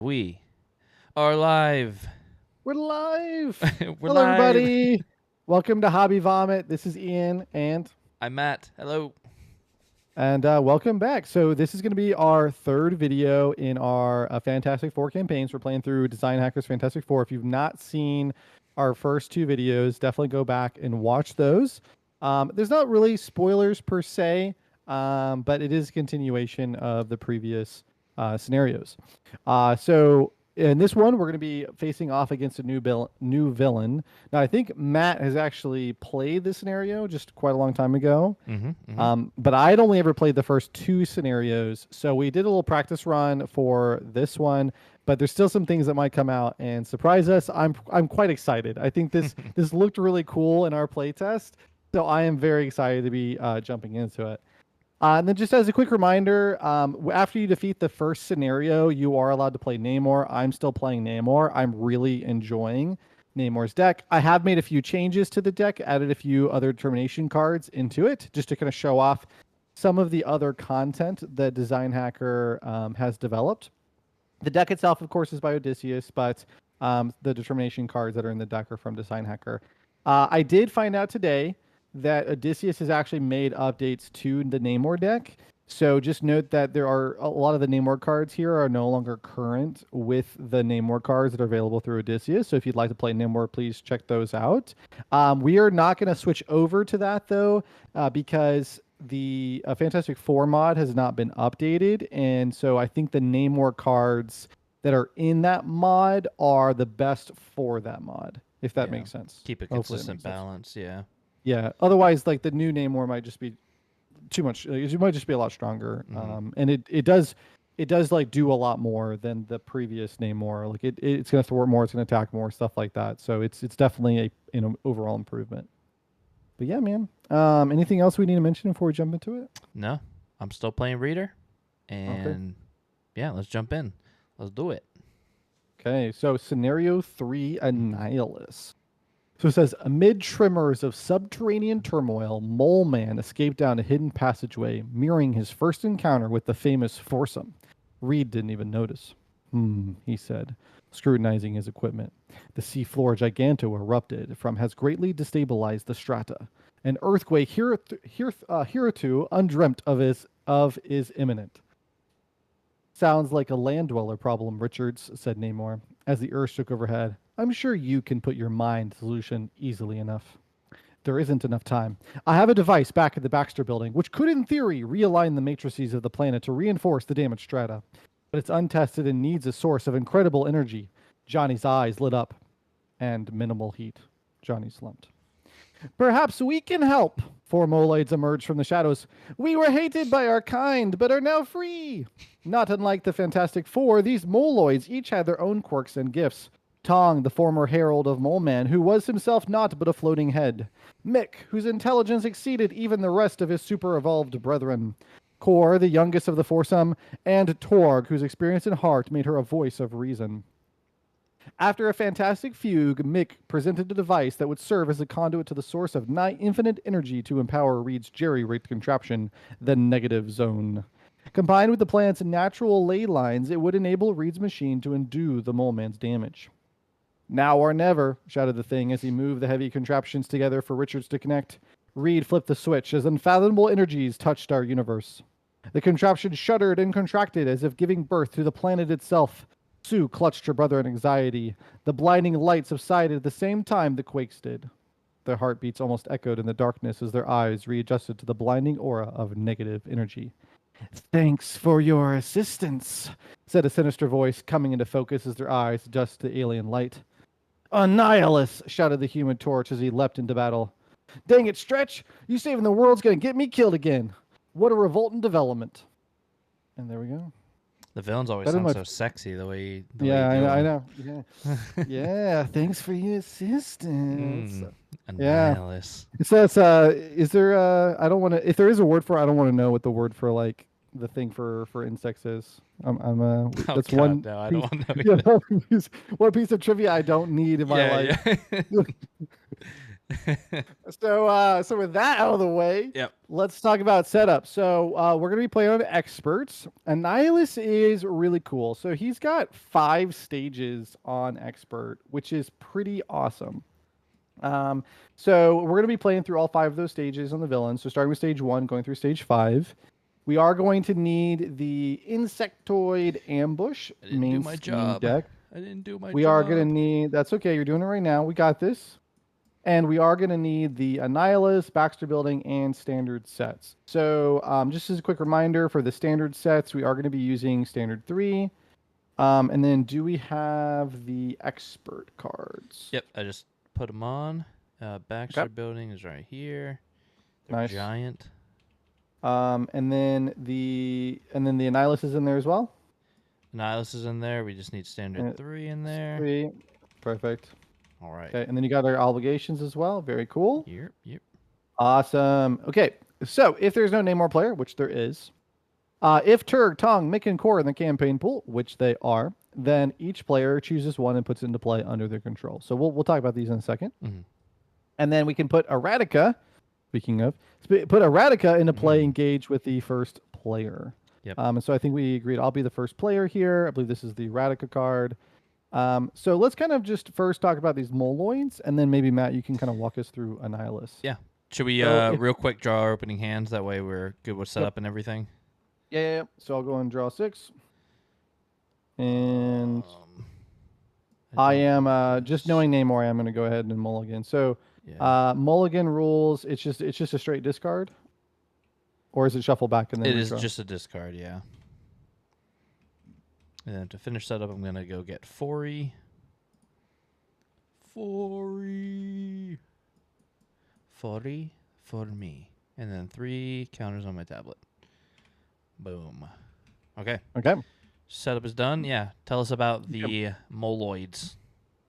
We are live. We're live. We're Hello, live. everybody. Welcome to Hobby Vomit. This is Ian I'm Matt. Hello. and welcome back. So this is going to be our third video in our Fantastic Four campaigns. We're playing through Designhacker's Fantastic Four. If you've not seen our first two videos, definitely go back and watch those. There's not really spoilers per se, but it is a continuation of the previous scenarios. So in this one, we're going to be facing off against a new villain. Now, I think Matt has actually played this scenario just quite a long time ago. But I'd only ever played the first two scenarios. So we did a little practice run for this one, but there's still some things that might come out and surprise us. I'm quite excited. I think this this looked really cool in our playtest. So I am very excited to be jumping into it. And then just as a quick reminder, after you defeat the first scenario, you are allowed to play Namor. I'm still playing Namor. I'm really enjoying Namor's deck. I have made a few changes to the deck, added a few other determination cards into it, just to kind of show off some of the other content that Designhacker has developed. The deck itself, of course, is by Odysseus, but the determination cards that are in the deck are from Designhacker. I did find out today that Odysseus has actually made updates to the Namor deck. So just note that there are a lot of the Namor cards here are no longer current with the Namor cards that are available through Odysseus. So if you'd like to play Namor, please check those out. We are not going to switch over to that though, because the Fantastic Four mod has not been updated. And so I think the Namor cards that are in that mod are the best for that mod, if that makes sense. Keep a consistent balance. Yeah. Yeah. Otherwise, like the new Namor might just be too much. It might just be a lot stronger. And it does like do a lot more than the previous Namor. Like it's going to thwart more. It's going to attack more, stuff like that. So it's definitely an overall improvement. But yeah, man. Anything else we need to mention before we jump into it? No, I'm still playing Reader, and yeah, let's jump in. Let's do it. Okay. So scenario 3, Annihilus. So it says, amid tremors of subterranean turmoil, Mole Man escaped down a hidden passageway, mirroring his first encounter with the famous foursome. Reed didn't even notice. He said, scrutinizing his equipment. The seafloor giganto erupted has greatly destabilized the strata. An earthquake hereto undreamt of is imminent. Sounds like a land dweller problem, Richards, said Namor, as the earth shook overhead. I'm sure you can put your mind to solution easily enough. There isn't enough time. I have a device back at the Baxter building, which could in theory realign the matrices of the planet to reinforce the damaged strata. But it's untested and needs a source of incredible energy. Johnny's eyes lit up. And minimal heat. Johnny slumped. Perhaps we can help. 4 moloids emerged from the shadows. We were hated by our kind, but are now free. Not unlike the Fantastic Four, these moloids each had their own quirks and gifts. Tong, the former herald of Mole Man, who was himself naught but a floating head. Mick, whose intelligence exceeded even the rest of his super-evolved brethren. Kor, the youngest of the foursome, and Torg, whose experience and heart made her a voice of reason. After a fantastic fugue, Mick presented a device that would serve as a conduit to the source of nigh infinite energy to empower Reed's jerry-rigged contraption, the Negative Zone. Combined with the planet's natural ley lines, it would enable Reed's machine to undo the Mole Man's damage. Now or never, shouted the thing as he moved the heavy contraptions together for Richards to connect. Reed flipped the switch as unfathomable energies touched our universe. The contraption shuddered and contracted as if giving birth to the planet itself. Sue clutched her brother in anxiety. The blinding light subsided at the same time the quakes did. Their heartbeats almost echoed in the darkness as their eyes readjusted to the blinding aura of negative energy. Thanks for your assistance, said a sinister voice coming into focus as their eyes adjusted to the alien light. Annihilus, shouted the Human Torch as he leapt into battle. Dang it, Stretch! You saving the world's gonna get me killed again. What a revolting development. And there we go. The villains always sound so sexy the way. I know. Yeah, yeah. Thanks for your assistance. Annihilus. Yeah. It says, is there? I don't want to. If there is a word for, I don't want to know what the word for like the thing for insects is. That's God, one. No, I don't want to know. One piece of trivia I don't need in my life. Yeah. So with that out of the way, Yep. let's talk about setup. So we're gonna be playing on experts. Annihilus is really cool. So he's got 5 stages on expert, which is pretty awesome. So we're gonna be playing through all 5 of those stages on the villain. So starting with stage 1, going through stage 5. We are going to need the Insectoid Ambush I didn't do main my scheme job. deck. I didn't do my We job. are gonna need. That's okay. You're doing it right now. We got this. And we are going to need the Annihilus, Baxter Building, and standard sets. So just as a quick reminder, for the standard sets, we are going to be using standard 3. And then do we have the expert cards? Yep, I just put them on. Baxter Okay. Building is right here. They're Nice. giant. And then the Annihilus is in there as well. Annihilus is in there. We just need standard 3 in there. 3. Perfect. All right. Okay, and then you got our obligations as well. Very cool. Yep. Awesome. Okay, so if there's no Namor player, which there is, if Turg, Tong, Mick, and Core in the campaign pool, which they are, then each player chooses one and puts it into play under their control. So we'll talk about these in a second. Mm-hmm. And then we can put Eradicate, speaking of, put Eradicate into play, engage with the first player. Yep. And so I think we agreed I'll be the first player here. I believe this is the Eradicate card. So let's kind of just first talk about these moloids, and then maybe, Matt, you can kind of walk us through Annihilus. Yeah. Should we real quick draw our opening hands? That way we're good with setup and everything. Yeah. So I'll go and draw 6. And I am just knowing Namor, I'm going to go ahead and mulligan. So mulligan rules, it's just a straight discard, or is it shuffle back and then it is redraw? just a discard, yeah. And then to finish setup, I'm gonna go get 40 for me, and then 3 counters on my tablet. Boom. Okay. Setup is done. Yeah. Tell us about the moloids.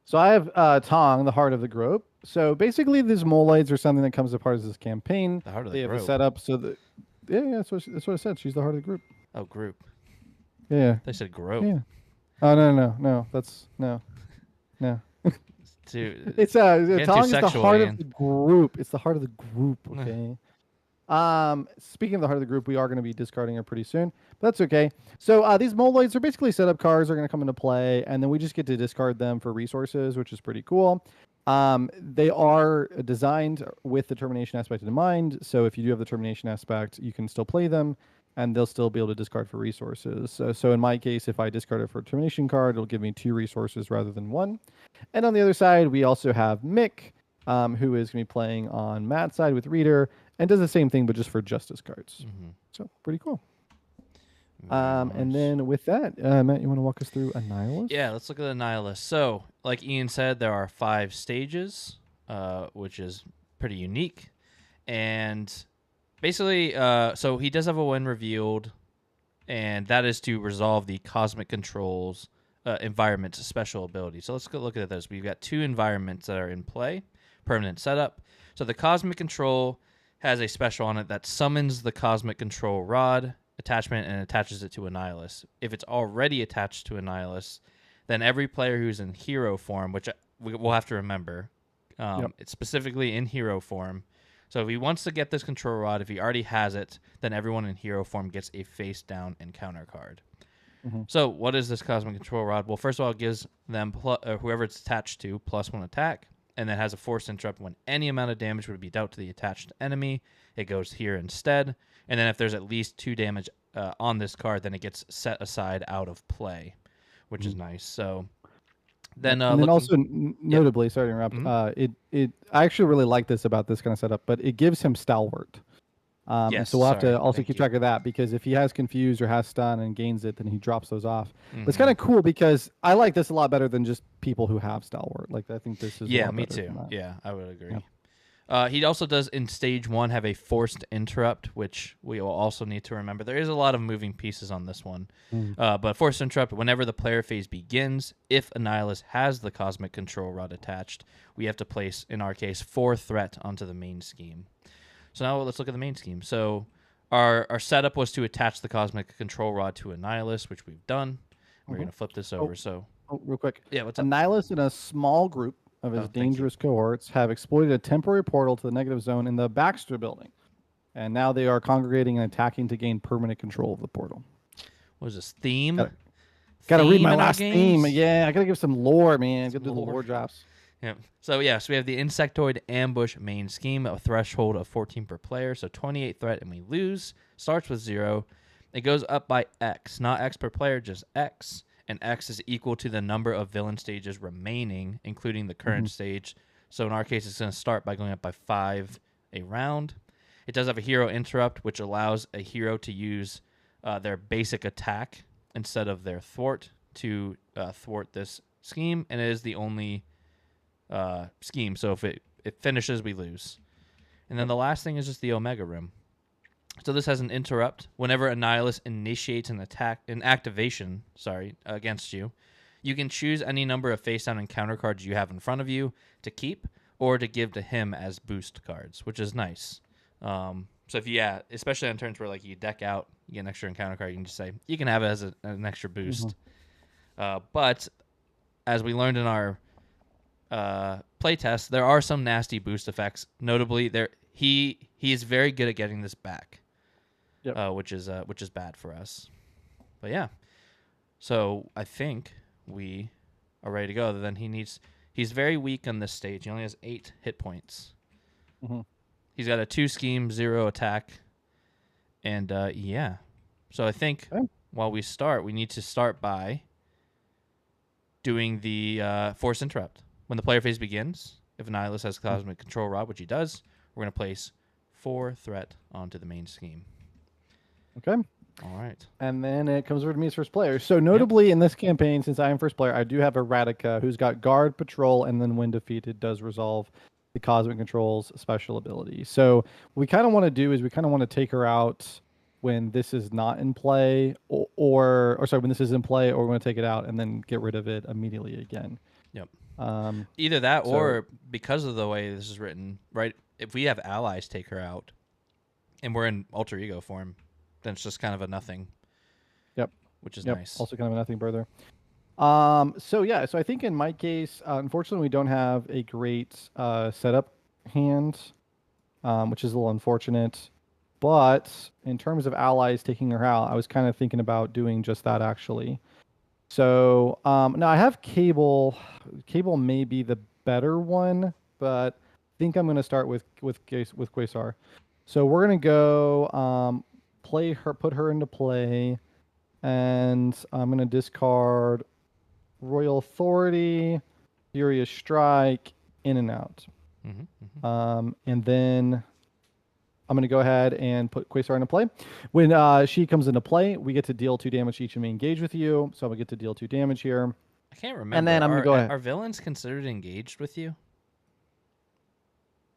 So I have Tong, the heart of the group. So basically, these moloids are something that comes apart as this campaign. The heart of they the have group. a setup so that that's what I said. She's the heart of the group. Oh, group. Yeah. They said group. Yeah. Oh no. That's no. Dude, It's Tong is the heart Ian. of the group. It's the heart of the group. Okay. Speaking of the heart of the group, we are going to be discarding her pretty soon, but that's okay. So these moloids are basically setup cards. Are going to come into play, and then we just get to discard them for resources, which is pretty cool. They are designed with the termination aspect in mind. So if you do have the termination aspect, you can still play them, and they'll still be able to discard for resources. So in my case, if I discard it for a termination card, it'll give me 2 resources rather than 1. And on the other side, we also have Mick, who is going to be playing on Matt's side with Reader, and does the same thing, but just for justice cards. So pretty cool. And then with that, Matt, you want to walk us through Annihilus? Yeah, let's look at Annihilus. So, like Ian said, there are 5 stages, which is pretty unique. And basically, so he does have a win revealed, and that is to resolve the Cosmic Control's environment's special ability. So let's go look at those. We've got 2 environments that are in play, permanent setup. So the Cosmic Control has a special on it that summons the Cosmic Control Rod attachment and attaches it to Annihilus. If it's already attached to Annihilus, then every player who's in hero form, which we'll have to remember, it's specifically in hero form. So if he wants to get this control rod, if he already has it, then everyone in hero form gets a face down encounter card. So what is this Cosmic Control Rod? Well, first of all, it gives them whoever it's attached to +1 attack, and then has a force interrupt when any amount of damage would be dealt to the attached enemy. It goes here instead. And then if there's at least 2 damage on this card, then it gets set aside out of play, which is nice. So then, and then also notably, sorry to interrupt, I actually really like this about this kind of setup, but it gives him Stalwart. Yes, so we'll have to also keep track of that, because if he has Confused or has Stun and gains it, then he drops those off. But it's kind of cool because I like this a lot better than just people who have Stalwart. Like, I think this is a lot me better too. than that. Yeah, I would agree. He also does in stage 1 have a forced interrupt, which we will also need to remember. There is a lot of moving pieces on this one. But forced interrupt, whenever the player phase begins, if Annihilus has the Cosmic Control Rod attached, we have to place, in our case, 4 threat onto the main scheme. So now let's look at the main scheme. So our setup was to attach the Cosmic Control Rod to Annihilus, which we've done. We're going to flip this over. Real quick. Yeah, what's up? Annihilus in a small group of his Oh, thank you. dangerous cohorts have exploited a temporary portal to the negative zone in the Baxter building. And now they are congregating and attacking to gain permanent control of the portal. What is this? Theme? Gotta read Theme my in our last theme. games? Yeah, I gotta give some lore, man. Some Gotta do the lore. lore drops. Yeah. So we have the Insectoid Ambush main scheme, a threshold of 14 per player, so 28 threat and we lose. Starts with 0. It goes up by X, not X per player, just X. And X is equal to the number of villain stages remaining, including the current stage. So in our case, it's going to start by going up by 5 a round. It does have a hero interrupt, which allows a hero to use their basic attack instead of their thwart to thwart this scheme, and it is the only scheme. So if it finishes, we lose. And then the last thing is just the Omega Room. So this has an interrupt. Whenever Annihilus initiates an activation, against you, you can choose any number of face-down encounter cards you have in front of you to keep or to give to him as boost cards, which is nice. So if especially on turns where like you deck out, you get an extra encounter card, you can just say you can have it as an extra boost. But as we learned in our playtest, there are some nasty boost effects. Notably, he is very good at getting this back, which is bad for us. But yeah, so I think we are ready to go. Then he's very weak on this stage. He only has 8 hit points. He's got a 2 scheme, 0 attack, and yeah. So I think while we start, we need to start by doing the force interrupt. When the player phase begins, if Annihilus has Cosmic Control Rod, which he does, we're going to place 4 threat onto the main scheme. Okay. All right. And then it comes over to me as first player. So notably in this campaign, since I am first player, I do have Eradicate, who's got Guard, Patrol, and then when defeated does resolve the Cosmic Control's special ability. So what we kind of want to do is we kind of want to take her out when this is not in play, or when this is in play, or we're going to take it out and then get rid of it immediately again. Yep. Either that, so, or because of the way this is written, right? If we have allies take her out, and we're in alter ego form, then it's just kind of a nothing. Yep. Which is nice. Also kind of a nothing burger. So I think in my case, unfortunately, we don't have a great setup hand, which is a little unfortunate. But in terms of allies taking her out, I was kind of thinking about doing just that actually. So now I have Cable. Cable may be the better one, but I think I'm going to start with Quasar. So we're going to go play her, put her into play, and I'm going to discard Royal Authority, Furious Strike, in and out. And then I'm going to go ahead and put Quasar into play. When she comes into play, we get to deal 2 damage each and we engage with you. So I'm going to get to deal 2 damage here. I can't remember. And then I'm going to go ahead. Are villains considered engaged with you?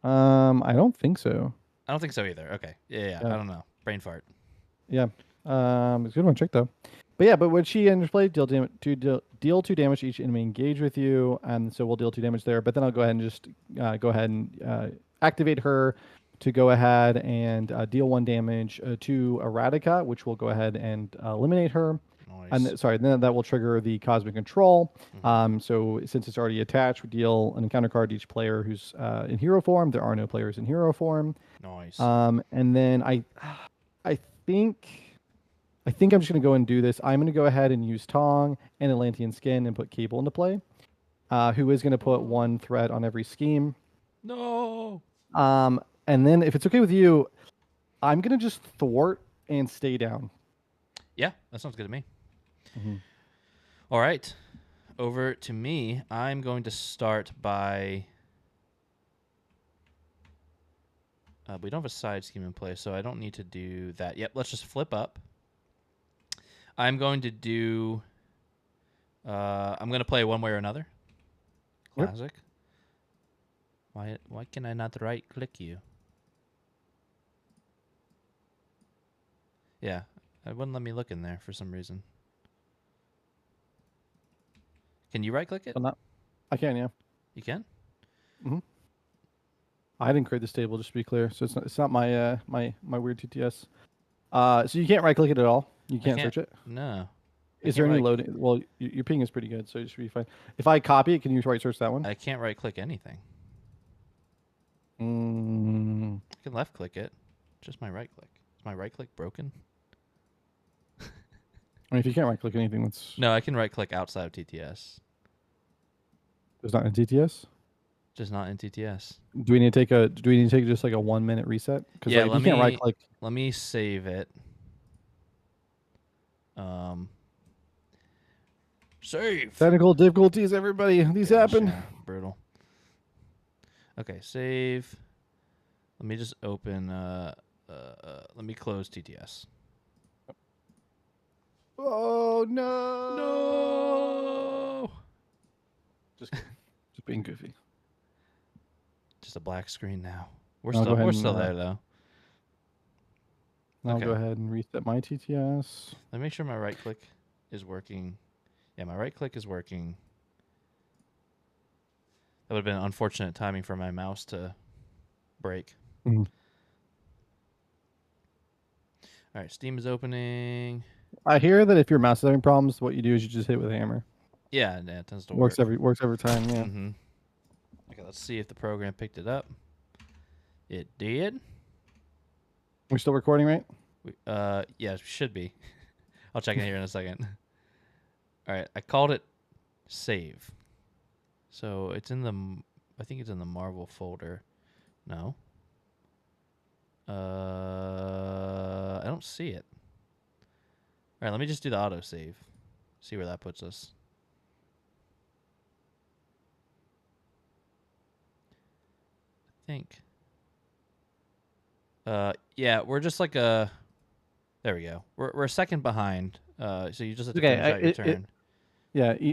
I don't think so. I don't think so either. Okay. Yeah. I don't know. Brain fart. Yeah. It's a good one to check though. But when she enters play, deal 2 damage each enemy engage with you, and so we'll deal 2 damage there. But then I'll go ahead and just activate her to go ahead and deal 1 damage to Eradicate, which will go ahead and eliminate her. Nice. And then that will trigger the Cosmic Control. So since it's already attached, we deal an encounter card to each player who's in hero form. There are no players in hero form. Nice. And then I think I'm just going to go and do this. I'm going to go ahead and use Tong and Atlantean Skin and put Cable into play, who is going to put 1 threat on every scheme. No. And then if it's okay with you, I'm going to just thwart and stay down. Yeah, that sounds good to me. All right. Over to me. I'm going to start by... we don't have a side scheme in place, so I don't need to do that. Yep, let's just flip up. I'm going to do... I'm going to play One Way or Another. Classic. Yep. Why can I not right-click you? Yeah, it wouldn't let me look in there for some reason. Can you right-click it? I can, yeah. You can? I didn't create this table, just to be clear. So it's not my my weird TTS. So you can't right-click it at all. You can't search it. No. Is there any loading? Well, your ping is pretty good, so it should be fine. If I copy it, can you right search that one? I can't right click anything. Mm. I can left click it. Just my right click. Is my right click broken? I mean, if you can't right click anything, that's No, I can right click outside of TTS. It's not in TTS. Just not in TTS. Do we need to take just like a 1 minute reset? Because Yeah, you can't right click. Let me save it. Save. Technical difficulties, everybody. These happen. Yeah, brutal. Okay, save. Let me just open. Let me close TTS. Oh no! No. Just being goofy. Just a black screen now. We're I'll still there though. I'll go ahead and reset my TTS. Let me make sure my right click is working. Yeah, my right click is working. That would have been unfortunate timing for my mouse to break. Mm-hmm. All right, Steam is opening. I hear that if your mouse is having problems, what you do is you just hit it with a hammer. Yeah, it tends to work. work. Works every time. Yeah. Mm-hmm. Okay, let's see if the program picked it up. It did. We're still recording, right? Yeah, it should be. I'll check in here in a second. All right, I called it save. So it's in the, I think it's in the Marvel folder. No. I don't see it. All right, let me just do the autosave. See where that puts us. I think. Yeah, we're just like a. There we go. We're a second behind. So you just have to finish out your turn.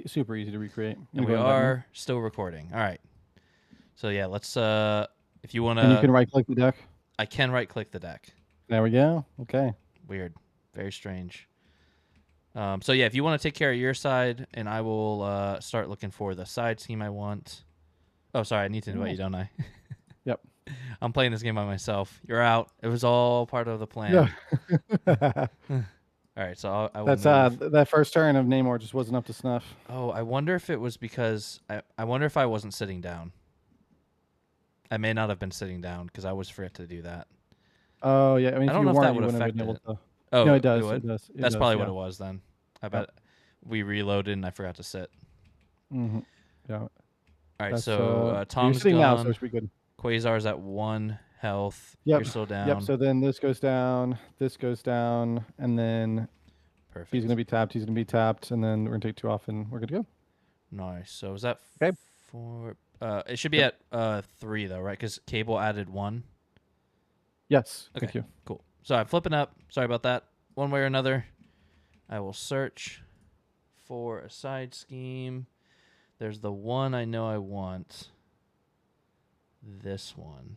Super easy to recreate. And we are still recording. All right. So yeah, let's. If you want to. And you can right click the deck. I can right click the deck. There we go. Okay. Weird. Very strange. So yeah, if you want to take care of your side, and I will start looking for the side scheme I want. Oh, sorry, I need to invite you, don't I? Yep. I'm playing this game by myself. You're out. It was all part of the plan. Yeah. All right, so I will That's move. that first turn of Namor just wasn't up to snuff. Oh, I wonder if it was because I wonder if I wasn't sitting down. I may not have been sitting down because I always forget to do that. Oh yeah, I mean, I don't know if that would affect it. Oh, no, it does. It does. That's probably what it was then. I bet we reloaded and I forgot to sit. Mm-hmm. Yeah. All right, so Tom's sitting gone. now, so it should be good. Quasar's at 1 health. Yep. You're still down. Yep. So then this goes down, and then Perfect. He's gonna be tapped. And then we're gonna take 2 off, and we're good to go. Nice. So is that okay? 4? It should be at 3 though, right? Because Cable added 1. Yes. Okay. Thank you. Cool. So I'm flipping up. Sorry about that. One way or another, I will search for a side scheme. There's the one I know I want. This one.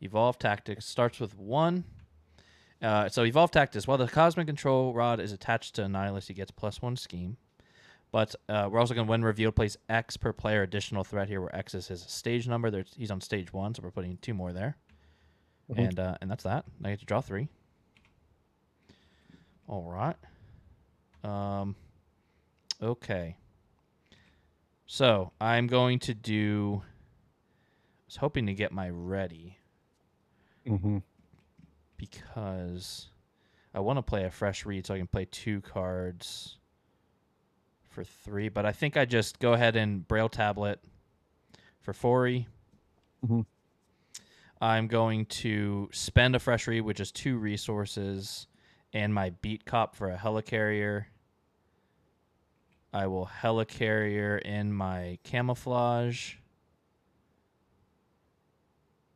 Evolve Tactics starts with 1. So Evolve Tactics, while the Cosmic Control Rod is attached to Annihilus, he gets +1 scheme. But we're also going to, when revealed, place X per player additional threat here, where X is his stage number. He's on stage 1, so we're putting 2 more there. Mm-hmm. And that's that. I get to draw 3. All right. Okay. So I'm going to do. I was hoping to get my ready. Mm-hmm. Because I want to play a fresh read, so I can play 2 cards for 3. But I think I just go ahead and Braille Tablet for 4E. Mm-hmm. I'm going to spend a fresh read, which is 2 resources, and my Beat Cop for a Helicarrier. I will Helicarrier in my Camouflage.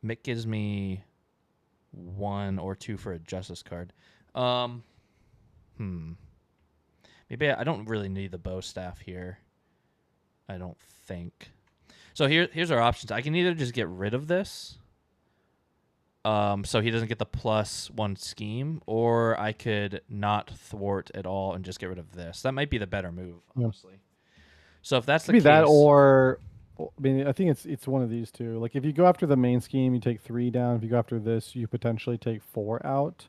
Mick gives me 1 or 2 for a Justice card. Maybe I don't really need the Bow Staff here. I don't think. So here's our options. I can either just get rid of this, so he doesn't get the +1 scheme, or I could not thwart at all and just get rid of this. That might be the better move, honestly. Yeah. So if that's the case, that, or I mean, I think it's one of these two. Like if you go after the main scheme, you take 3 down. If you go after this, you potentially take 4 out.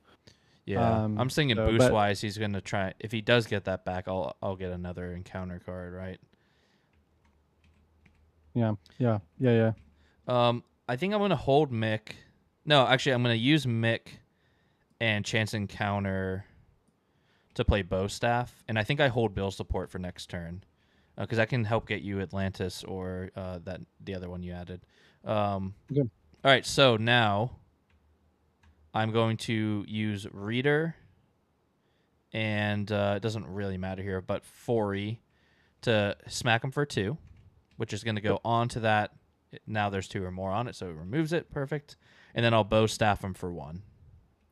Yeah, I'm thinking So, boost but wise, he's gonna try. If he does get that back, I'll get another encounter card, right? yeah. I think I'm gonna hold Mick. No, actually, I'm gonna use Mick and Chance Encounter to play Bow Staff, and I think I hold Bill support for next turn because I can help get you Atlantis or that the other one you added. Okay. All right, so now I'm going to use Reader, and it doesn't really matter here, but Fori to smack him for 2, which is going to go on to that. Now there's 2 or more on it, so it removes it. Perfect. And then I'll Bow Staff him for 1.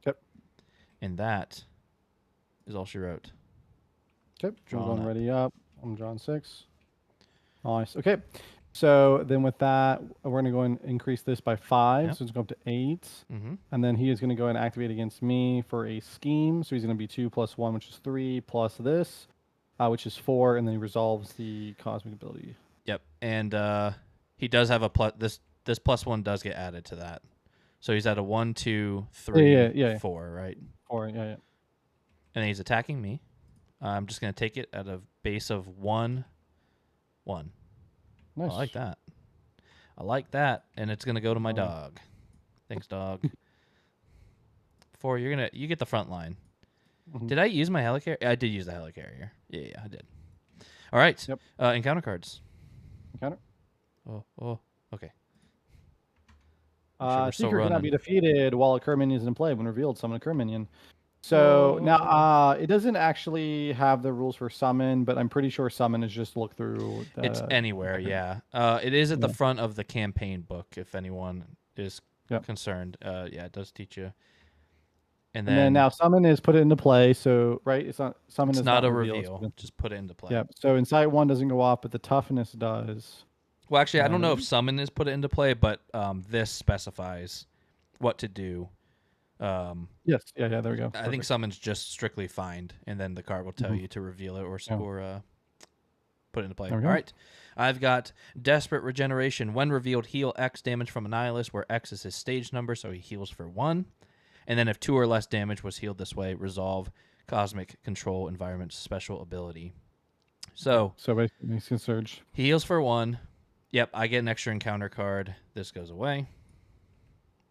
Yep. And that is all she wrote. Okay. I'm Drawn going up. ready up. I'm drawing 6. Nice. Okay. So then with that, we're going to go and increase this by 5. Yep. So it's going to go up to 8. Mm-hmm. And then he is going to go and activate against me for a scheme. So he's going to be 2 plus 1, which is 3, plus this, which is 4. And then he resolves the cosmic ability. Yep. And he does have a plus. This plus 1 does get added to that. So he's at a 1, 2, 3, Yeah. 4, right? 4, yeah. And then he's attacking me. I'm just going to take it at a base of 1, 1. Nice. I like that. And it's going to go to my dog. Thanks, dog. 4, you get the front line. Mm-hmm. Did I use my helicarrier? I did use the helicarrier. Yeah, I did. All right. Yep. Encounter cards. Encounter. Oh, okay. Seeker cannot be defeated while a curve minion is in play. When revealed, summon a curve minion. So Whoa. now it doesn't actually have the rules for summon, but I'm pretty sure summon is just look through. It's anywhere, yeah. It is at the front of the campaign book if anyone is concerned. Yeah, it does teach you. And then now summon is put it into play. So right, it's not summon. It's is not a reveal. reveal. Just put it into play. Yeah. So Insight 1 doesn't go off, but the toughness does. Well, actually, I don't know if summon is put it into play, but this specifies what to do. Yes. Yeah. There we go. I think summon's just strictly find, and then the card will tell you to reveal it or put it into play. All right. I've got Desperate Regeneration. When revealed, heal X damage from Annihilus, where X is his stage number, so he heals for 1. And then if 2 or less damage was healed this way, resolve Cosmic Control Environment's special ability. So basically, he can surge. He heals for 1. Yep, I get an extra encounter card. This goes away.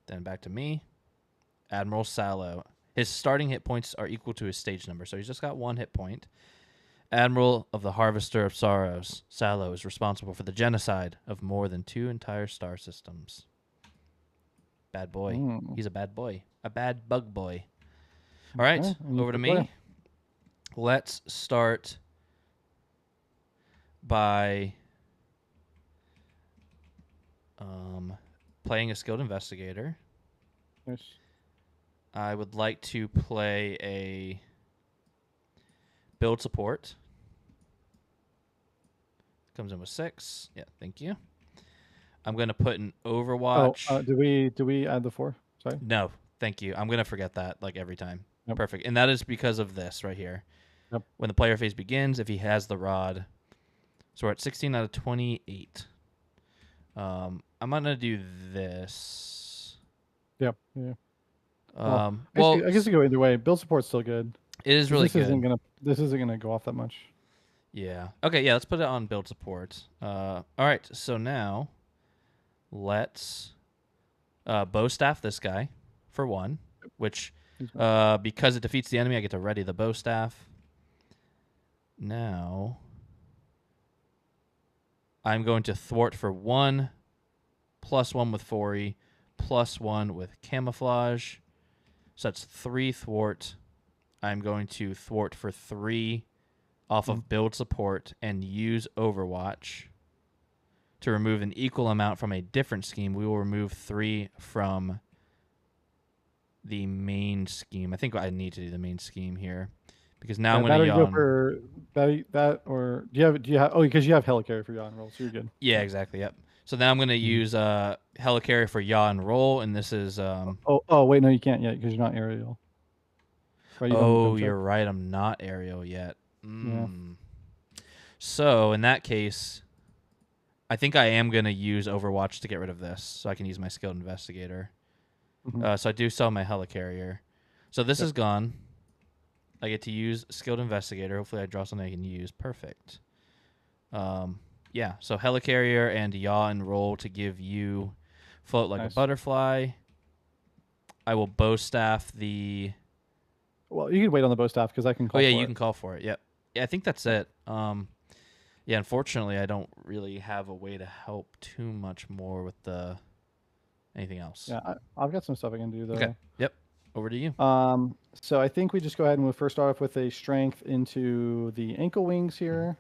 Then back to me. Admiral Sallow. His starting hit points are equal to his stage number, so he's just got 1 hit point. Admiral of the Harvester of Sorrows. Sallow is responsible for the genocide of more than 2 entire star systems. Bad boy. He's a bad boy. A bad bug boy. All right, over to me. Let's start by playing a skilled investigator. Yes. I would like to play a build support. Comes in with 6. Yeah, thank you. I'm going to put an Overwatch. Oh, do we add the 4? Sorry. No, thank you. I'm going to forget that like every time. Yep. Perfect. And that is because of this right here. Yep. When the player phase begins, if he has the rod. So we're at 16 out of 28. I'm going to do this. Yep. Yeah. Well, I guess you go either way. Build support's still good. It is really good. This isn't gonna go off that much. Yeah. Okay. Yeah. Let's put it on build support. All right. So now, let's bow staff this guy for 1, which because it defeats the enemy, I get to ready the bow staff. Now, I'm going to thwart for 1, +1 with Fori, +1 with camouflage. So that's 3 thwart. I'm going to thwart for 3 off of build support and use Overwatch to remove an equal amount from a different scheme. We will remove 3 from the main scheme. I think I need to do the main scheme here because now I'm going to go for that or do you have because you have helicarrier for yaw and roll, so you're good. Yeah, exactly. Yep. So now I'm going to use helicarrier for yaw and roll, and this is oh wait, no, you can't yet because you're not aerial. Right, you're right. I'm not aerial yet. Yeah. So in that case, I think I am going to use Overwatch to get rid of this, so I can use my skilled investigator. So I do sell my helicarrier. So this is gone. I get to use Skilled Investigator. Hopefully I draw something I can use. Perfect. Yeah, so Helicarrier and Yaw and Roll to give you Float Like a Butterfly. I will Bow Staff the... Well, you can wait on the bow staff because I can call for it. Oh, yeah, you can call for it. Yep. Yeah, I think that's it. Yeah, unfortunately, I don't really have a way to help too much more with the anything else. Yeah, I've got some stuff I can do, though. Okay. Yep. Over to you. So I think we just go ahead and we'll first start off with a strength into the ankle wings here.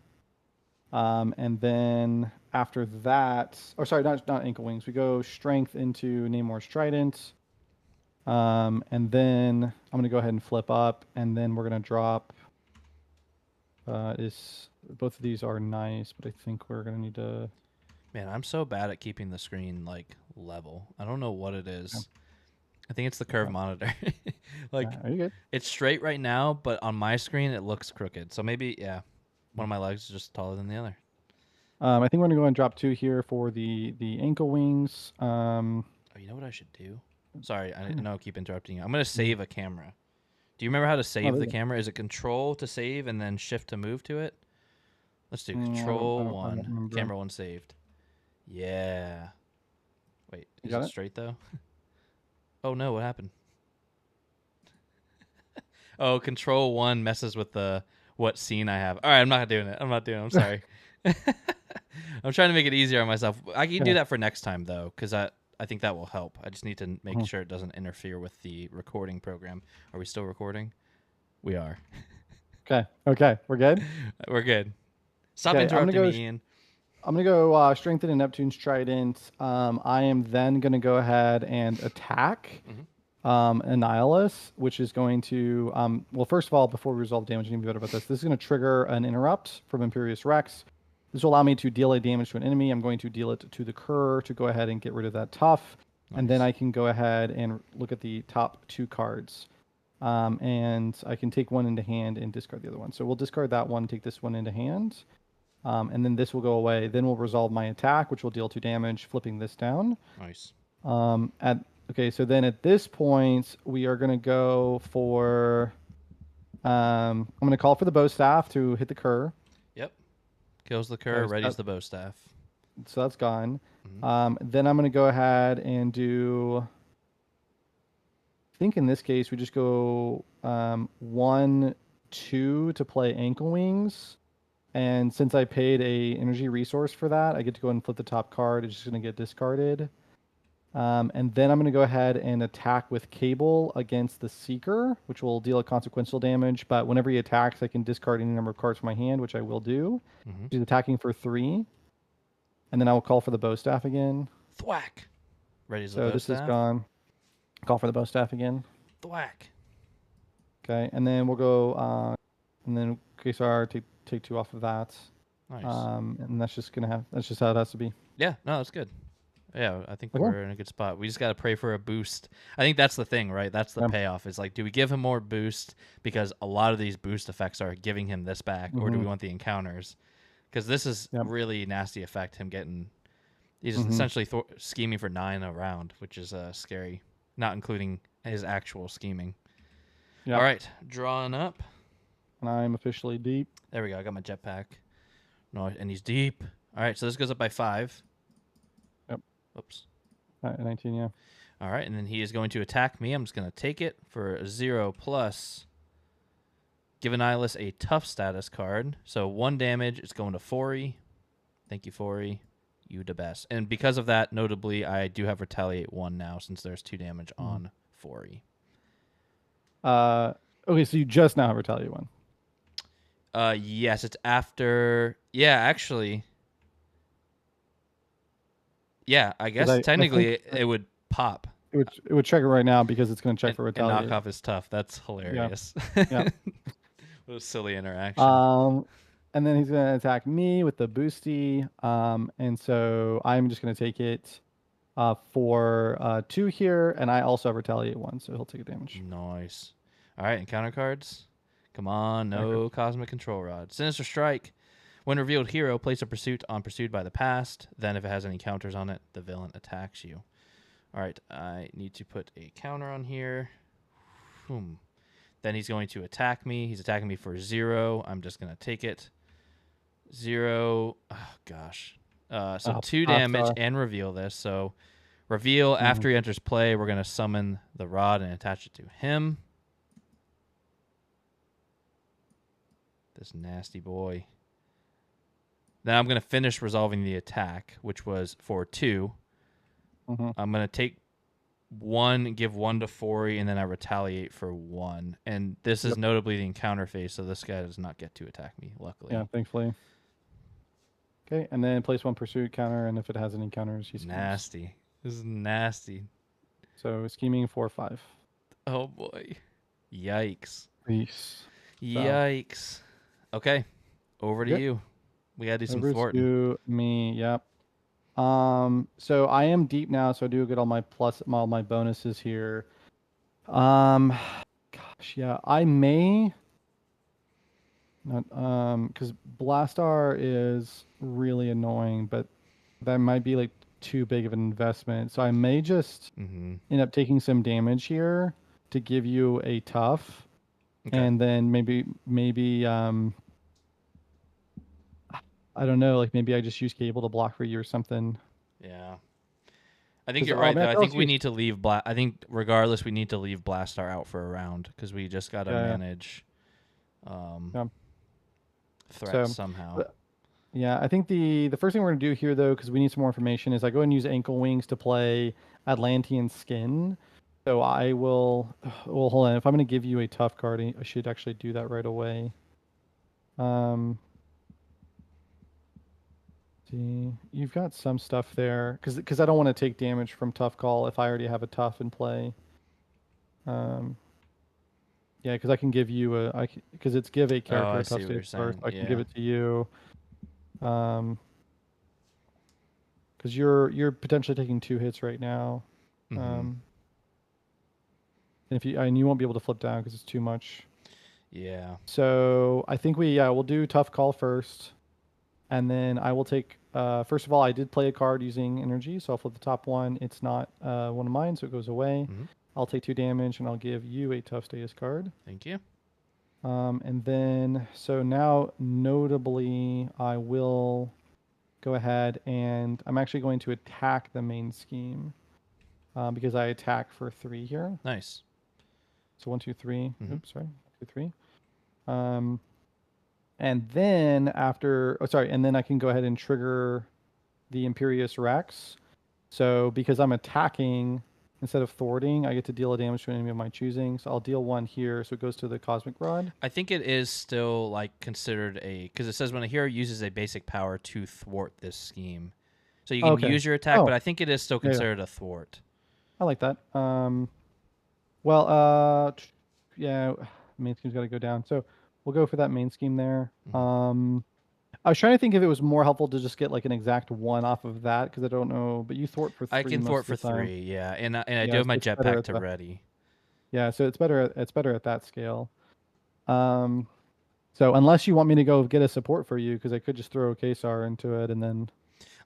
And then after that, or sorry, not ankle wings. We go strength into Namor's trident. And then I'm going to go ahead and flip up, and then we're going to drop. Both of these are nice, but I think we're going to need to. Man, I'm so bad at keeping the screen like level. I don't know what it is. Yeah. I think it's the curve monitor. Like, are you good? It's straight right now, but on my screen it looks crooked. So maybe, yeah, one of my legs is just taller than the other. I think we're gonna go and drop 2 here for the ankle wings. Oh, you know what I should do? Sorry, I know I keep interrupting you. I'm gonna save a camera. Do you remember how to save the camera? Is it Control to save and then Shift to move to it? Let's do Control 1. Camera 1 saved. Yeah. Wait, is it straight though? Oh no, what happened? Oh, Control 1 messes with the what scene I have. All right, I'm not doing it. I'm sorry. I'm trying to make it easier on myself. I can do that for next time though, because I think that will help. I just need to make sure it doesn't interfere with the recording program. Are we still recording? We are. Okay, we're good. We're good. Stop interrupting me, Ian. I'm going to go strengthen in Neptune's trident. I am then going to go ahead and attack Annihilus, which is going to... well, first of all, before we resolve damage, I need to be better about this. This is going to trigger an interrupt from Imperious Rex. This will allow me to deal a damage to an enemy. I'm going to deal it to the Cur to go ahead and get rid of that tough. Nice. And then I can go ahead and look at the top 2 cards. And I can take one into hand and discard the other one. So we'll discard that one, take this one into hand. And then this will go away. Then we'll resolve my attack, which will deal 2 damage, flipping this down. Nice. Okay, so then at this point, we are going to go for... I'm going to call for the bow staff to hit the Cur. Yep. Kills the Cur, readies the bow staff. So that's gone. Then I'm going to go ahead and do... I think in this case, we just go 1, 2 to play ankle wings. And since I paid a energy resource for that, I get to go and flip the top card. It's just going to get discarded. And then I'm going to go ahead and attack with Cable against the Seeker, which will deal a consequential damage. But whenever he attacks, I can discard any number of cards from my hand, which I will do. He's attacking for 3. And then I will call for the bow staff again. Thwack. Ready as the bow staff. So this is gone. Call for the bow staff again. Thwack. Okay, and then we'll go... and then KSR take 2 off of that. Nice. And that's just how it has to be. Yeah, no, that's good. Yeah, I think we're in a good spot. We just got to pray for a boost. I think that's the thing, right? That's the payoff. Is like, do we give him more boost because a lot of these boost effects are giving him this back, or do we want the encounters? Because this is really nasty effect. Him getting, he's essentially scheming for 9 a round, which is scary. Not including his actual scheming. Yep. All right, drawing up. And I'm officially deep. There we go. I got my jetpack. No, and he's deep. All right, so this goes up by 5. Yep. Oops. 19, yeah. All right, and then he is going to attack me. I'm just going to take it for a 0 plus. Give Annihilus a tough status card. So 1 damage. It's going to Fori. Thank you, Fori. You the best. And because of that, notably, I do have Retaliate 1 now since there's 2 damage on Fori. Okay, so you just now have Retaliate 1. Yes, it's after... Yeah, actually... Yeah, I guess technically it would pop. It would check it right now because it's going to check for Retaliate. And knockoff is tough. That's hilarious. Yeah. What a silly interaction. And then he's going to attack me with the boosty. And so I'm just going to take it for 2 here. And I also have Retaliate 1, so he'll take a damage. Nice. All right, encounter cards. Come on, no Cosmic Control Rod. Sinister Strike. When revealed hero, place a pursuit on pursued by the past. Then if it has any counters on it, the villain attacks you. All right, I need to put a counter on here. Boom. Then he's going to attack me. He's attacking me for 0. I'm just going to take it. 0. Oh, gosh. So 2 damage and reveal this. So reveal after he enters play. We're going to summon the rod and attach it to him. This nasty boy. Then I'm going to finish resolving the attack, which was for 2. I'm going to take 1, give 1 to Fori, and then I retaliate for 1. And this is notably the encounter phase, so this guy does not get to attack me, luckily. Yeah, thankfully. Okay, and then place 1 pursuit counter, and if it has any counters, he schemes. Nasty. This is nasty. So scheming 4/5. Oh boy. Yikes. Peace. Yikes. Okay. Over to you. We gotta do some thwarting. To me, yep. So I am deep now, so I do get all my bonuses here. Gosh, yeah, I may not because Blastar is really annoying, but that might be like too big of an investment. So I may just end up taking some damage here to give you a tough, and then maybe I don't know, like maybe I just use Cable to block for you or something. Yeah. I think you're right, though. I think we need to leave I think regardless, we need to leave Blastar out for a round because we just got to manage threats somehow. Yeah, I think the first thing we're going to do here, though, because we need some more information, is I go ahead and use Ankle Wings to play Atlantean Skin. So I will... Well, hold on. If I'm going to give you a tough card, I should actually do that right away. See, you've got some stuff there because I don't want to take damage from tough call if I already have a tough in play. Yeah, because I can give you because it's give a character a tough stage first. I can give it to you. Because you're potentially taking 2 hits right now. If you won't be able to flip down because it's too much. Yeah. So I think we'll do tough call first. And then I will take, first of all, I did play a card using energy, so I'll flip the top 1. It's not one of mine, so it goes away. I'll take 2 damage, and I'll give you a tough status card. Thank you. And then, so now, notably, I will go ahead and I'm actually going to attack the main scheme because I attack for 3 here. Nice. So 1, 2, 3. Oops, sorry. 1, 2, 3. And then and then I can go ahead and trigger the Imperious Rex. So because I'm attacking instead of thwarting, I get to deal a damage to an enemy of my choosing. So I'll deal 1 here, so it goes to the Cosmic Rod. I think it is still like considered because it says when a hero uses a basic power to thwart this scheme. So you can use your attack, but I think it is still considered a thwart. I like that. Main scheme's got to go down. So we'll go for that main scheme there. I was trying to think if it was more helpful to just get like an exact 1 off of that because I don't know. But you thwart for 3. I can thwart for 3, yeah, and I do have my jetpack to ready. Yeah, so it's better. It's better at that scale. So unless you want me to go get a support for you, because I could just throw a Kesar into it and then.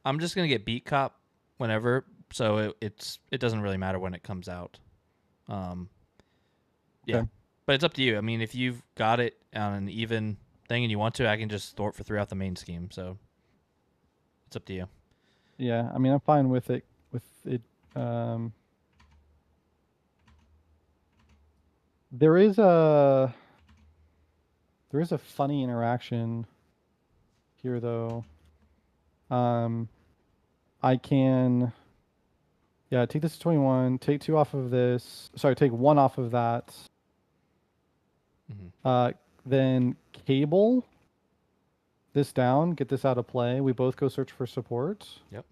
I'm just gonna get Beat Cop whenever, so it doesn't really matter when it comes out. Yeah. But it's up to you. I mean, if you've got it on an even thing and you want to, I can just thwart for 3 off the main scheme. So it's up to you. Yeah, I mean, I'm fine with it. There is a funny interaction here, though. I can, take this to 21. Take 2 off of this. Sorry, take 1 off of that. Then Cable this down, get this out of play. We both go search for support. Yep.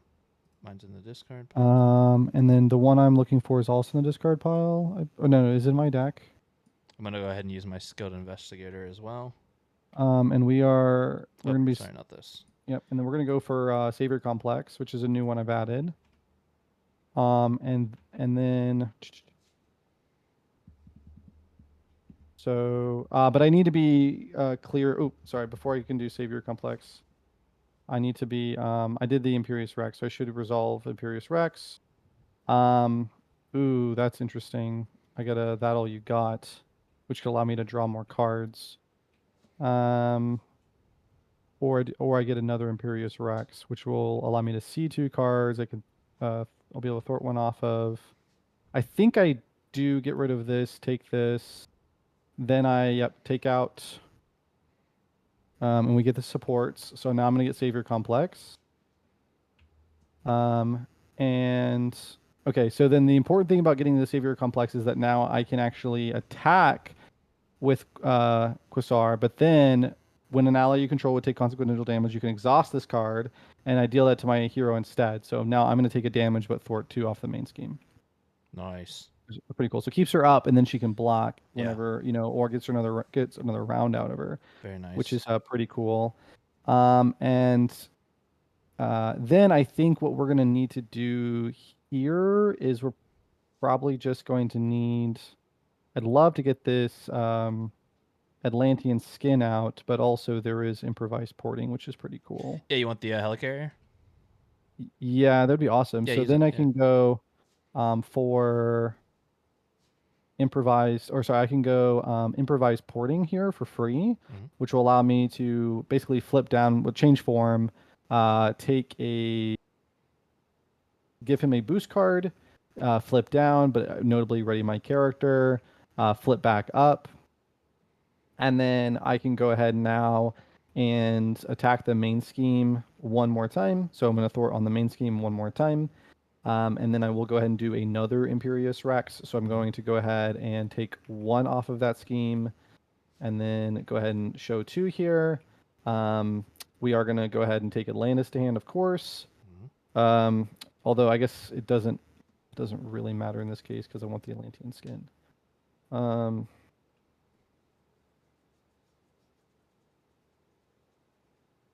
Mine's in the discard pile. And then the one I'm looking for is also in the discard pile. No, is in my deck. I'm going to go ahead and use my Skilled Investigator as well. And we're going to be... Sorry, not this. Yep, and then we're going to go for Savior Complex, which is a new one I've added. And then... So, but I need to be clear. Oh, sorry. Before I can do Savior Complex, I need to be. I did the Imperious Rex, so I should resolve Imperious Rex. Ooh, that's interesting. I get a That All You Got, which could allow me to draw more cards. Or I get another Imperious Rex, which will allow me to see 2 cards. I'll be able to thwart one off of. I think I do get rid of this, take this, then I take out, and we get the supports. So now I'm gonna get Savior Complex. And okay, so then the important thing about getting the Savior Complex is that now I can actually attack with Quasar, but then when an ally you control would take consequential damage, you can exhaust this card, and I deal that to my hero instead. So now I'm going to take a damage, but thwart 2 off the main scheme. Nice. Pretty cool. So it keeps her up, and then she can block Yeah. whenever, or gets another round out of her, Very nice. which is pretty cool. And then I think what we're going to need to do here is we're probably just going to need. I'd love to get this Atlantean skin out, but also there is improvised porting, which is pretty cool. Yeah, you want the helicarrier? Yeah, that'd be awesome. Yeah, so then I can go for improvised, or sorry, I can go improvised porting here for free, which will allow me to basically flip down with change form, give him a boost card, flip down, but notably ready my character, flip back up. And then I can go ahead now and attack the main scheme one more time. So I'm going to thwart on the main scheme one more time. And then I will go ahead and do another Imperious Rex. So I'm going to go ahead and take 1 off of that scheme and then go ahead and show 2 here. We are going to go ahead and take Atlantis to hand, of course. Although I guess it doesn't really matter in this case because I want the Atlantean skin.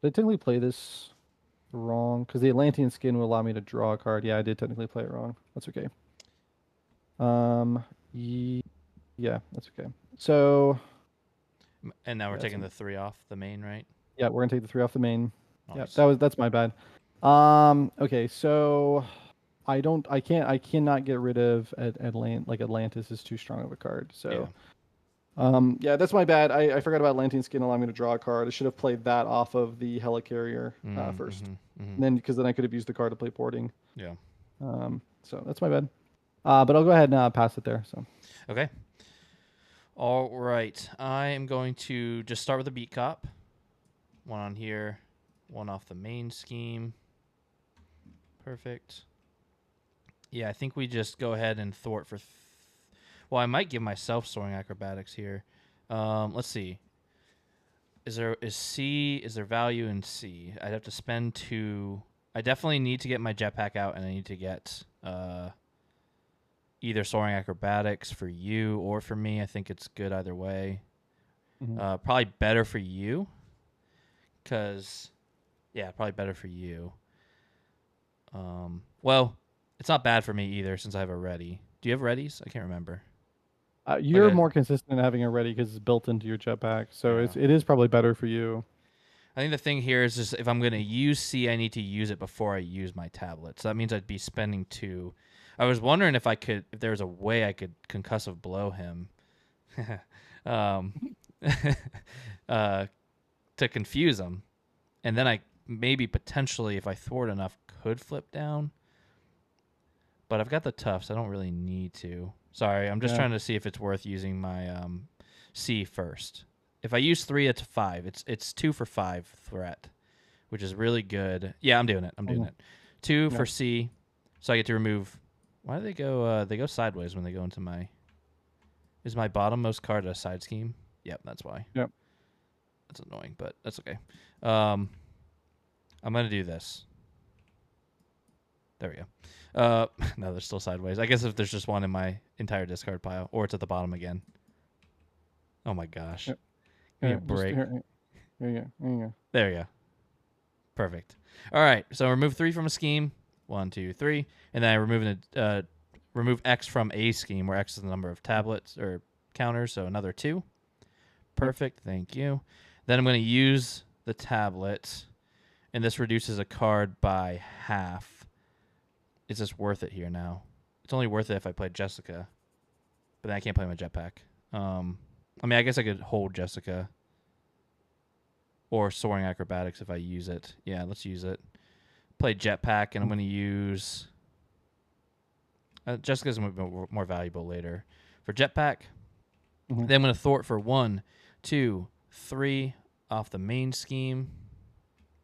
Did I technically play this wrong? Because the Atlantean skin will allow me to draw a card. Yeah, I did technically play it wrong. That's okay. Yeah, that's okay. So. And now we're taking the 3 off the main, right? Yeah, we're gonna take the 3 off the main. Nice. Yeah, that's my bad. Okay, so I cannot get rid of Atlantis is too strong of a card. So. Yeah. Yeah, that's my bad. I forgot about Atlantean skin allowing me to draw a card. I should have played that off of the helicarrier first. And then because then I could have used the card to play porting. Yeah. So that's my bad. But I'll go ahead and pass it there. So. Okay. All right. I am going to just start with a beat cop. 1 on here, 1 off the main scheme. Perfect. Yeah, I think we just go ahead and thwart for. Well, I might give myself soaring acrobatics here. Let's see. Is there value in C? I'd have to spend 2. I definitely need to get my jetpack out, and I need to get either soaring acrobatics for you or for me. I think it's good either way. Probably better for you. Probably better for you. Well, it's not bad for me either since I have a ready. Do you have readies? I can't remember. You're more consistent in having a ready because it's built into your jetpack, so it is probably better for you. I think the thing here is just if I'm going to use C, I need to use it before I use my tablet. So that means I'd be spending 2. I was wondering if there was a way I could concussive blow him, to confuse him, and then I maybe potentially, if I thwart enough, could flip down. But I've got the tough, so I don't really need to. Sorry, I'm just trying to see if it's worth using my C first. If I use 3, it's 5. It's 2 for 5 threat, which is really good. Yeah, I'm doing it. 2 for C, so I get to remove. Why do they go? They go sideways when they go into my. Is my bottommost card a side scheme? Yep, that's why. Yep. That's annoying, but that's okay. I'm gonna do this. There we go. No, they're still sideways. I guess if there's just one in my entire discard pile, or it's at the bottom again. Oh my gosh. Yep. Give me a break. Here you go. There you go. Perfect. All right. So remove 3 from a scheme. 1, 2, 3, and then I remove X from a scheme where X is the number of tablets or counters. So another 2. Perfect. Thank you. Then I'm going to use the tablet, and this reduces a card by half. Is this worth it here now? It's only worth it if I play Jessica. but then I can't play my jetpack. I mean, I guess I could hold Jessica or soaring acrobatics if I use it. Yeah, let's use it. Play jetpack, and I'm going to use Jessica's more valuable later for jetpack. Mm-hmm. Then I'm going to thwart for 1, 2, 3 off the main scheme.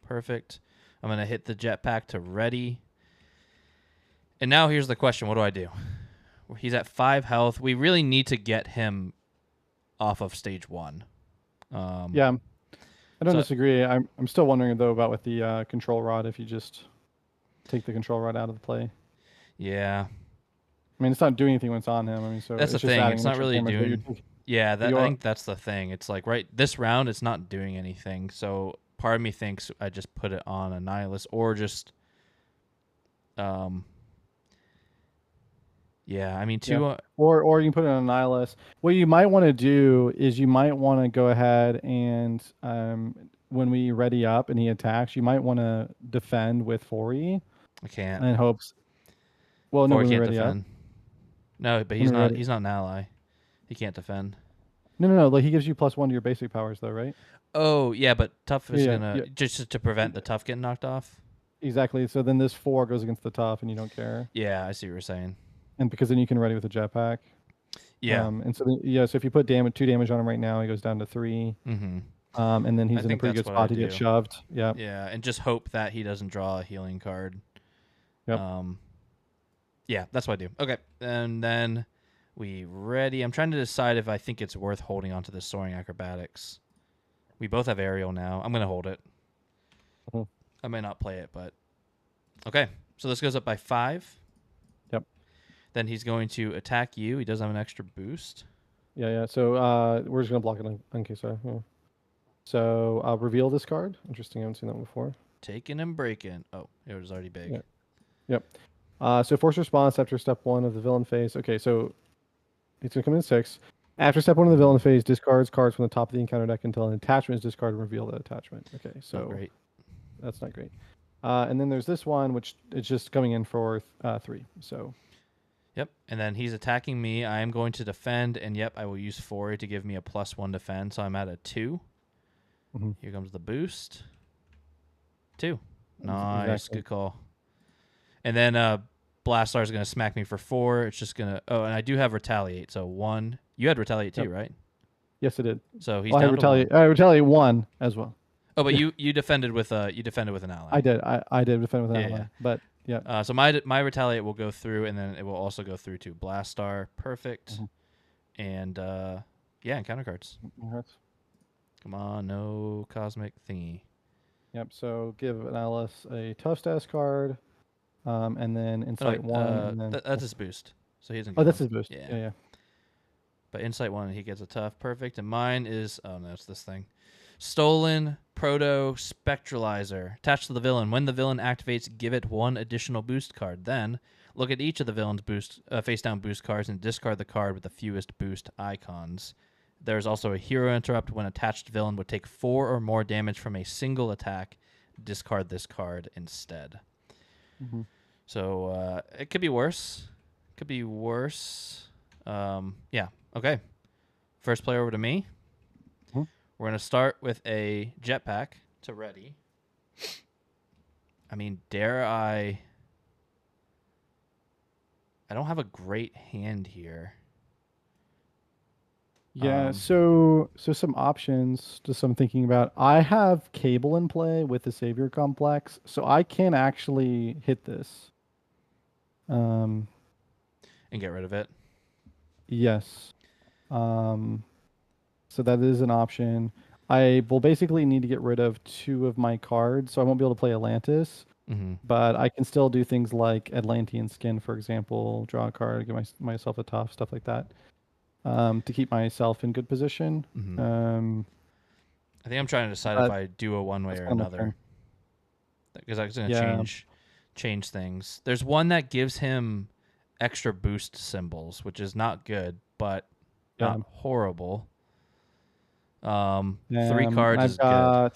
Perfect. I'm going to hit the jetpack to ready. And now here's the question. What do I do? He's at 5 health. We really need to get him off of stage 1. Yeah, I don't disagree. I'm still wondering, though, about with the control rod, if you just take the control rod out of the play. Yeah. I mean, it's not doing anything when it's on him. I mean, so that's it's the just thing. adding It's not really damage, doing... Yeah, I think that's the thing. It's like, right, this round, it's not doing anything. So part of me thinks I just put it on Annihilus or just... Yeah, I mean, or you can put it on Annihilus. What you might want to do is you might want to go ahead and when we ready up and he attacks, you might want to defend with 4E. I can't. And hopes. Well, no, when we ready defend. up. No, but he's not. He's not an ally. He can't defend. No. Like he gives you +1 to your basic powers, though, right? Oh yeah, but tough is gonna just to prevent the tough getting knocked off. Exactly. So then this 4 goes against the tough, and you don't care. Yeah, I see what you're saying. And because then you can ready with a jetpack. Yeah. And so so if you put 2 damage on him right now, he goes down to 3. Mm-hmm. And then he's in a pretty good spot to get shoved. Yeah. Yeah, and just hope that he doesn't draw a healing card. Yep. Yeah, that's what I do. Okay, and then we ready. I'm trying to decide if I think it's worth holding on to this soaring acrobatics. We both have aerial now. I'm gonna hold it. Mm-hmm. I may not play it, but okay. So this goes up by 5. Yep. Then he's going to attack you. He does have an extra boost. Yeah. So we're just gonna block it in case. Yeah. So I'll reveal this card. Interesting. I haven't seen that one before. Taking and breaking. Oh, it was already big. Yeah. Yep. So force response after step 1 of the villain phase. Okay, so it's gonna come in 6. After step 1 of the villain phase, discards cards from the top of the encounter deck until an attachment is discarded and reveal that attachment. Okay, so great. That's not great. And then there's this one, which is just coming in for 3. So. Yep, and then he's attacking me. I am going to defend, and yep, I will use 4 to give me a +1 defend, so I'm at a 2. Mm-hmm. Here comes the boost. 2. Nice, exactly. Good call. And then Blastar is going to smack me for 4. It's just going to... Oh, and I do have Retaliate, so 1. You had Retaliate too, right? Yes, I did. So he's down to 1. I Retaliate 1 as well. Oh, but you defended with an ally. I did. I did defend with an ally. Yeah. But yeah. So my Retaliate will go through, and then it will also go through to Blastar. Perfect. Mm-hmm. And encounter cards. Come on, no cosmic thingy. Yep. So give Annihilus a tough status card, and then Insight 1. And then... that's his boost. So he doesn't. Oh, that's his boost. Yeah. But Insight 1, he gets a tough. Perfect. And mine is... Oh, no, it's this thing. Stolen Proto Spectralizer. Attached to the villain. When the villain activates, give it 1 additional boost card. Then, look at each of the villain's face-down boost cards and discard the card with the fewest boost icons. There's also a hero interrupt. When attached villain would take 4 or more damage from a single attack. Discard this card instead. Mm-hmm. So, it could be worse. Yeah. Okay. First player over to me. Mm-hmm. We're going to start with a jetpack to ready. I mean, dare I don't have a great hand here. Yeah, so some options, just some thinking about. I have Cable in play with the Savior Complex, so I can actually hit this. And get rid of it? Yes. So that is an option. I will basically need to get rid of 2 of my cards, so I won't be able to play Atlantis. Mm-hmm. But I can still do things like Atlantean Skin, for example, draw a card, give myself a tough, stuff like that, to keep myself in good position. Mm-hmm. I think I'm trying to decide if I do a one way or another, because that's going to change things. There's one that gives him extra boost symbols, which is not good, but not horrible. 3 cards is good.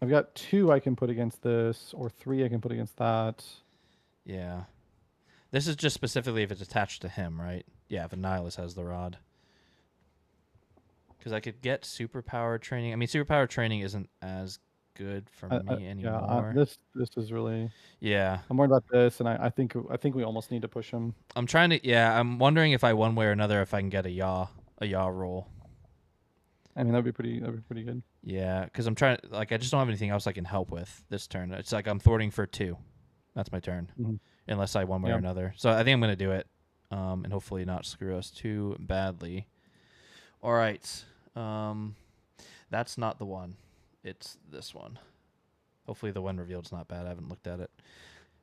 I've got 2 I can put against this, or 3 I can put against that. Yeah. This is just specifically if it's attached to him, right? Yeah, if Annihilus has the rod. Because I could get superpower training. I mean, superpower training isn't as good for me anymore. This is really. Yeah. I'm worried about this, and I think we almost need to push him. I'm trying to. Yeah, I'm wondering if I one way or another if I can get a yaw roll. I mean, that'd be pretty good. Yeah, because I'm trying. Like, I just don't have anything else I can help with this turn. It's like I'm thwarting for 2. That's my turn, unless I one way or another. So I think I'm gonna do it, and hopefully not screw us too badly. All right. That's not the one. It's this one. Hopefully the one revealed's not bad. I haven't looked at it.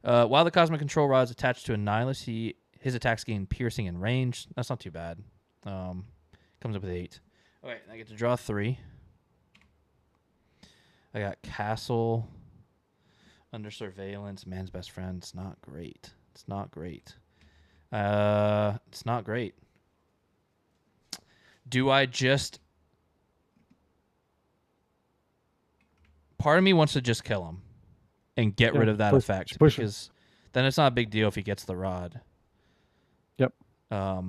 While the Cosmic Control Rod's attached to Annihilus, his attacks gain piercing and range. That's not too bad. Comes up with 8. Okay, I get to draw 3. I got Castle, Under Surveillance, Man's Best Friend. It's not great. It's not great. It's not great. Do I just... Part of me wants to just kill him and get rid of that effect, because then it's not a big deal if he gets the rod. Yep. How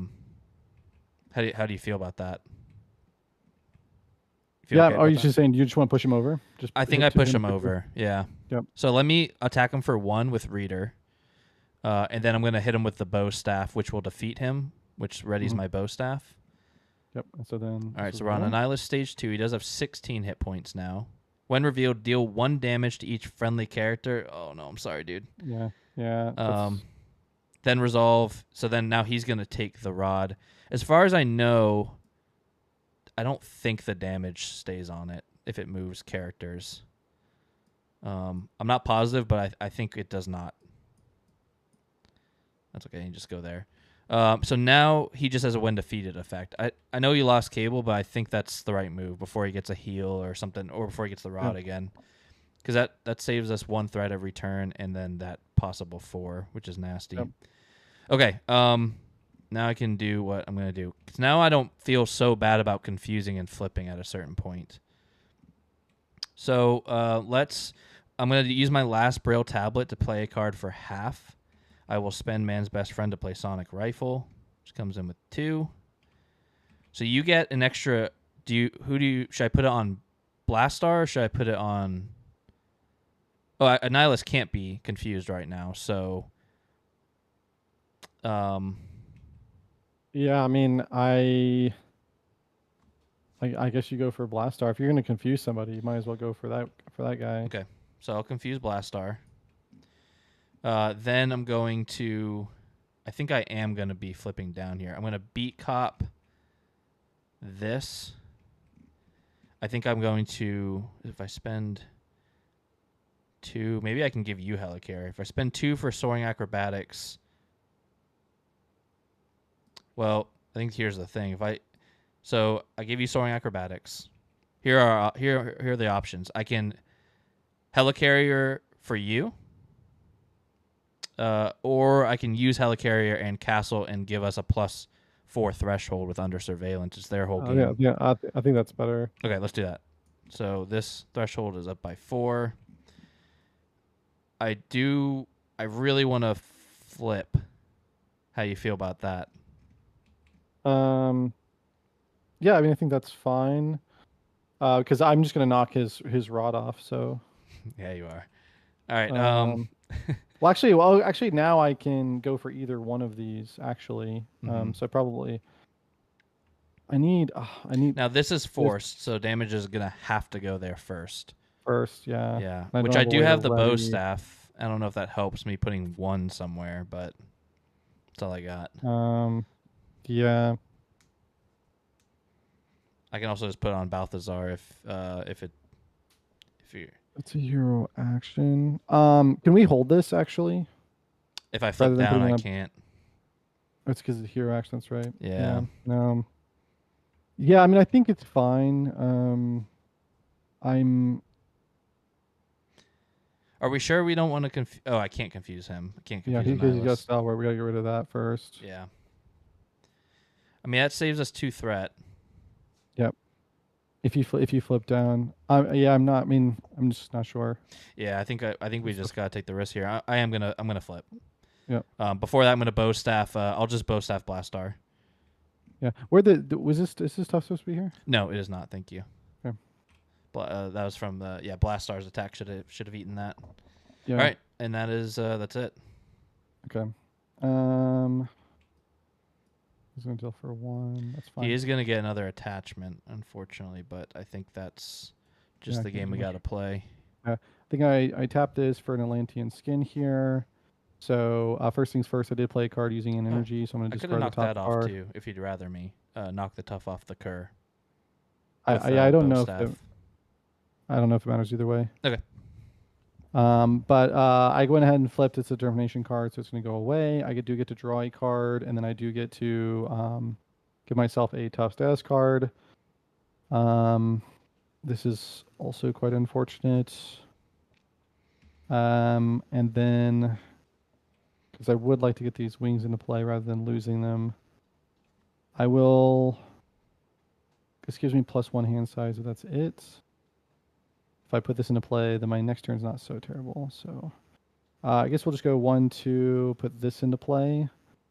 do you feel about that? Yeah. Are you just saying you just want to push him over? I think I push him over. Yeah. Yep. So let me attack him for 1 with Reader, and then I'm going to hit him with the bow staff, which will defeat him, which readies my bow staff. Yep. So then. All right. So we're on Annihilus stage 2. He does have 16 hit points now. When revealed, deal 1 damage to each friendly character. Oh no, I'm sorry, dude. Yeah. Yeah. Then resolve. So then now he's gonna take the rod. As far as I know, I don't think the damage stays on it if it moves characters. I'm not positive, but I think it does not. That's okay. You just go there. So now he just has a when defeated effect. I know you lost Cable, but I think that's the right move before he gets a heal or something, or before he gets the rod again. Because that saves us 1 threat every turn, and then that possible 4, which is nasty. Yep. Okay, now I can do what I'm going to do. 'Cause now I don't feel so bad about confusing and flipping at a certain point. So I'm going to use my last Braille tablet to play a card for half. I will spend Man's Best Friend to play Sonic Rifle, which comes in with 2. So you get an extra. Should I put it on Blastar or should I put it on? Oh, Annihilus can't be confused right now. So, yeah, I mean, I guess you go for Blastar. If you're going to confuse somebody, you might as well go for that guy. Okay, so I'll confuse Blastar. Then I'm going to... I think I am going to be flipping down here. I'm going to beat cop this. I think I'm going to... If I spend 2... Maybe I can give you Helicarrier. If I spend 2 for Soaring Acrobatics... Well, I think here's the thing. So I give you Soaring Acrobatics. Here are the options. I can Helicarrier for you. Or I can use Helicarrier and Castle and give us a +4 threshold with Under Surveillance. It's their whole game. Yeah, I think that's better. Okay, let's do that. So this threshold is up by 4. I really want to flip. How you feel about that? Yeah, I mean, I think that's fine. Because I'm just gonna knock his rod off. So. Yeah, you are. All right. Well, actually, now I can go for either one of these. Actually, so probably I need. Now this is forced, so damage is gonna have to go there first. Yeah. Yeah. Which I do have the bow staff. I don't know if that helps me putting 1 somewhere, but that's all I got. Yeah. I can also just put it on Balthazar if you. It's a hero action. Can we hold this actually? If I flip down, I can't. It's because it's a hero action. That's right. Yeah. Yeah. I mean, I think it's fine. Are we sure we don't want to confuse? Oh, I can't confuse him. I can't confuse him. Yeah, because you got Stalwart. We gotta get rid of that first. Yeah. I mean, that saves us 2 threat. Yep. If you flip down, I'm not. I mean, I'm just not sure. Yeah, I think we just gotta take the risk here. I'm gonna flip. Yeah. Before that, I'm gonna bow staff. I'll just bow staff Blastar. Yeah. Where was this? Is this stuff supposed to be here? No, it is not. Thank you. Okay. That was from the Blastar's attack. Should have eaten that. Yeah. All right, and that's it. Okay. He's gonna deal for 1. That's fine. He is gonna get another attachment, unfortunately, but I think that's just the game we got to play. I think I tapped this for an Atlantean skin here. So first things first, I did play a card using an energy, so I'm gonna discard the top that card. off too, if you'd rather me knock the tough off the cur. I don't know I don't know if it matters either way. Okay. But I went ahead and flipped its determination card, so it's going to go away. I do get to draw a card, and then I do get to give myself a tough status card. This is also quite unfortunate. And then, because I would like to get these wings into play rather than losing them, I will. This gives me +1 hand size, if that's it. If I put this into play, then my next turn's not so terrible. So I guess we'll just go 1, 2, put this into play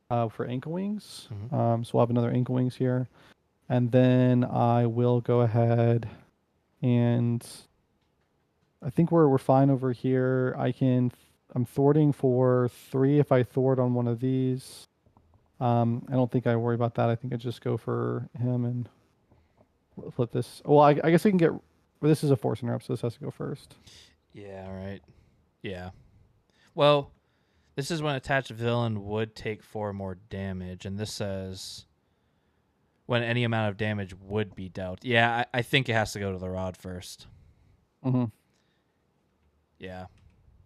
for ankle wings. So we'll have another ankle wings here. And then I will go ahead and I think we're fine over here. I'm thwarting for 3 if I thwart on one of these. I don't think I worry about that. I think I just go for him and flip this. Well, I guess I can get... Well, this is a force interrupt, so this has to go first. Yeah, right. Yeah. Well, this is when attached villain would take 4 more damage, and this says when any amount of damage would be dealt. Yeah, I think it has to go to the rod first. Mm-hmm. Yeah.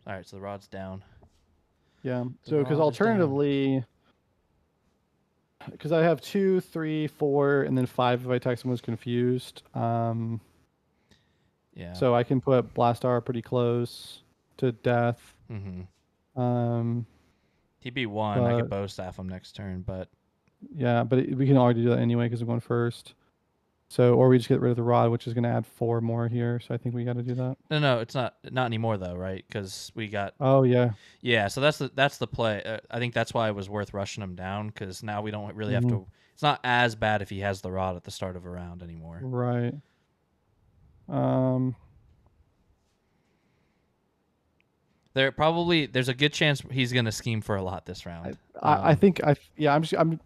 All right, so the rod's down. Yeah. So because alternatively, because I have 2, 3, 4, and then 5 if I attack someone who's confused. Yeah. So I can put Blastar pretty close to death. Mm-hmm. He'd be 1. I could bow staff him next turn, but yeah, but we can already do that anyway because I'm going first. So, or we just get rid of the rod, which is going to add 4 more here. So I think we got to do that. No, it's not anymore though, right? Because we got. Oh yeah. Yeah, so that's the play. I think that's why it was worth rushing him down because now we don't really have to. It's not as bad if he has the rod at the start of a round anymore. Right. There's a good chance he's gonna scheme for a lot this round. I think I'm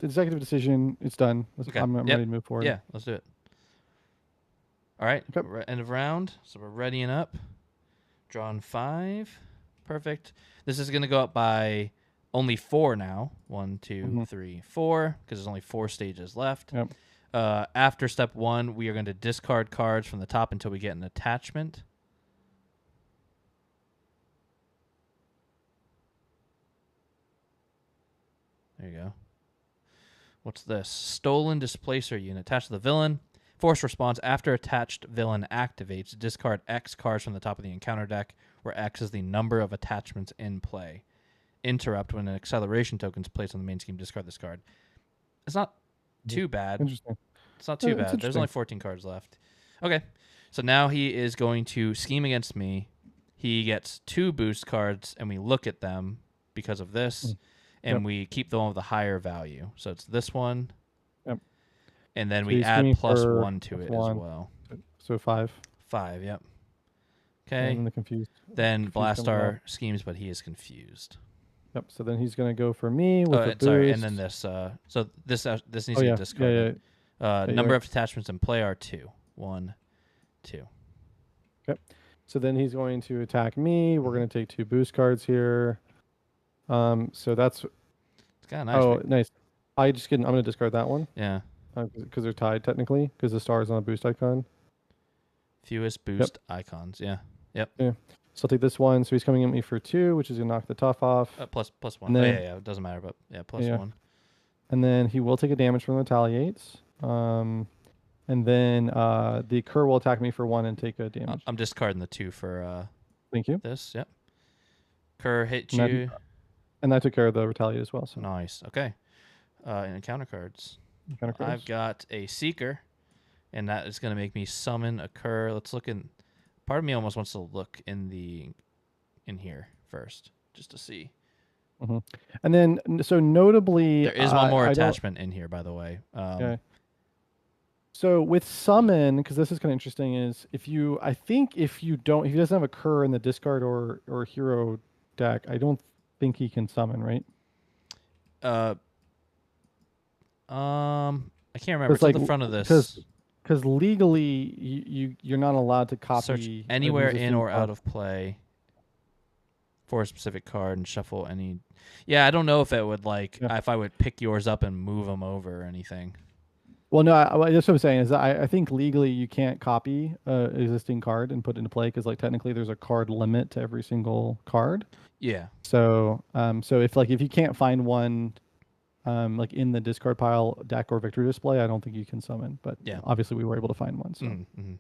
executive decision. It's done. Okay. I'm ready to move forward. Yeah, let's do it. All right, okay. End of round. So we're readying up. Drawn 5, perfect. This is gonna go up by only 4 now. 1, 2, 3, 4, because there's only 4 stages left. Yep. After step 1, we are going to discard cards from the top until we get an attachment. There you go. What's this? Stolen Displacer unit. Attached to the villain. Force response. After attached villain activates, discard X cards from the top of the encounter deck, where X is the number of attachments in play. Interrupt. When an acceleration token is placed on the main scheme, discard this card. It's not too bad. Interesting. It's not too bad. There's only 14 cards left. Okay. So now he is going to scheme against me. He gets 2 boost cards, and we look at them because of this, and we keep the one with the higher value. So it's this one. Yep. And then we add +1 to it as well. So 5. 5, yep. Okay. And the confused. Then Blastar schemes, but he is confused. Yep. So then he's going to go for me with a boost. Sorry, and then this. So this needs to get discarded. Number of attachments in play are 2. 1, 2. Okay. So then he's going to attack me. We're going to take 2 boost cards here. So that's. It's kind of nice. Oh, nice. I'm going to discard that one. Yeah. Because they're tied technically, because the star is on a boost icon. Fewest boost icons. Yeah. Yep. Yeah. So I'll take this one. So he's coming at me for 2, which is gonna knock the tough off. +1. Then, yeah. It doesn't matter, but yeah, +1. And then he will take a damage from the retaliates. And then the cur will attack me for 1 and take a damage. I'm discarding the 2 for. Thank you. This. Yep. Cur hit you. And I took care of the retaliate as well. So nice. Okay. And encounter cards. I've got a Seeker, and that is going to make me summon a cur. Let's look in. Part of me almost wants to look in here first, just to see. And then, so notably, there is one more attachment in here, by the way. Okay. So with summon, because this is kind of interesting, is I think if you don't, if he doesn't have a cur in the discard or hero deck, I don't think he can summon, right? Uh, I can't remember. Because It's at like the front of because this. because legally you're not allowed to Search copy an anywhere in existing or card. out of play for a specific card and shuffle any. Yeah, I don't know if it would like Yeah. if I would pick yours up and move them over or anything. Well, no, that's what I'm saying is that I think legally you can't copy a existing card and put it into play because like technically there's a card limit to every single card. Yeah. So if you can't find one like in the discard pile, deck, or victory display, I don't think you can summon. But Yeah. obviously we were able to find one. So Mm-hmm.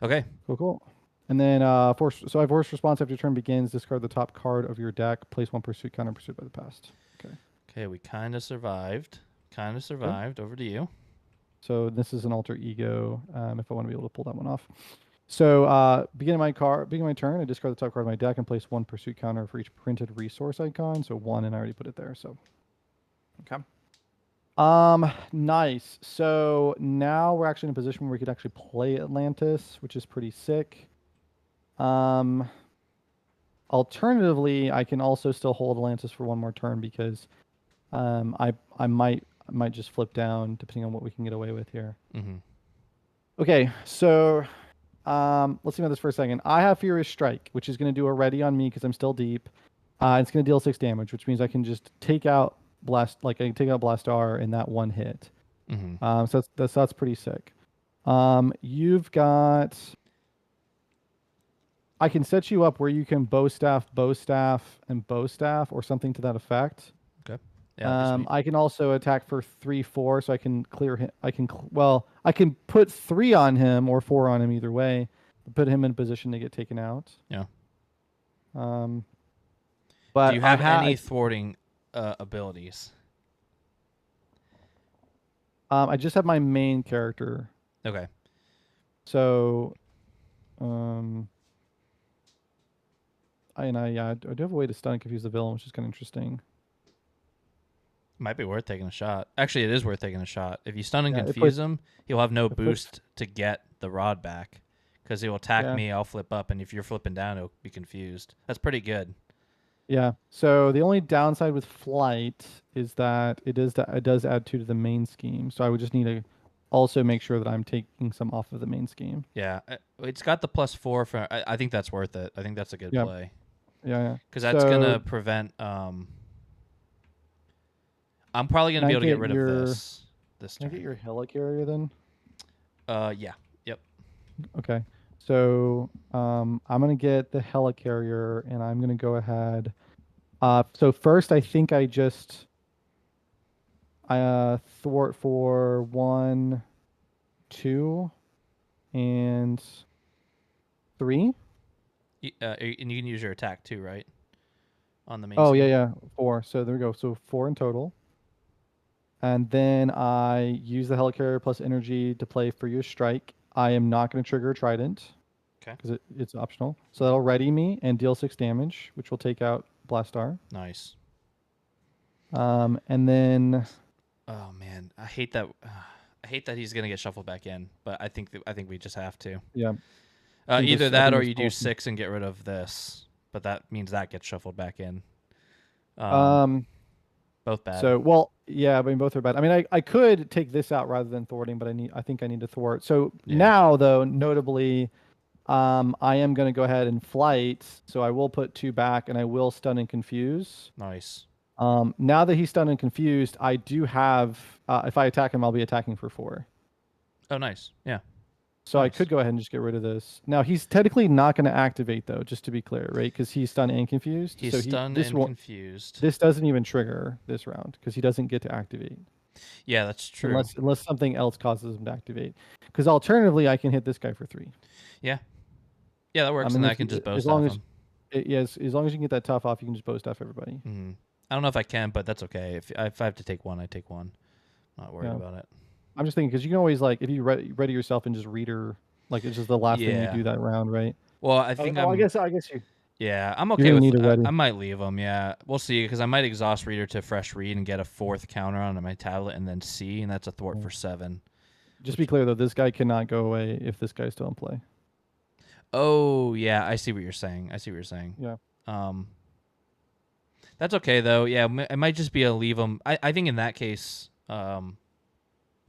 Okay. cool. And then so I have force response after your turn begins. Discard the top card of your deck. Place one pursuit counter pursued by the past. Okay. Okay, we kind of survived. Kind of survived. Over to you. So this is an alter ego. If I want to be able to pull that one off. So beginning my turn, I discard the top card of my deck and place one pursuit counter for each printed resource icon. So one, and I already put it there. So okay. Nice. So now we're actually in a position where we could actually play Atlantis, which is pretty sick. Alternatively, I can also still hold Atlantis for one more turn because I might just flip down depending on what we can get away with here. Mm-hmm. Okay, so let's think about this for a second. I have Furious Strike, which is going to do a ready on me because I'm still deep. It's going to deal 6 damage, which means I can just take out I can take out Blastar in that one hit. Mm-hmm. So that's pretty sick. You've got. I can set you up where you can bow staff, and bow staff, or something to that effect. Okay. Yeah. I can also attack for 3/4, so I can clear him. I can put 3 on him or 4 on him either way. Put him in position to get taken out. Yeah. But do you have any thwarting abilities? I just have my main character. Okay. So, I do have a way to stun and confuse the villain, which is kind of interesting. Might be worth taking a shot. Actually, it is worth taking a shot. If you stun and confuse him, he'll have no boost to get the rod back because he'll attack me. I'll flip up, and if you're flipping down, he'll be confused. That's pretty good. Yeah. So the only downside with flight is that it does add 2 to the main scheme. So I would just need to also make sure that I'm taking some off of the main scheme. Yeah, it's got the +4 for. I think that's worth it. I think that's a good play. Yeah. Because that's gonna prevent. I'm probably gonna be able to get rid of this. Can I get your helicarrier then? Yeah. Yep. Okay. So I'm gonna get the helicarrier, and I'm gonna go ahead. So first, I think I thwart for 1, 2, and 3. And you can use your attack too, right? On the main. Oh yeah, 4. So there we go. So 4 in total. And then I use the helicarrier plus energy to play Furious Strike. I am not going to trigger Trident. Okay. Because it's optional. So that'll ready me and deal 6 damage, which will take out Blastar. Nice. And then. Oh man, I hate that. I hate that he's gonna get shuffled back in, but I think we just have to. Yeah. Either that or you do 6 and get rid of this, but that means that gets shuffled back in. Both bad. So I mean both are bad. I mean I could take this out rather than thwarting, but I think I need to thwart. So now though, notably, I am going to go ahead and flight. So I will put 2 back, and I will stun and confuse. Nice. Now that he's stunned and confused, I do have. If I attack him, I'll be attacking for 4. Oh, nice. Yeah. So nice. I could go ahead and just get rid of this. Now he's technically not going to activate though, just to be clear, right? Because he's stunned and confused. He's stunned and confused. This doesn't even trigger this round because he doesn't get to activate. Yeah, that's true. Unless something else causes him to activate. Because alternatively, I can hit this guy for 3. Yeah. Yeah, that works, and I can just bow staff him. Yes, as long as you can get that tough off, you can just bow staff everybody. Mm-hmm. I don't know if I can, but that's okay. If I have to take one, I take one. Not worried about it. I'm just thinking because you can always if you ready yourself and just reader, it's just the last thing you do that round, right? Well, I think I guess you. Yeah, I'm okay with it. I might leave them. Yeah, we'll see because I might exhaust reader to fresh read and get a 4th counter on my tablet and then C, and that's a thwart for 7. Just be clear though, this guy cannot go away if this guy's still in play. Oh yeah, I see what you're saying. I see what you're saying. Yeah. Um, that's okay though. Yeah, it might just be a leave him. I think in that case, yeah,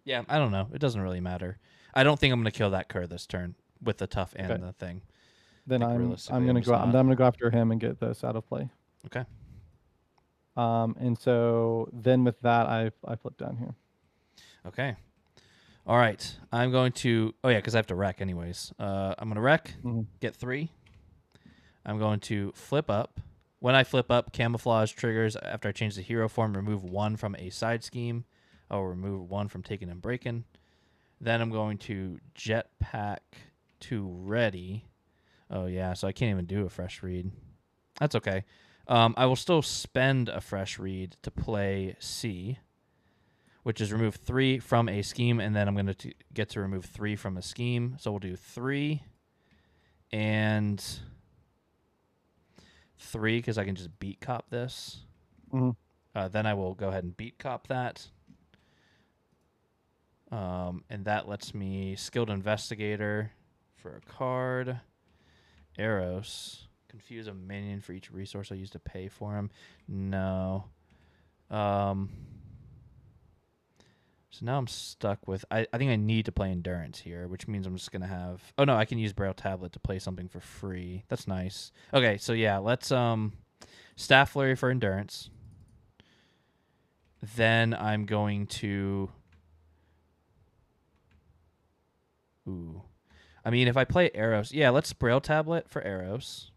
I don't know. It doesn't really matter. I don't think I'm gonna kill that Kerr this turn with the tough and Okay. the thing. Then think I'm realistically, gonna just go. I'm not. gonna go after him and get this out of play. Okay. And so then with that, I flip down here. Okay. All right. I'm going to. Oh yeah, because I have to wreck anyways. I'm gonna wreck. Mm-hmm. Get 3. I'm going to flip up. When I flip up, camouflage triggers after I change the hero form. Remove 1 from a side scheme. I'll remove 1 from taking and breaking. Then I'm going to jetpack to ready. Oh yeah, so I can't even do a fresh read. That's okay. I will still spend a fresh read to play C, which is remove 3 from a scheme, and then I'm going to get to remove 3 from a scheme. So we'll do 3 and 3 because I can just beat cop this. Mm-hmm. Then I will go ahead and beat cop that. And that lets me skilled investigator for a card. Eros. Confuse a minion for each resource I use to pay for him. No. So now I'm stuck with... I think I need to play Endurance here, which means I'm just going to have... Oh, no, I can use Braille Tablet to play something for free. That's nice. Okay, so yeah, let's... Staff Flurry for Endurance. Then I'm going to... Ooh. I mean, if I play Eros... Yeah, let's Braille Tablet for Eros.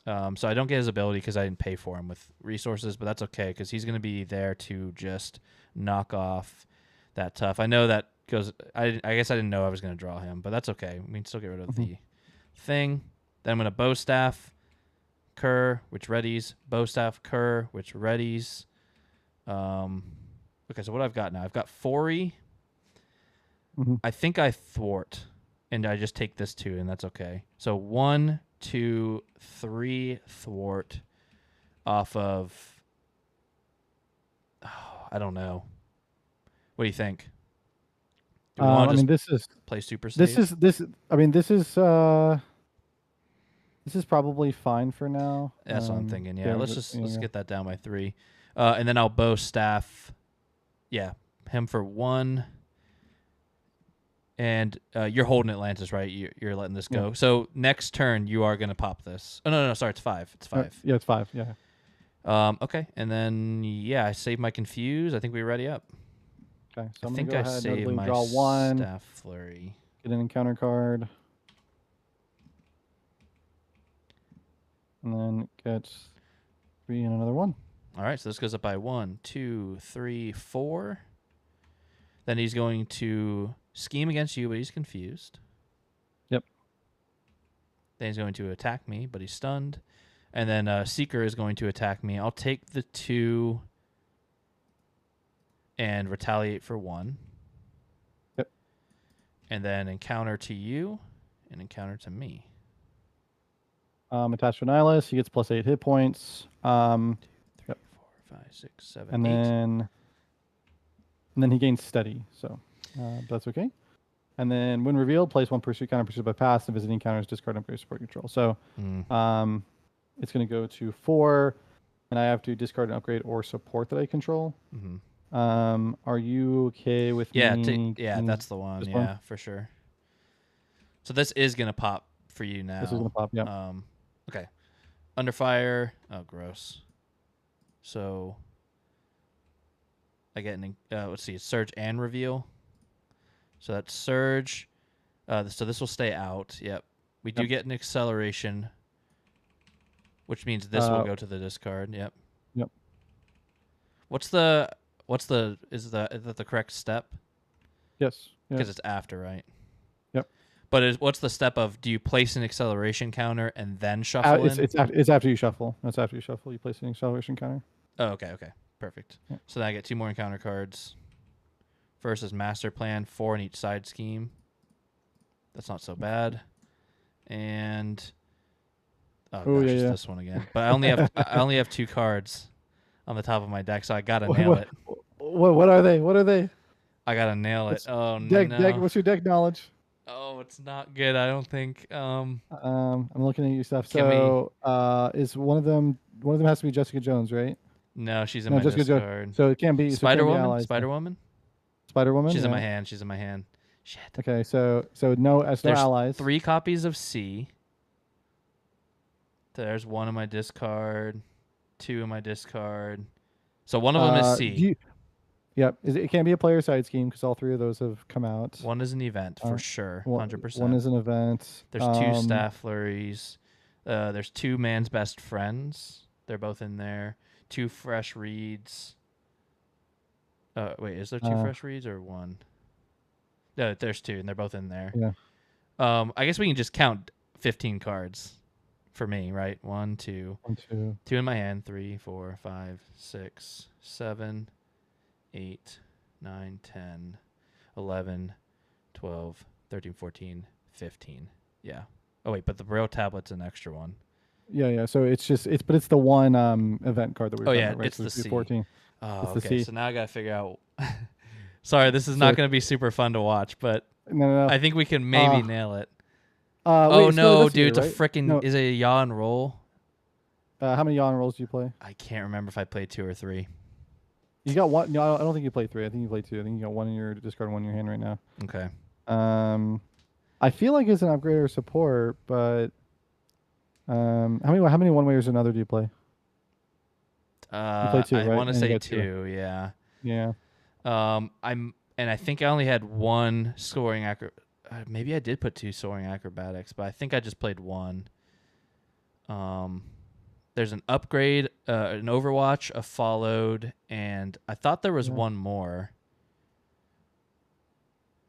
So I don't get his ability because I didn't pay for him with resources, but that's okay because he's going to be there to just knock off that tough. I know that goes... I guess I didn't know I was going to draw him, but that's okay. We can still get rid of the thing. Then I'm going to Bow Staff, Kerr, which readies. Bow Staff, Kerr, which readies. Okay, so what I've got now? I've got Fori. Mm-hmm. I think I thwart, and I just take this 2, and that's okay. So 1, 2, 3 thwart off of... Oh, I don't know. What do you think? Do we want to just this is play super save? this is probably fine for now. That's what I'm thinking. Yeah, let's yeah. get that down by 3, and then I'll Bow Staff. Yeah, him for 1. And you're holding Atlantis, right? You're letting this go. Yeah. So next turn, you are going to pop this. Oh, no, sorry. It's 5. It's 5. Yeah, it's 5. Yeah. Okay. And then, yeah, I saved my Confuse. I think we're ready up. Okay. So I I'm think going I to go ahead saved and my draw 1. Staff Flurry. Get an encounter card. And then get 3 and another 1. All right. So this goes up by 1, 2, 3, 4. Then he's going to scheme against you, but he's confused. Yep. Then he's going to attack me, but he's stunned. And then Seeker is going to attack me. I'll take the 2 and retaliate for 1. Yep. And then encounter to you and encounter to me. Attached to Annihilus, he gets plus 8 hit points. 2, 3, Yep. 4, 5, 6, 7, And 8. then he gains steady, so that's okay. And then when revealed, place 1 pursuit counter pursued by pass and visiting counters discard and upgrade support control. So it's going to go to 4, and I have to discard an upgrade or support that I control. Mm-hmm. Are you okay with me? Yeah, that's the one. Yeah, for sure. So this is going to pop for you now. This is going to pop, yeah. Okay. Under fire. Oh, gross. So I get an let's see, surge and reveal. So that's surge. So this will stay out. Yep. We do get an acceleration, which means this will go to the discard. Yep. Yep. Is that the correct step? Yes. Because it's after, right? Yep. But what's the step of, do you place an acceleration counter and then shuffle in? It's after you shuffle. That's after you shuffle. You place an acceleration counter. Oh, okay. Perfect. Yep. So then I get 2 more encounter cards. First is Master Plan, 4 in each side scheme. That's not so bad. And this one again. But I only have 2 cards on the top of my deck, so I gotta nail it. What are they? I gotta nail it. What's Oh deck? no. What's your deck knowledge? Oh, it's not good. I don't think. I'm looking at your stuff. Can we? So, is one of them has to be Jessica Jones, right? No, she's in No, my Jessica Jones. discard. So it can't be. So it Spider can't be Woman. allies. Spider Woman. Spider Woman. She's in my Yeah. hand. She's in my hand. Shit. Okay. So no, as no There's allies. 3 copies of C. There's 1 in my discard. 2 in my discard. So one of them is C. Yep. It can't be a player side scheme because all 3 of those have come out. 1 is an event for sure. 100%. One is an event. There's 2 staff flurries. There's 2 man's best friends. They're both in there. 2 fresh reads. Wait, is there 2 fresh reads or 1? No, there's 2, and they're both in there. Yeah. I guess we can just count 15 cards for me, right? 1, 2. 1, 2. 2 in my hand. 3, 4, 5, 6, 7, 8, 9, 10, 11, 12, 13, 14, 15. Yeah. Oh, wait, but the Braille tablet's an extra one. Yeah. So it's the one event card that we were talking yeah, about, right? it's So the C. 14. Oh, It's the okay. C. So now I got to figure out. Sorry, this is not going to be super fun to watch, but No. I think we can maybe nail it. Wait, Oh, no, this dude. year, It's a right? freaking. No. Is it a yaw and roll? How many yawn rolls do you play? I can't remember if I played 2 or 3. You got one. No, I don't think you played 3. I think you played 2. I think you got 1 in your discard and 1 in your hand right now. Okay. I feel like it's an upgrade or support, but how many one wayers and other do you play? You play 2, I right? want to And you say got 2. Yeah. Yeah. I think I only had 1 scoring maybe I did put 2 soaring acrobatics, but I think I just played 1. There's an upgrade, an Overwatch, a followed, and I thought there was 1 more.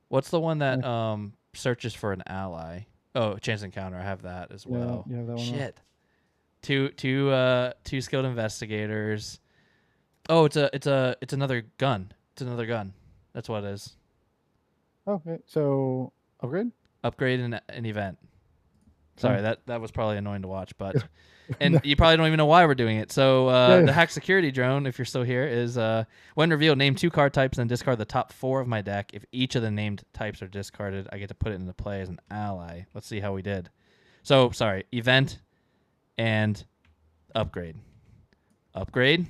What's the one that searches for an ally? Oh, chance encounter. I have that as well. Yeah, you have that one. Shit. Two skilled investigators. Oh, it's another gun. It's another gun. That's what it is. Okay, so upgrade. Upgrade an event. Sorry, that was probably annoying to watch, but and you probably don't even know why we're doing it. So the hack security drone, if you're still here, is when revealed, name 2 card types and discard the top 4 of my deck. If each of the named types are discarded, I get to put it into play as an ally. Let's see how we did. So sorry, event and upgrade. Upgrade.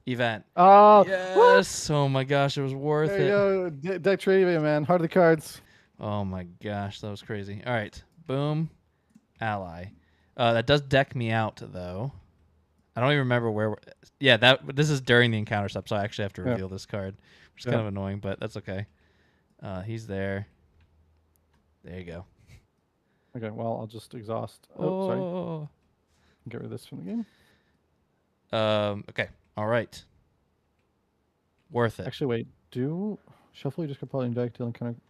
Event. Oh, yes! Oh my gosh, it was worth there it. you go. Deck trivia, man. Heart of the cards. Oh my gosh, that was crazy. All right, boom, ally. That does deck me out though. I don't even remember where. This is during the encounter step, so I actually have to reveal this card, which is kind of annoying, but that's okay. He's there. There you go. Okay, well, I'll just exhaust. Sorry. Get rid of this from the game. Okay. All right. Worth it. Actually, wait. Shuffle your discard probably in deck dealing kind of.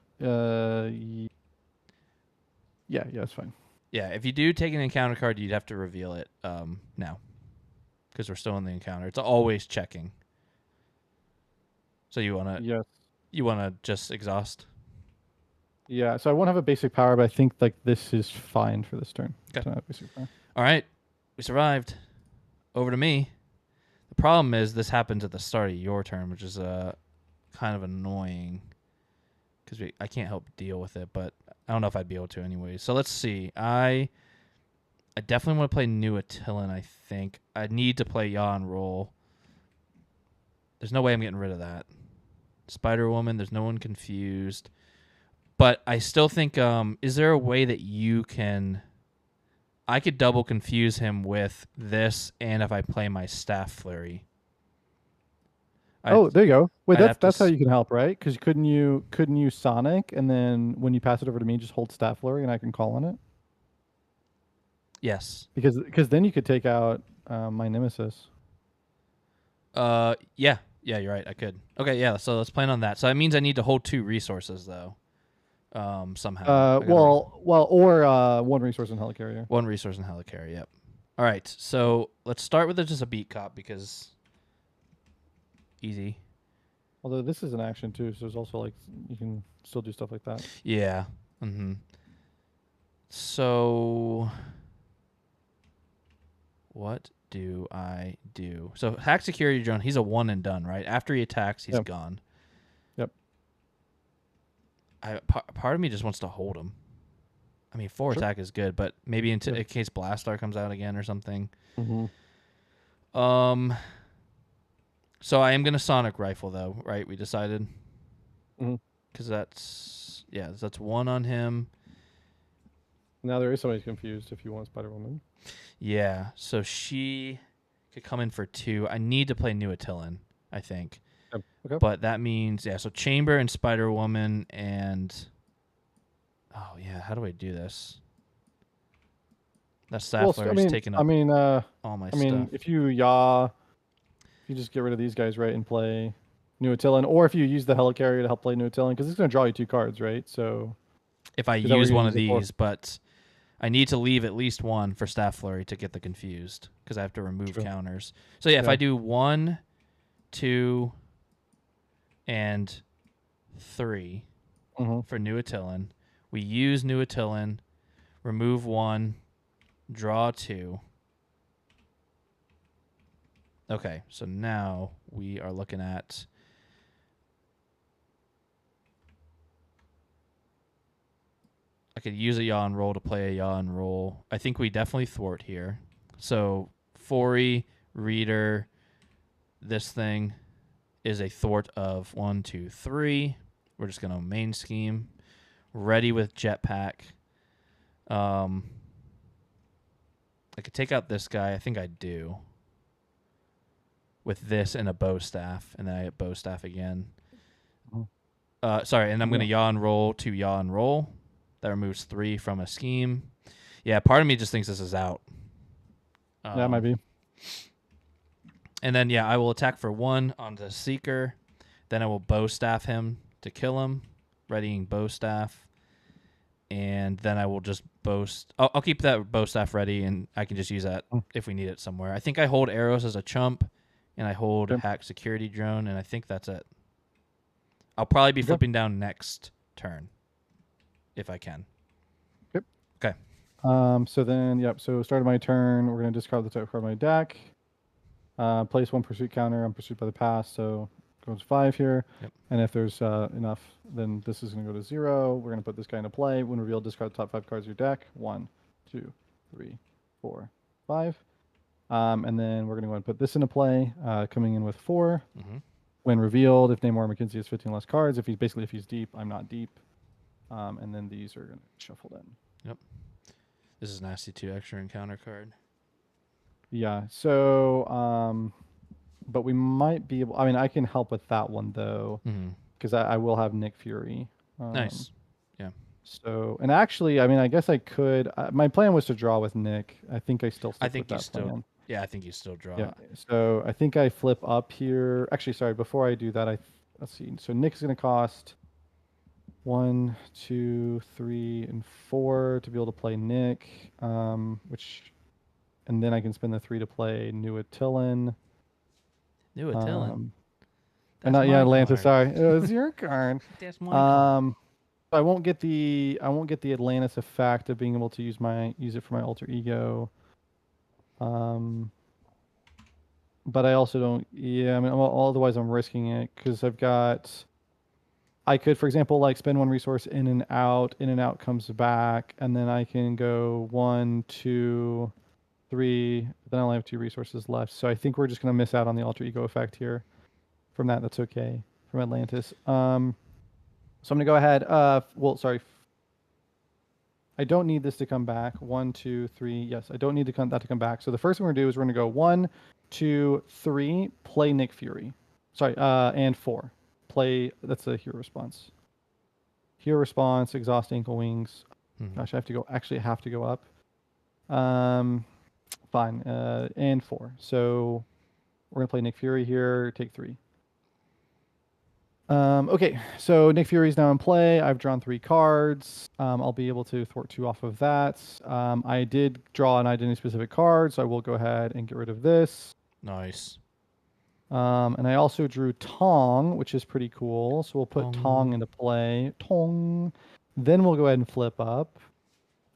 Yeah, it's fine. Yeah, if you do take an encounter card, you'd have to reveal it now, because we're still in the encounter. It's always checking. So you wanna just exhaust? Yeah, so I won't have a basic power, but I think like this is fine for this turn. Okay. So I have basic power. All right, we survived. Over to me. The problem is this happens at the start of your turn, which is kind of annoying because I can't help deal with it, but I don't know if I'd be able to anyway. So let's see. I definitely want to play New Attilan, I think. I need to play Yaw and Roll. There's no way I'm getting rid of that. Spider-Woman, there's no one confused. But I still think, is there a way that you can... I could double confuse him with this, and if I play my Staff Flurry. There you go. Wait, I'd that's how you can help, right? Because couldn't you Sonic, and then when you pass it over to me, just hold Staff Flurry, and I can call on it? Yes. Because then you could take out my Nemesis. Yeah, you're right. I could. Okay, yeah. So let's plan on that. So that means I need to hold 2 resources though. Somehow. Or 1 resource in Helicarrier. 1 resource in Helicarrier. Yep. All right. So let's start with just a beat cop because easy. Although this is an action too, so there's also like you can still do stuff like that. Yeah. Mm-hmm. So what do I do? So hack security drone. He's a 1 and done, right? After he attacks, he's gone. Yep. Part of me just wants to hold him. I mean, 4 Sure. attack is good, but maybe in Yeah. case Blastar comes out again or something. Mm-hmm. So I am gonna Sonic Rifle though, right? We decided Mm-hmm. because that's 1 on him. Now there is somebody confused if you want Spider-Woman. Yeah, so she could come in for 2. I need to play New Attilan, I think. Yep. Okay. But that means, so Chamber and Spider Woman and... Oh, yeah, how do I do this? That Well, Staffler is taking up all my stuff. if you just get rid of these guys, right, and play New Attilan, or if you use the Helicarrier to help play New Attilan, because it's going to draw you 2 cards, right? So If I is that what use you're one gonna of use it for? these, but I need to leave at least 1 for Staff Flurry to get the confused, because I have to remove True. counters. So, yeah, if Yeah. I do 1, 2, and 3 Mm-hmm. for New Attilan, we use New Attilan, remove 1, draw 2. Okay, so now we are looking at... I could use a yaw and roll to play a yaw and roll. I think we definitely thwart here. So, Fori, Reader, this thing is a thwart of 1, 2, 3. We're just going to main scheme. Ready with Jetpack. I could take out this guy. I think I do. With this and a bow staff, and then I hit bow staff again. Sorry, and I'm going to yaw and roll to yaw and roll. That removes 3 from a scheme. Yeah, part of me just thinks this is out. Yeah, it might be. And then, I will attack for 1 on the Seeker. Then I will bow staff him to kill him, readying bow staff. And then I will just I'll keep that bow staff ready, and I can just use that if we need it somewhere. I think I hold arrows as a chump, and I hold hack security drone, and I think that's it. I'll probably be flipping down next turn, if I can. Yep. Okay. So then, so started my turn. We're going to discard the top card of my deck. Place 1 pursuit counter on pursuit by the pass, so goes 5 here. Yep. And if there's enough, then this is going to go to 0. We're going to put this guy into play. When revealed, discard the top 5 cards of your deck. 1, 2, 3, 4, 5. And then we're going to go and put this into play, coming in with 4. Mm-hmm. When revealed, if Namor McKenzie has 15 less cards, if he's deep, I'm not deep. And then these are going to shuffle in. Yep. This is nasty too. Extra encounter card. Yeah. So, but we might be able. I mean, I can help with that one though, because I will have Nick Fury. Nice. Yeah. So, and actually, I mean, I guess I could. My plan was to draw with Nick. I think I still stick I think with that plan. Yeah, I think you still draw. Yeah. So I think I flip up here. Actually, sorry. Before I do that, let's see. So Nick's going to cost 1, 2, 3, and 4 to be able to play Nick. And then I can spend the 3 to play New Attilan. New Attilan. And not Atlantis. Sorry, it was your card. That's my card. I won't get the Atlantis effect of being able to use it for my alter ego. But I also don't. Yeah, I mean, otherwise I'm risking it because I could, for example, like spend 1 resource in and out comes back, and then I can go 1, 2, 3. Then I only have 2 resources left. So I think we're just gonna miss out on the alter ego effect here. From that, that's okay. From Atlantis. So I'm gonna go ahead. Sorry. I don't need this to come back. 1, 2, 3. Yes, I don't need that to come back. So the first thing we're gonna do is we're gonna go 1, 2, 3. Play Nick Fury. Sorry. And 4. Play. That's a hero response. Hero response. Exhaust ankle wings. Gosh, I have to go. Actually, I have to go up. Fine. And 4. So we're gonna play Nick Fury here. Take 3. Okay, so Nick Fury's now in play. I've drawn 3 cards. I'll be able to thwart 2 off of that. I did draw an identity specific card, so I will go ahead and get rid of this. Nice. And I also drew Tong, which is pretty cool. So we'll put Tong into play. Tong. Then we'll go ahead and flip up.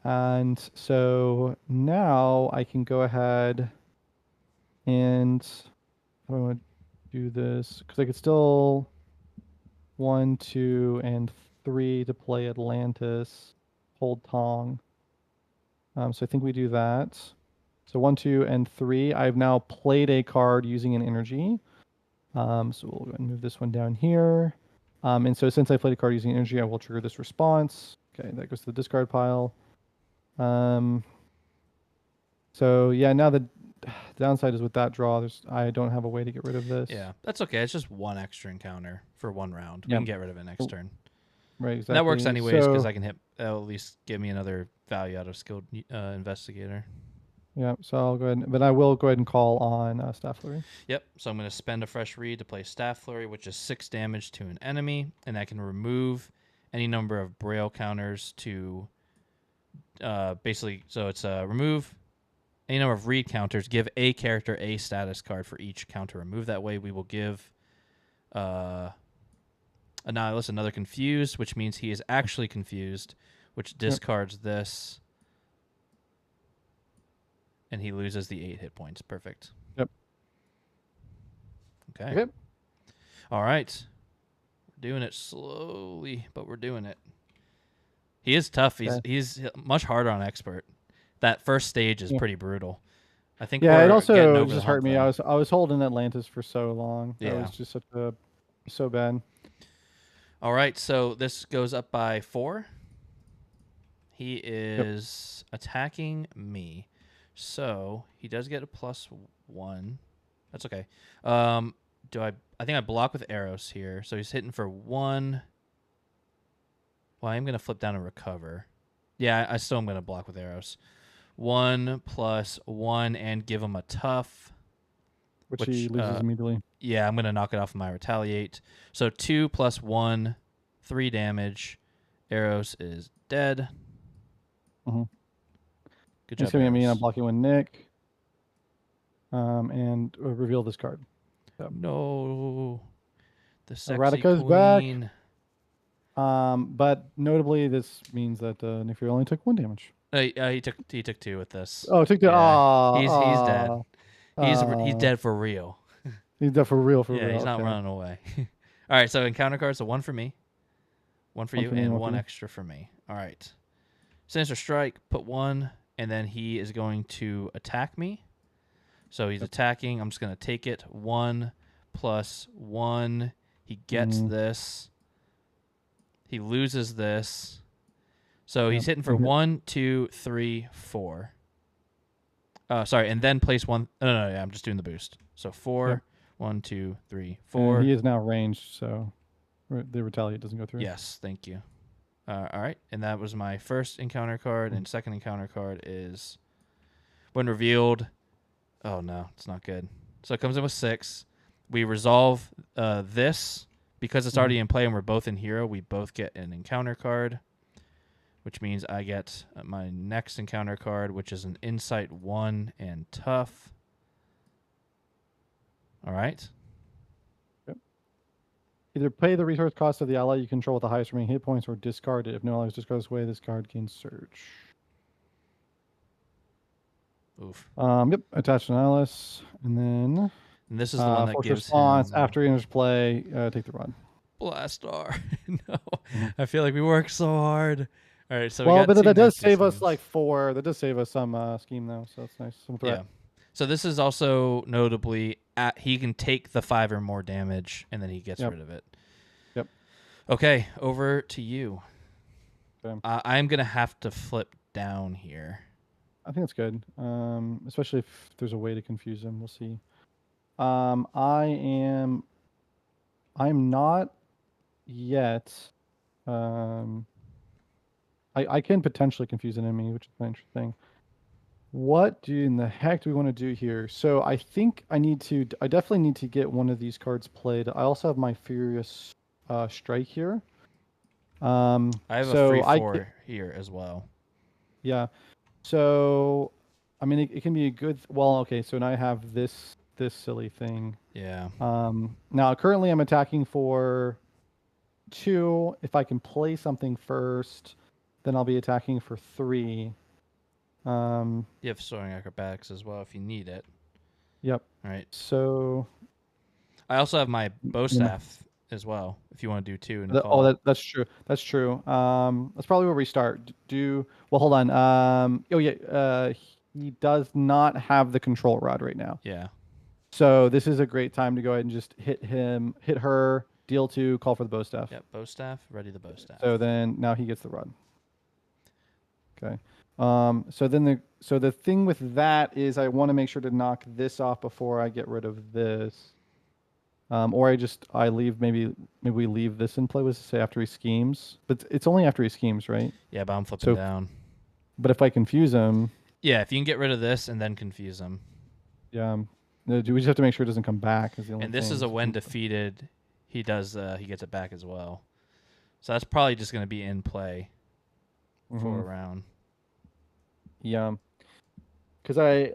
And so now I can go ahead and how do I want to do this? Because I could still 1, 2, and 3 to play Atlantis, hold Tong. So I think we do that. So 1, 2, and 3. I've now played a card using an energy. So we'll go ahead and move this one down here. And so since I played a card using energy, I will trigger this response. Okay, that goes to the discard pile. So yeah, now the downside is with that draw, I don't have a way to get rid of this. Yeah, that's okay. It's just one extra encounter for one round. We Yeah. can get rid of it next turn. Right, exactly. And that works anyways because So, I can hit. That'll at least give me another value out of skilled investigator. yeah, so I'll go ahead, but I will go ahead and call on Staff Flurry. Yep. So I'm going to spend a fresh read to play Staff Flurry, which is 6 damage to an enemy, and I can remove any number of Braille counters to basically. So it's remove any number of read counters. Give a character a status card for each counter removed. That way, we will give Annihilus another confused, which means he is actually confused, which discards this. And he loses the 8 hit points. Perfect. Yep. Okay. All right. We're doing it slowly, but we're doing it. He is tough. He's much harder on expert. That first stage is pretty brutal. I think. Yeah, we're it also getting over just the hurt hump, me. though. I was holding Atlantis for so long. Yeah. That was just so bad. All right, so this goes up by 4. He is attacking me. So he does get a +1. That's okay. I think I block with arrows here. So he's hitting for 1. Well, I'm going to flip down and recover. Yeah, I still am going to block with arrows. 1 + 1 and give him a tough. Which he loses immediately. Yeah, I'm going to knock it off of my retaliate. So 2 + 1, 3 damage. Arrows is dead. Mm-hmm. Good job. He's coming at me and I'm blocking with Nick. And reveal this card. So. No. The sexy Radika's queen. back. But notably, this means that Nick Fury only took 1 damage. He took 2 with this. Oh, took 2. Yeah. He's dead. He's dead for real. He's dead for real. Yeah, he's not running away. All right, so encounter cards, so 1 for me, 1 for you, and 1 extra for me. All right. Sinister Strike, put 1, and then he is going to attack me. So he's attacking. I'm just going to take it. 1 + 1. He gets this. He loses this. So he's hitting for 1, 2, 3, 4. Sorry, and then place 1. No, I'm just doing the boost. So 4, 1, 2, 3, 4. And he is now ranged, so the retaliate doesn't go through. Yes, thank you. All right, and that was my first encounter card, and second encounter card is when revealed. Oh no, it's not good. So it comes in with 6. We resolve this because it's already in play, and we're both in hero. We both get an encounter card, which means I get my next encounter card, which is an Insight 1 and Tough. All right. Either pay the resource cost of the ally you control with the highest remaining hit points, or discard it. If no ally is discarded this way, this card gains Surge. Oof. Yep. Attach Annihilus, and then. And this is the one that gives response him after enters play. Take the rod. Blastar. No, I feel like we worked so hard. All right, so but that does save us like 4. That does save us some scheme though, so that's nice. Some threat. Yeah. So this is also notably he can take the 5 or more damage, and then he gets rid of it. Yep. Okay, over to you. Okay. I'm gonna have to flip down here. I think it's good, especially if there's a way to confuse him. We'll see. I'm not yet. I can potentially confuse an enemy, which is quite interesting. What in the heck do we want to do here? So I think I definitely need to get one of these cards played. I also have my Furious Strike here. I have a free 4 here as well. Yeah. So, I mean, it can be a good. Well, okay. So now I have this silly thing. Yeah. Now currently I'm attacking for 2. If I can play something first, then I'll be attacking for 3. You have Soaring Acrobatics as well if you need it. Yep. All right. So I also have my bow staff as well if you want to do 2 and Oh, call. that's true. That's true. That's probably where we start. Well, hold on. Oh yeah. He does not have the control rod right now. Yeah. So this is a great time to go ahead and just hit her, deal 2, call for the bow staff. Yep. Bow staff. Ready the bow staff. So then now he gets the rod. Okay. So the thing with that is I want to make sure to knock this off before I get rid of this. Or I leave maybe we leave this in play. Was to say after he schemes, but it's only after he schemes, right? Yeah, but I'm flipping down. But if I confuse him, yeah, if you can get rid of this and then confuse him. Yeah, we just have to make sure it doesn't come back. Is the only and this thing. is a when defeated, he gets it back as well. So that's probably just going to be in play for a round. Yeah. Because I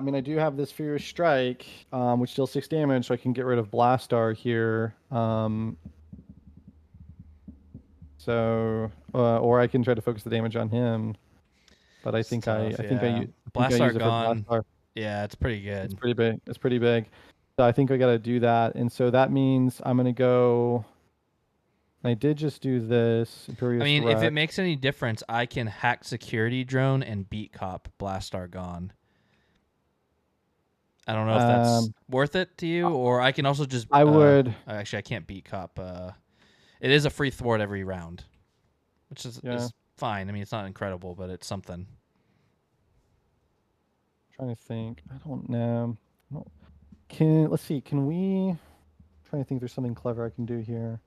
mean, I do have this Furious Strike, which deals 6 damage, so I can get rid of Blastar here. Or I can try to focus the damage on him. But I think I use it Blastar for gone. Blastar. Yeah, it's pretty good. It's pretty big. It's pretty big. So I think I got to do that, and so that means I'm gonna go. I did just do this. Imperious I mean, Rex. if it makes any difference, I can hack security drone and beat cop Blastar gone. I don't know if that's worth it to you, or I can also just. I would. Actually, I can't beat cop. It is a free thwart every round, which is fine. I mean, it's not incredible, but it's something. I'm trying to think. I don't know. Let's see. Can we? I'm trying to think. There's something clever I can do here.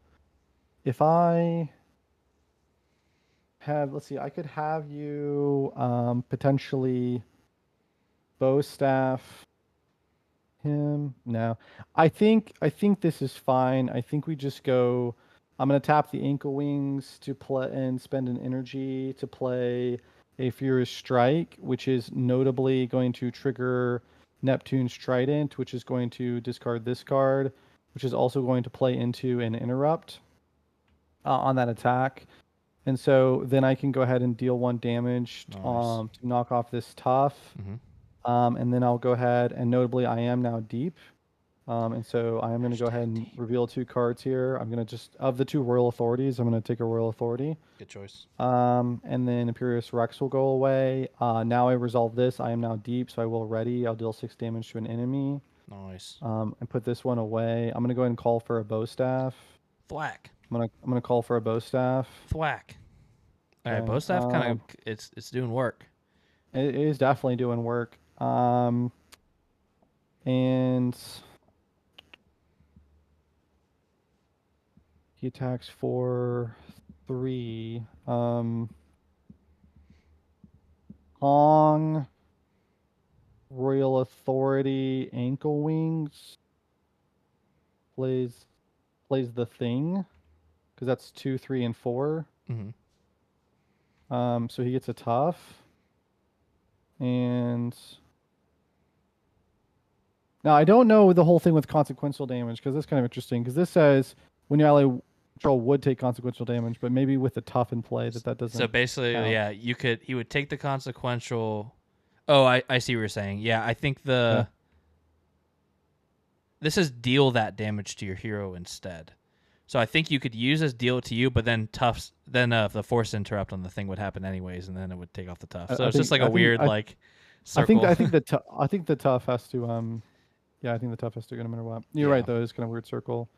If I have, let's see, I could have you potentially bow staff him. No, I think this is fine. I think we just go. I'm gonna tap the ankle wings to play and spend an energy to play a Furious Strike, which is notably going to trigger Neptune's Trident, which is going to discard this card, which is also going to play into an interrupt on that attack. And so then I can go ahead and deal 1 damage to knock off this tough. And then I'll go ahead and notably I am now deep. And so I am going to go ahead and reveal 2 cards here. I'm going to just, of the 2 Royal Authorities, I'm going to take a Royal Authority. Good choice. And then Imperious Rex will go away. Now I resolve this. I am now deep, so I will ready. I'll deal 6 damage to an enemy. Nice. And put this one away. I'm going to go ahead and call for a bow staff. Thwack. I'm gonna call for a bow staff. Thwack. All right, bow staff kind of it's doing work. It is definitely doing work. And he attacks for 3. Hong, Royal Authority, Ankle Wings plays the thing. Because that's 2, 3, and 4. So he gets a tough. And now I don't know the whole thing with consequential damage, because that's kind of interesting. Because this says when your ally control would take consequential damage, but maybe with the tough in play that doesn't. So basically, count. Yeah, he would take the consequential. Oh, I see what you're saying. Yeah, I think this is deal that damage to your hero instead. So I think you could use as deal it to you, but then the force interrupt on the thing would happen anyways, and then it would take off the tough. So it's just like a weird circle. I think the tough has to I think the tough has to go no matter what. You're right though, it's kind of a weird circle.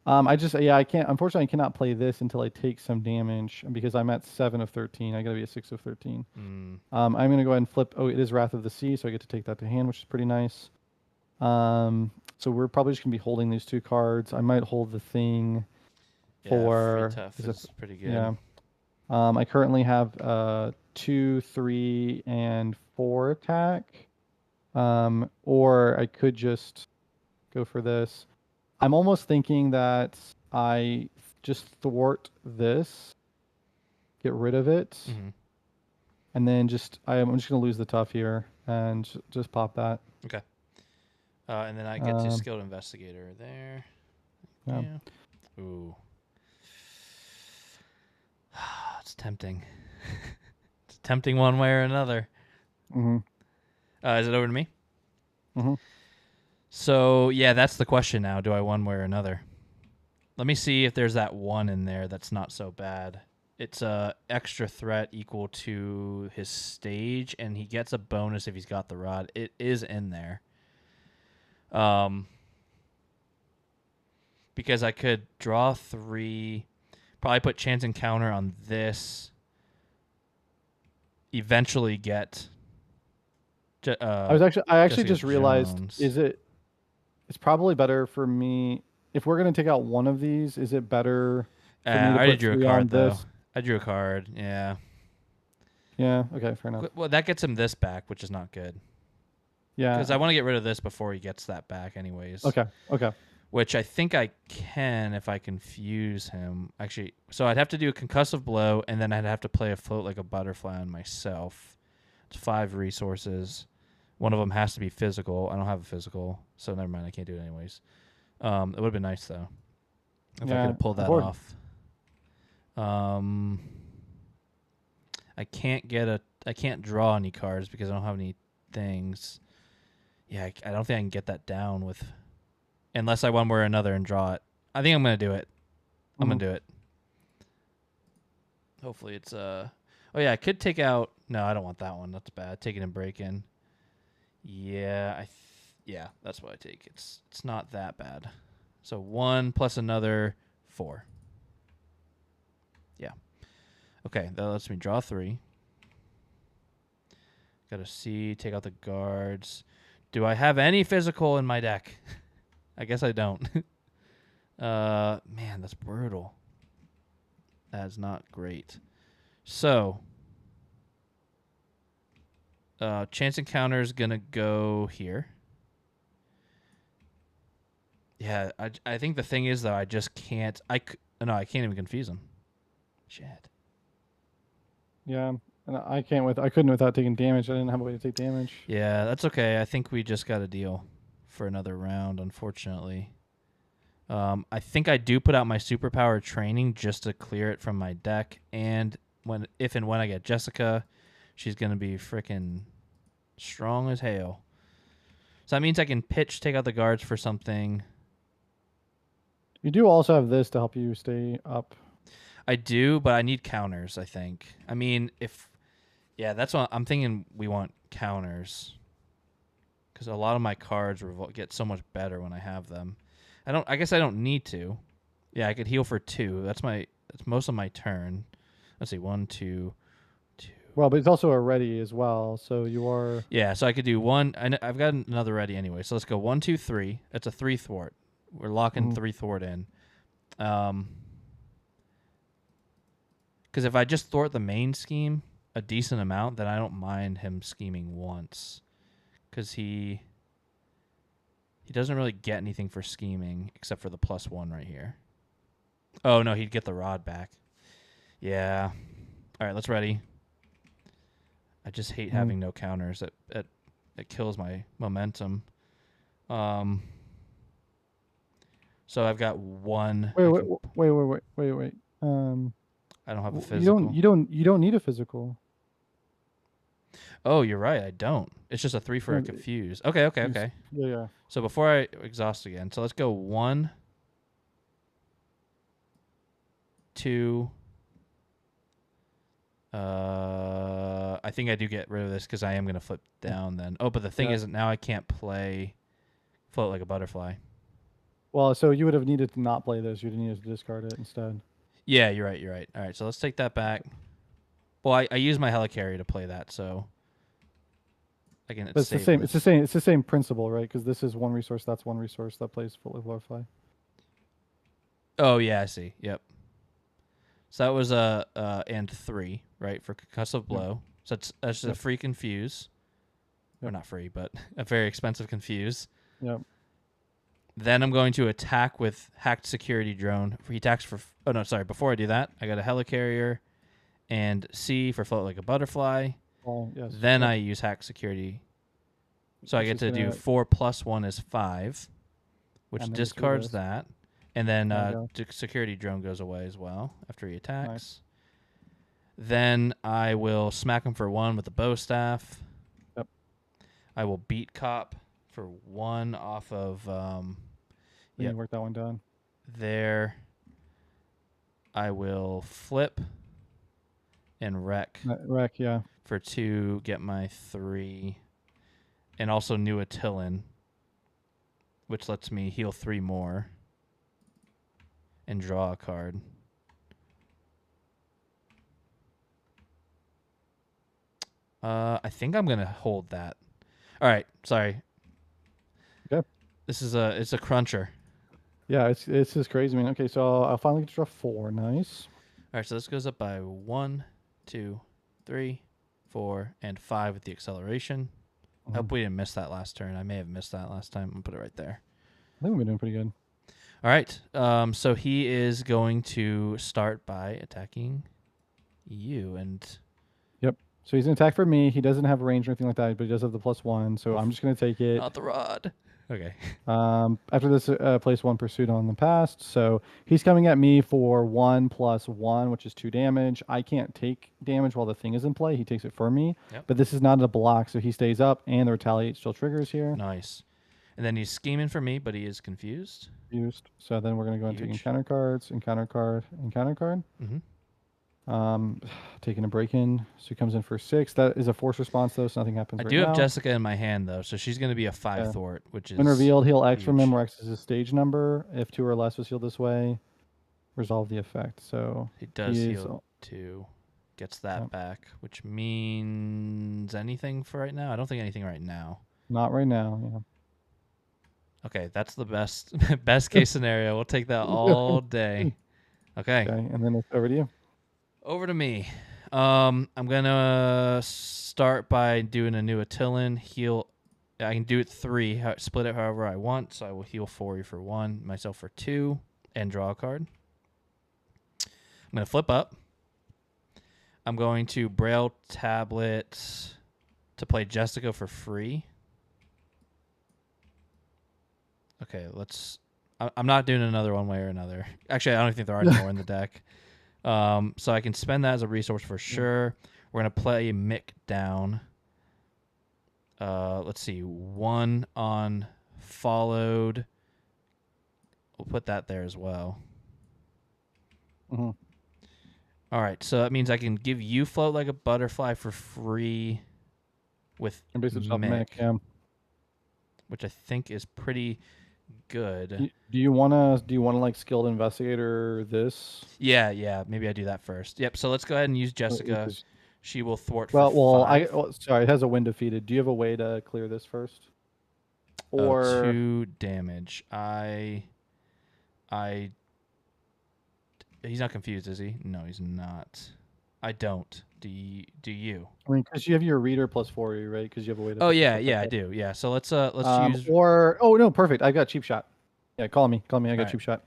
I can't, unfortunately I cannot play this until I take some damage because I'm at 7 of 13. I gotta be at 6 of 13. I'm gonna go ahead and flip. Oh, it is Wrath of the Sea, so I get to take that to hand, which is pretty nice. So we're probably just gonna be holding these 2 cards. I might hold the thing for. Free tough is pretty good. Yeah. I currently have 2, 3, and 4 attack. Or I could just go for this. I'm almost thinking that I just thwart this, get rid of it, and then I'm just gonna lose the tough here and just pop that. Okay. And then I get to skilled investigator there. Yeah. Ooh. It's tempting. It's tempting one way or another. Is it over to me? So, yeah, that's the question now. Do I one way or another? Let me see if there's that one in there that's not so bad. It's a extra threat equal to his stage, and he gets a bonus if he's got the rod. It is in there. Because I could draw 3, probably put chance encounter on this, eventually get. I actually Jessica just realized Jones. it's probably better for me if we're gonna take out one of these. Is it better for me I to already put drew a 3 on card though. this? I drew a card. Yeah. Yeah. Okay. Fair enough. Well, that gets him this back, which is not good. Yeah. Because I want to get rid of this before he gets that back, anyways. Okay. Okay. Which I think I can if I confuse him. Actually, so I'd have to do a concussive blow, and then I'd have to play a float like a butterfly on myself. It's 5 resources. One of them has to be physical. I don't have a physical, so never mind. I can't do it anyways. It would have been nice though if I could have pulled that off. I can't draw any cards because I don't have any things. Yeah, I don't think I can get that down with, unless I one way or another and draw it. I think I'm gonna do it. I'm gonna do it. Hopefully it's Oh yeah, I could take out. No, I don't want that one. That's bad. Taking a break in. Yeah, yeah, that's what I take. It's not that bad. So 1 plus another 4. Yeah. Okay, that lets me draw 3. Got to see, take out the guards. Do I have any physical in my deck? I guess I don't. Man, that's brutal. That's not great. So, chance encounter is gonna go here. Yeah, I think the thing is though, I just can't. I can't even confuse him. Shit. Yeah, and I couldn't without taking damage. I didn't have a way to take damage. Yeah, that's okay. I think we just got a deal for another round, unfortunately. I think I do put out my superpower training just to clear it from my deck, and if and when I get Jessica, she's gonna be freaking strong as hell. So that means I can take out the guards for something. You do also have this to help you stay up. I do, but I need counters, I think. I mean, that's what I'm thinking. We want counters because a lot of my cards get so much better when I have them. I guess I don't need to. Yeah, I could heal for 2. That's most of my turn. Let's see, 1, 2, 2. Well, but it's also a ready as well, so you are. Yeah, so I could do 1. I've got another ready anyway. So let's go 1, 2, 3. That's a 3 thwart. We're locking 3 thwart in. Because if I just thwart the main scheme a decent amount, then I don't mind him scheming once. Because he doesn't really get anything for scheming except for the +1 right here. Oh, no, he'd get the rod back. Yeah. All right, let's ready. I just hate having no counters. It kills my momentum. So I've got 1. Wait. I don't have a physical. You don't need a physical. Oh, you're right. I don't. It's just a 3 for a confuse. Okay. Yeah. So before I exhaust again, so let's go 1, 2. I think I do get rid of this because I am going to flip down then. Oh, but the thing is now I can't play float like a butterfly. Well, so you would have needed to not play this. You'd have needed to discard it instead. Yeah, you're right. All right, so let's take that back. Well, I use my helicarrier to play that, so I can. But it's the same. It's the same principle, right? Because this is 1 resource. That's 1 resource that plays float like a butterfly. Oh yeah, I see. Yep. So that was and 3, right, for concussive blow. So that's just a free confuse. Or not free, but a very expensive confuse. Yep. Then I'm going to attack with hacked security drone. He attacks for. Oh no, sorry. Before I do that, I got a helicarrier, and C for float like a butterfly. Oh yes. Then I use hacked security. So I get to do 4 + 1 is 5, which discards that, and then security drone goes away as well after he attacks. Nice. Then I will smack him for 1 with the bow staff. Yep. I will beat cop for 1 off of. You work that one down. There. I will flip and wreck Wreck, yeah. for 2, get my 3, and also new Attilan, which lets me heal 3 more and draw a card. I think I'm gonna hold that. All right, sorry. Okay. It's a cruncher. Yeah, it's just crazy, man. Okay, so I'll finally get to draw 4. Nice. All right, so this goes up by 1, 2, 3, 4, and 5 with the acceleration. I hope we didn't miss that last turn. I may have missed that last time. I'll put it right there. I think we've been doing pretty good. All right. So he is going to start by attacking you, and Yep. So he's gonna attack for me. He doesn't have range or anything like that, but he does have the +1. So I'm just gonna take it. not the rod. Okay. After this, place 1 pursuit on the past. So he's coming at me for 1+1, which is 2 damage. I can't take damage while the thing is in play. He takes it for me. Yep. But this is not a block, so he stays up, and the retaliate still triggers here. Nice. And then he's scheming for me, but he is confused. Used. So then we're gonna go and take Huge. encounter cards, encounter card, encounter card. Mm-hmm. Taking a break in. So he comes in for 6. That is a force response though, so nothing happens. I right do have now. Jessica in my hand though, so she's going to be a 5 Yeah. thwart, which is When revealed, he'll X from him, huge. where X is his stage number. If 2 or less was healed this way, resolve the effect. So He does he is- heal 2. Gets that Yep. back, which means anything for right now? I don't think anything right now. Not right now. Yeah. Okay, that's the best case scenario. We'll take that all day. Okay. Okay, and then it's over to you. Over to me. I'm gonna start by doing a new Attilan. Heal. I can do it 3. Split it however I want. So I will heal 4 for 1, myself for 2, and draw a card. I'm gonna flip up. I'm going to Braille tablet to play Jessica for free. Okay, let's. I'm not doing another one way or another. Actually, I don't think there are any more in the deck. So I can spend that as a resource for sure. We're gonna play Mick down. Let's see, 1 on followed. We'll put that there as well. Mm-hmm. All right, so that means I can give you Float Like a Butterfly for free with And basically just Mick, Mick, yeah. which I think is pretty good. Do you wanna like skilled investigator this? Yeah, maybe I do that first. Yep. So let's go ahead and use Jessica. Because- She will thwart. Well, for 5. sorry, it has a win defeated. Do you have a way to clear this first? Or 2 damage. He's not confused, is he? No, he's not. I don't. Do you? I mean, because you have your reader +4, right? Because you have a way to. Oh fix yeah, stuff like I that. do. Yeah. So let's use. Or no, perfect. I got cheap shot. Yeah, call me. I got Alright. cheap shot.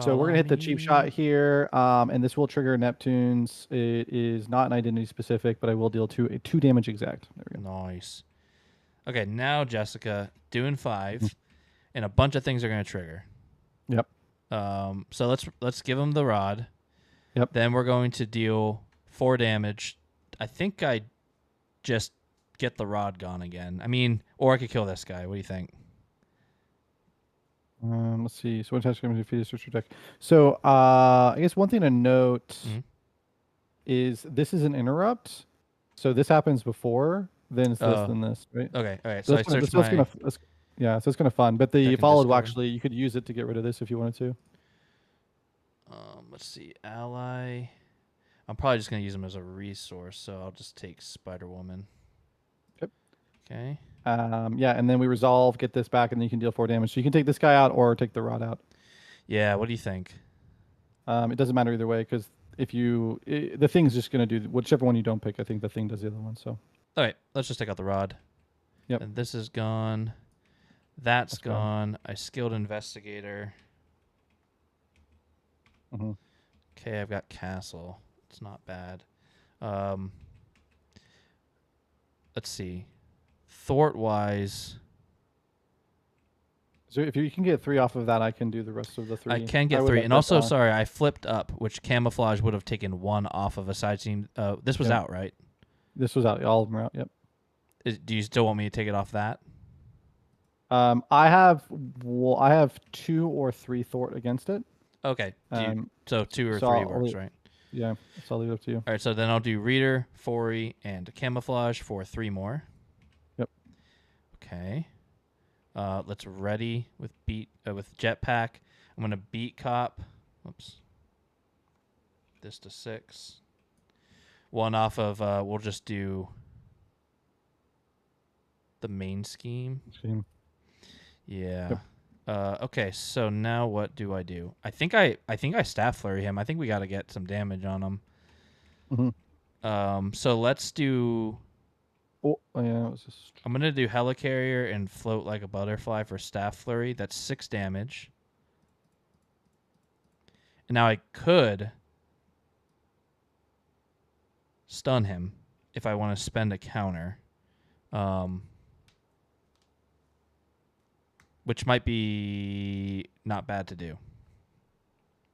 So we're gonna hit the cheap shot here, and this will trigger Neptune's. It is not an identity specific, but I will deal 2 damage exact. There we go. Nice. Okay, now Jessica doing 5, and a bunch of things are gonna trigger. Yep. So let's give him the rod. Yep. Then we're going to deal 4 damage. I think I just get the rod gone again. I mean, or I could kill this guy. What do you think? Let's see. So what attacks going to defeat a search deck? So I guess one thing to note is this is an interrupt. So this happens before, then it's this, then this, right? Okay. All right. So So I searched my. so it's kind of fun. But the Deck and followed will discard. actually, you could use it to get rid of this if you wanted to. Let's see. Ally. I'm probably just gonna use him as a resource, so I'll just take Spider Woman. Yep. Okay. Yeah, and then we resolve, get this back, and then you can deal 4 damage. So you can take this guy out or take the rod out. Yeah. What do you think? It doesn't matter either way because if you, the thing's just going to do whichever one you don't pick. I think the thing does the other one. So. All right. Let's just take out the rod. Yep. And this is gone. That's gone. I skilled investigator. Mm-hmm. Okay, I've got castle. It's not bad. Let's see. Thwart wise, So if you can get 3 off of that, I can do the rest of the 3. I can get would 3. like And that also, back. sorry, I flipped up, which camouflage would have taken 1 off of a side scene. This was Yeah. out, right? This was out. All of them are out. Yep. Do you still want me to take it off that? I have 2 or 3 thwart against it. Okay. Um, So 2 or so 3 works, right? yeah, so I'll leave it up to you. All right. So then I'll do Reader, Fori, and Camouflage for 3 more. Yep. Okay. Let's ready with with Jetpack. I'm gonna beat Cop. Whoops. This to 6. One off of. We'll just do the main scheme. Yeah. Yep. Okay, so now what do? I think I staff flurry him. I think we got to get some damage on him. Mm-hmm. So let's do. Oh yeah, it was just. I'm gonna do Helicarrier and float like a butterfly for staff flurry. That's 6 damage. And now I could stun him if I want to spend a counter. Which might be not bad to do.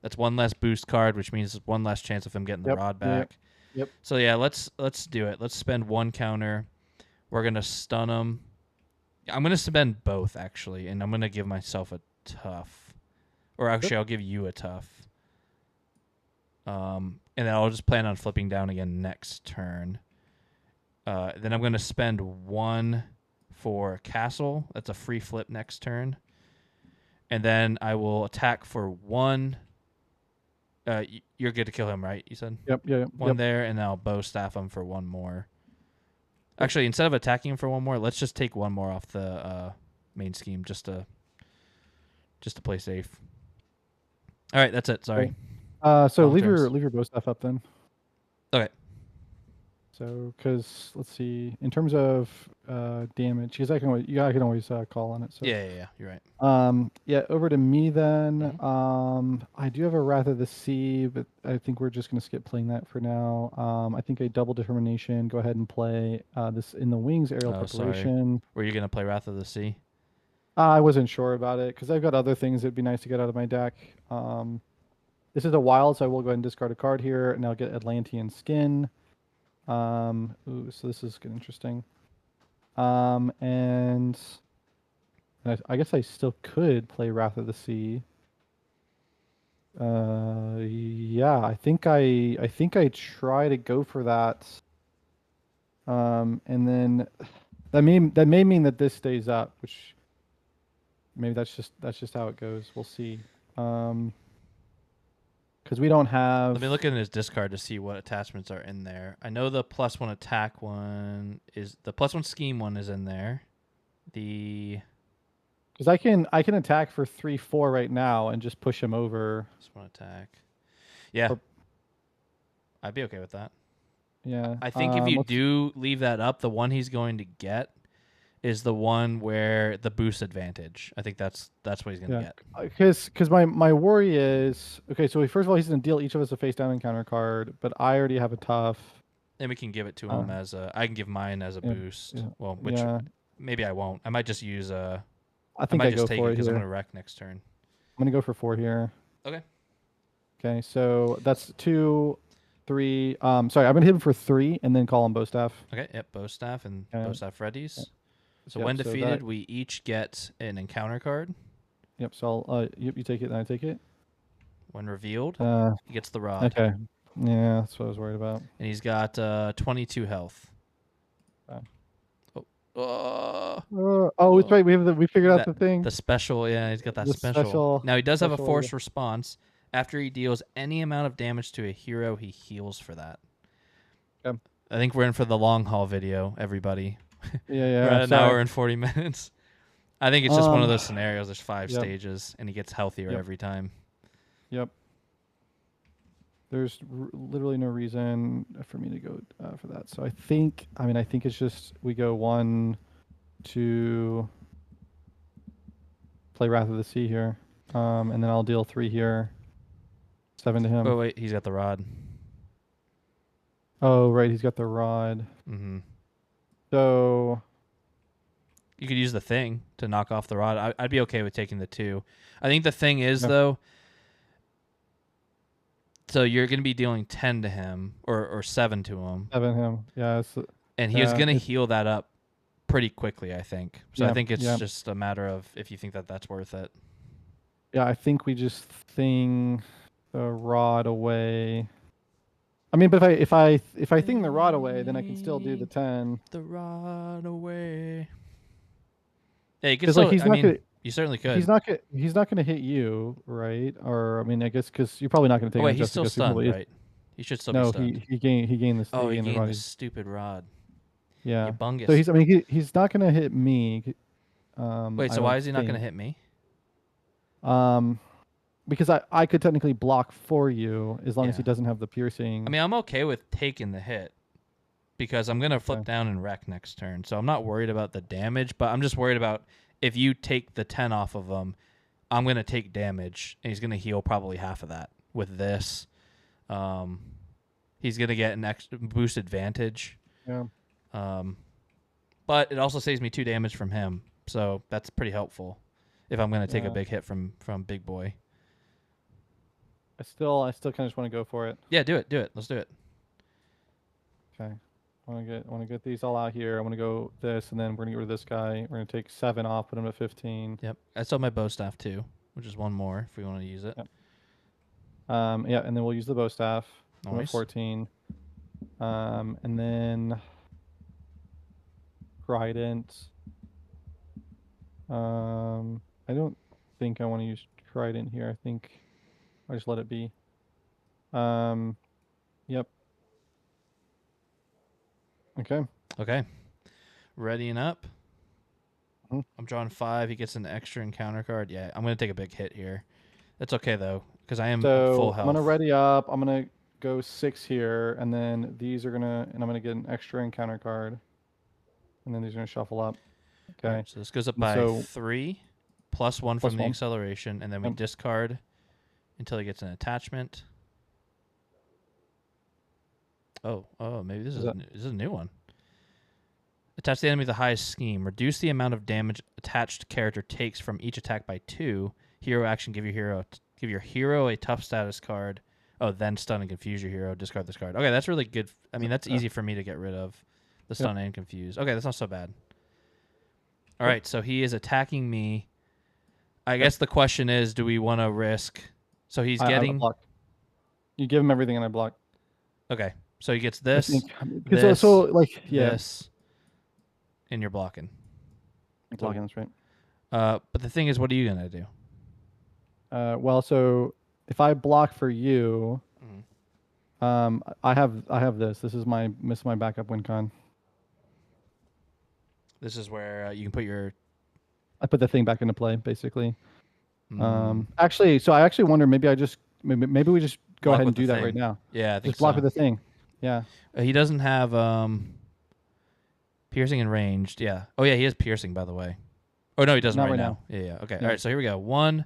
That's 1 less boost card, which means 1 less chance of him getting the rod back. Yep. So yeah, let's do it. Let's spend 1 counter. We're gonna stun him. I'm gonna spend both actually, and I'm gonna give myself a tough, or actually I'll give you a tough. And then I'll just plan on flipping down again next turn. Then I'm gonna spend 1 for Castle. That's a free flip next turn. And then I will attack for 1. You're good to kill him, right? You said? Yep. Yeah. 1 there, and then I'll bow staff him for 1 more. Actually, instead of attacking him for 1 more, let's just take 1 more off the main scheme just to play safe. All right, that's it. Sorry. So Long leave turns. your bow staff up then. Okay. So, because let's see, in terms of damage, because I can always call on it. So Yeah. You're right. yeah, over to me then. Mhm. I do have a Wrath of the Sea, but I think we're just gonna skip playing that for now. I think a Double Determination. Go ahead and play this in the Wings aerial preparation. Sorry. Were you gonna play Wrath of the Sea? I wasn't sure about it because I've got other things that'd be nice to get out of my deck. This is a wild, so I will go ahead and discard a card here, and I'll get Atlantean Skin. Ooh, so this is good, interesting. And I guess I still could play Wrath of the Sea. Yeah, I think I try to go for that. And then that may mean that this stays up, which maybe that's just how it goes. We'll see. Because we don't have. Let me look in his discard to see what attachments are in there. I know the +1 attack one is the +1 scheme one is in there. Because I can attack for 3/4 right now and just push him over. +1 attack. Yeah, I'd be okay with that. Yeah. I think if you do leave that up, the one he's going to get is the one where the boost advantage. I think that's what he's going to get. Because my worry is, okay, so first of all, he's going to deal each of us a face down encounter card, but I already have a tough. And we can give it to him as I can give mine as a boost. Yeah, well, which maybe I won't. I might just use I might just take for it because I'm here. going to wreck next turn. I'm going to go for 4 here. Okay. Okay, so that's 2, 3. Sorry, I'm going to hit him for 3 and then call him bow staff. Okay, yep, bow staff and bow staff readies. Yep. So when defeated, we each get an encounter card. Yep, so you take it and I take it. When revealed, he gets the rod. Okay. Yeah, that's what I was worried about. And he's got 22 health. It's right. We figured out the thing. The special, yeah, he's got that special. Now he does have a forced response. After he deals any amount of damage to a hero, he heals for that. Yep. I think we're in for the long haul video, everybody. Yeah. We're at an hour and 40 minutes. I think it's just one of those scenarios. There's 5 stages, and he gets healthier every time. Yep. There's literally no reason for me to go for that. So I think it's just we go 1, 2, play Wrath of the Sea here, and then I'll deal 3 here, 7 to him. Oh wait, he's got the rod. Oh right, he's got the rod. Mm-hmm. So you could use the thing to knock off the rod. I'd be okay with taking the 2. I think the thing is though. So you're going to be dealing 10 to him or 7 to him. 7 him. Yeah. And he was going to heal that up pretty quickly, I think. So I think it's just a matter of if you think that that's worth it. Yeah, I think we just thing the rod away. I mean, but if I thing the rod away, then I can still do the 10. The rod away. Yeah, you could Because like still. I mean, you certainly could. he's not gonna hit you, right? Or I mean, I guess because you're probably not gonna take Oh it wait, on he's Jessica. still So he stunned, probably is. right? He should still be No, stunned. he Oh, he gained the gained rod. the stupid rod. Yeah. You bungus. So he's not gonna hit me. Wait, I so why don't is he not going to think. hit me? Um, because I could technically block for you as long as he Yeah. doesn't have the I piercing. mean, I'm okay with taking the hit because I'm going to flip Okay. down and wreck next turn. So I'm not worried about the damage, but I'm just worried about if you take the 10 off of him, I'm going to take damage, and he's going to heal probably half of that with this. He's going to get an extra boost advantage. Yeah. But it also saves me 2 damage from him, so that's pretty helpful if I'm going to take a Yeah. big hit from Big Boy. I still kind of just want to go for it. Yeah, do it. Let's do it. Okay. I want to get these all out here. I want to go this, and then we're gonna get rid of this guy. We're gonna take 7 off, put him at 15. Yep. I still have my bow staff too, which is one more if we want to use it. Yep. Yeah, and then we'll use the bow staff. I'm at Nice. 14. And then Trident. I don't think I want to use Trident here. I think I'll just let it be. Yep. Okay. Okay. Readying up. Mhm. I'm drawing 5. He gets an extra encounter card. Yeah, I'm going to take a big hit here. That's okay, though, because I am at full So health. I'm gonna ready up. I'm gonna go 6 here, and then these are gonna, and I'm gonna get an extra encounter card, and then these are gonna shuffle up. Okay. All right, so this goes up And by so 3, plus 1 plus from the 1. acceleration, and then we Yep. discard until he gets an attachment. Oh, maybe this is a new one. Attach the enemy to the highest scheme. Reduce the amount of damage attached character takes from each attack by 2. Hero action. Give your hero a tough status card. Oh, then stun and confuse your hero. Discard this card. Okay, that's really good. I mean, that's easy for me to get rid of. The stun and confuse. Okay, that's not so bad. All right, so he is attacking me. I guess the question is, do we want to risk? So he's I getting. block. You give him everything, and I block. Okay, so he gets I this. think, This. so like This. And you're blocking. Blocking, that's right. But the thing is, what are you gonna do? Well, so if I block for you, I have this. This is my backup win con. This is where you can put your. I put the thing back into play, basically. Actually, so I actually wonder maybe maybe we just go Block ahead with and the do that thing. right now. Yeah, I think Just block so. with the thing. Yeah. He doesn't have piercing and ranged. Yeah. Oh yeah, he has piercing, by the way. Oh no, he doesn't Not right right now. Yeah. Okay. No. All right. So here we go. 1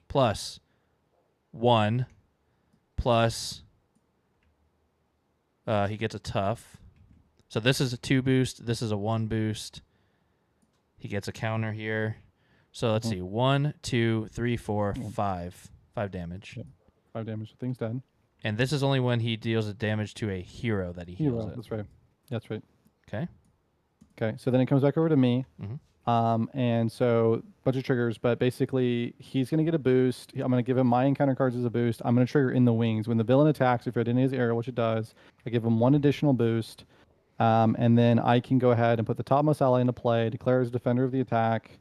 plus 1 plus. He gets a tough. So this is a 2 boost. This is a 1 boost. He gets a counter here. So let's see. 1, 2, 3, 4, 5. 5 damage. Yep. 5 damage. The thing's dead. And this is only when he deals a damage to a hero that he heals it. That's right. That's right. Okay. Okay. So then it comes back over to me. Mm-hmm. And so bunch of triggers, but basically he's gonna get a boost. I'm gonna give him my encounter cards as a boost. I'm gonna trigger in the wings when the villain attacks. If it in his area, which it does, I give him 1 additional boost. And then I can go ahead and put the topmost ally into play, declare as defender of the attack.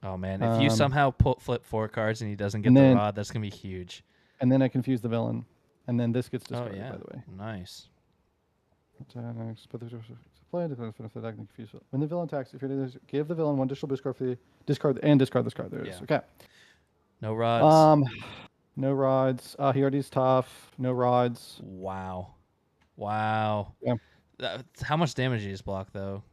Oh man, if you somehow flip 4 cards and he doesn't get the rod, that's gonna be huge. And then I confuse the villain, and then this gets discarded. Oh yeah, by the way. nice. When the villain attacks, if you're give the villain 1 additional boost card for the discard this card. There it is. Okay. No rods. No rods. He already's tough. No rods. Wow. Yeah. How much damage did he just block though?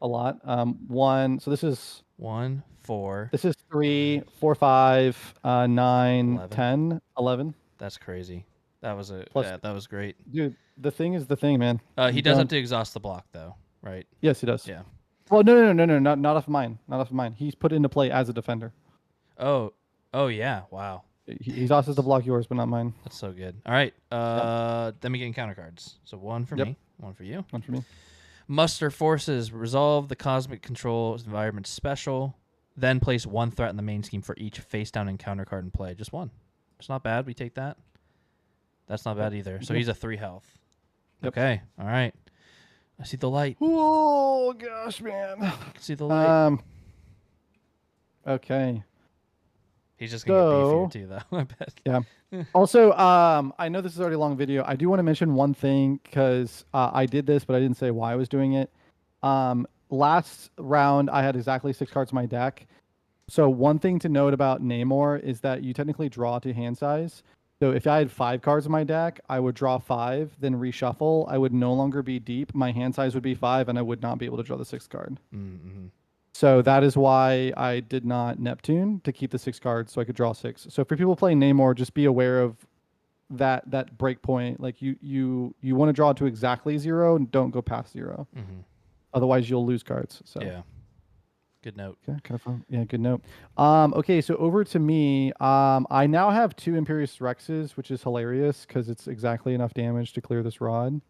A lot. 1. So this is 1, 4. This is 3, 4, 5, 9, 11. 10, 11. That's crazy. That was that was great. Dude, the thing is the thing, man. He does have to exhaust the block though, right? Yes, he does. Yeah. Well, no, not off mine. Not off mine. He's put into play as a defender. Oh yeah. Wow. He exhausts to block yours, but not mine. That's so good. All right. Then we get encounter cards. So 1 for me, 1 for you. 1 for me. Muster forces. Resolve the cosmic control environment special. Then place 1 threat in the main scheme for each face-down encounter card in play. Just 1. It's not bad. We take that. That's not bad either. So he's a 3 health. Yep. Okay. All right. I see the light. Oh gosh, man. I can see the light. Okay. He's just gonna get beefier too, though. I bet. Yeah. Also, I know this is already a long video. I do want to mention one thing because I did this, but I didn't say why I was doing it. Last round, I had exactly 6 cards in my deck. So one thing to note about Namor is that you technically draw to hand size. So if I had 5 cards in my deck, I would draw 5, then reshuffle. I would no longer be deep. My hand size would be 5, and I would not be able to draw the 6th card. Mm-hmm. So that is why I did not Neptune to keep the 6 cards so I could draw 6. So for people playing Namor, just be aware of that break point. Like you want to draw to exactly 0 and don't go past 0. Mm-hmm. Otherwise you'll lose cards. So yeah. Good note. Okay, kind of fun. Yeah, good note. Okay, so over to me. I now have 2 Imperious Rexes, which is hilarious because it's exactly enough damage to clear this rod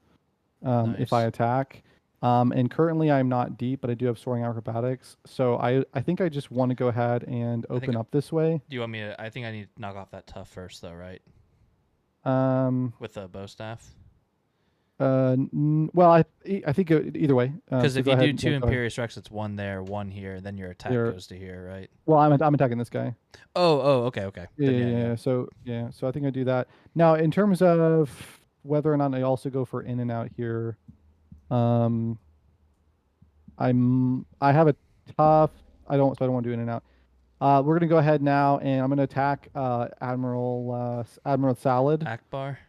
Nice. if I attack. And currently I'm not deep, but I do have Soaring Acrobatics. So I think I just want to go ahead and open up this way. Do you want me to? I think I need to knock off that tough first, though, right? With the bow staff. Well, I think either way. Because if you do 2 Imperious Rex, it's 1 there, 1 here, then your attack goes to here, right? Well, I'm attacking this guy. Oh, okay. Yeah. So I think I do that. Now, in terms of whether or not I also go for in and out here, I have a tough. I don't want to do in and out. We're gonna go ahead now, and I'm gonna attack Admiral Salad. Akbar.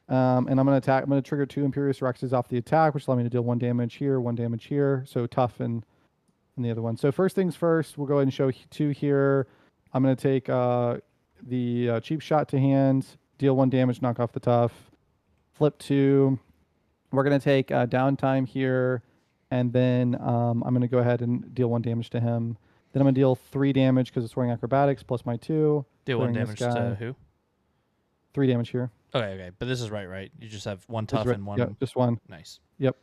And I'm gonna trigger 2 Imperious Rexes off the attack, which allow me to deal 1 damage here, 1 damage here. So tough and the other one. So first things first, we'll go ahead and show 2 here. I'm gonna take the cheap shot to hand, deal 1 damage, knock off the tough. Flip 2. We're gonna take downtime here, and then I'm gonna go ahead and deal 1 damage to him. Then I'm gonna deal 3 damage because it's Soaring Acrobatics plus my 2. Deal 1 damage to who? 3 damage here. Okay. But this is right? You just have 1 tough and 1. Yeah, just 1. Nice. Yep.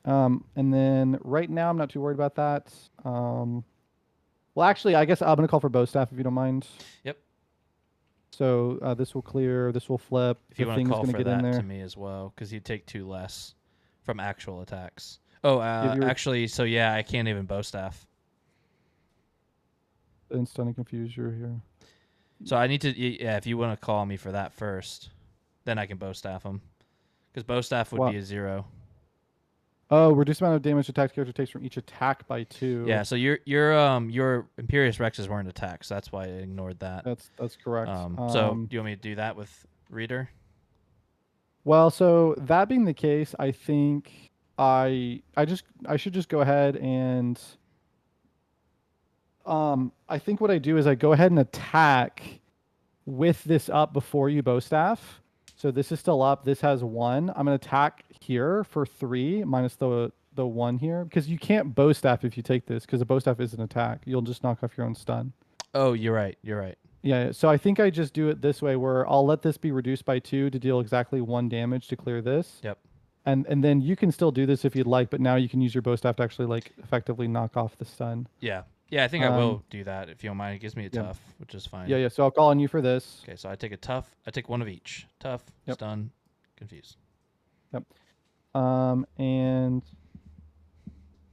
And then right now I'm not too worried about that. Well, actually, I guess I'm gonna call for bow staff if you don't mind. Yep. So this will clear. This will flip. If you want to call for that to me as well, because you take 2 less from actual attacks. Oh, actually, so yeah, I can't even bow staff. And stun and confuse you here. So I need to. Yeah, if you want to call me for that first, then I can bow staff him, because bow staff would be a 0. Oh, reduce amount of damage attack character takes from each attack by 2. Yeah, so your Imperious Rexes weren't attacked, so that's why I ignored that. That's correct. So do you want me to do that with Reader? Well, so that being the case, I think I should just go ahead and I think what I do is I go ahead and attack with this up before you bow staff. So this is still up. This has 1. I'm gonna attack here for 3 minus the 1 here because you can't bow staff if you take this because a bow staff is an attack. You'll just knock off your own stun. Oh, you're right. Yeah. So I think I just do it this way where I'll let this be reduced by 2 to deal exactly 1 damage to clear this. Yep. And then you can still do this if you'd like, but now you can use your bow staff to actually like effectively knock off the stun. Yeah. Yeah, I think I will do that if you don't mind. It gives me a tough, which is fine. Yeah. So I'll call on you for this. Okay, so I take a tough. I take 1 of each. Tough, stun, confuse. Yep. And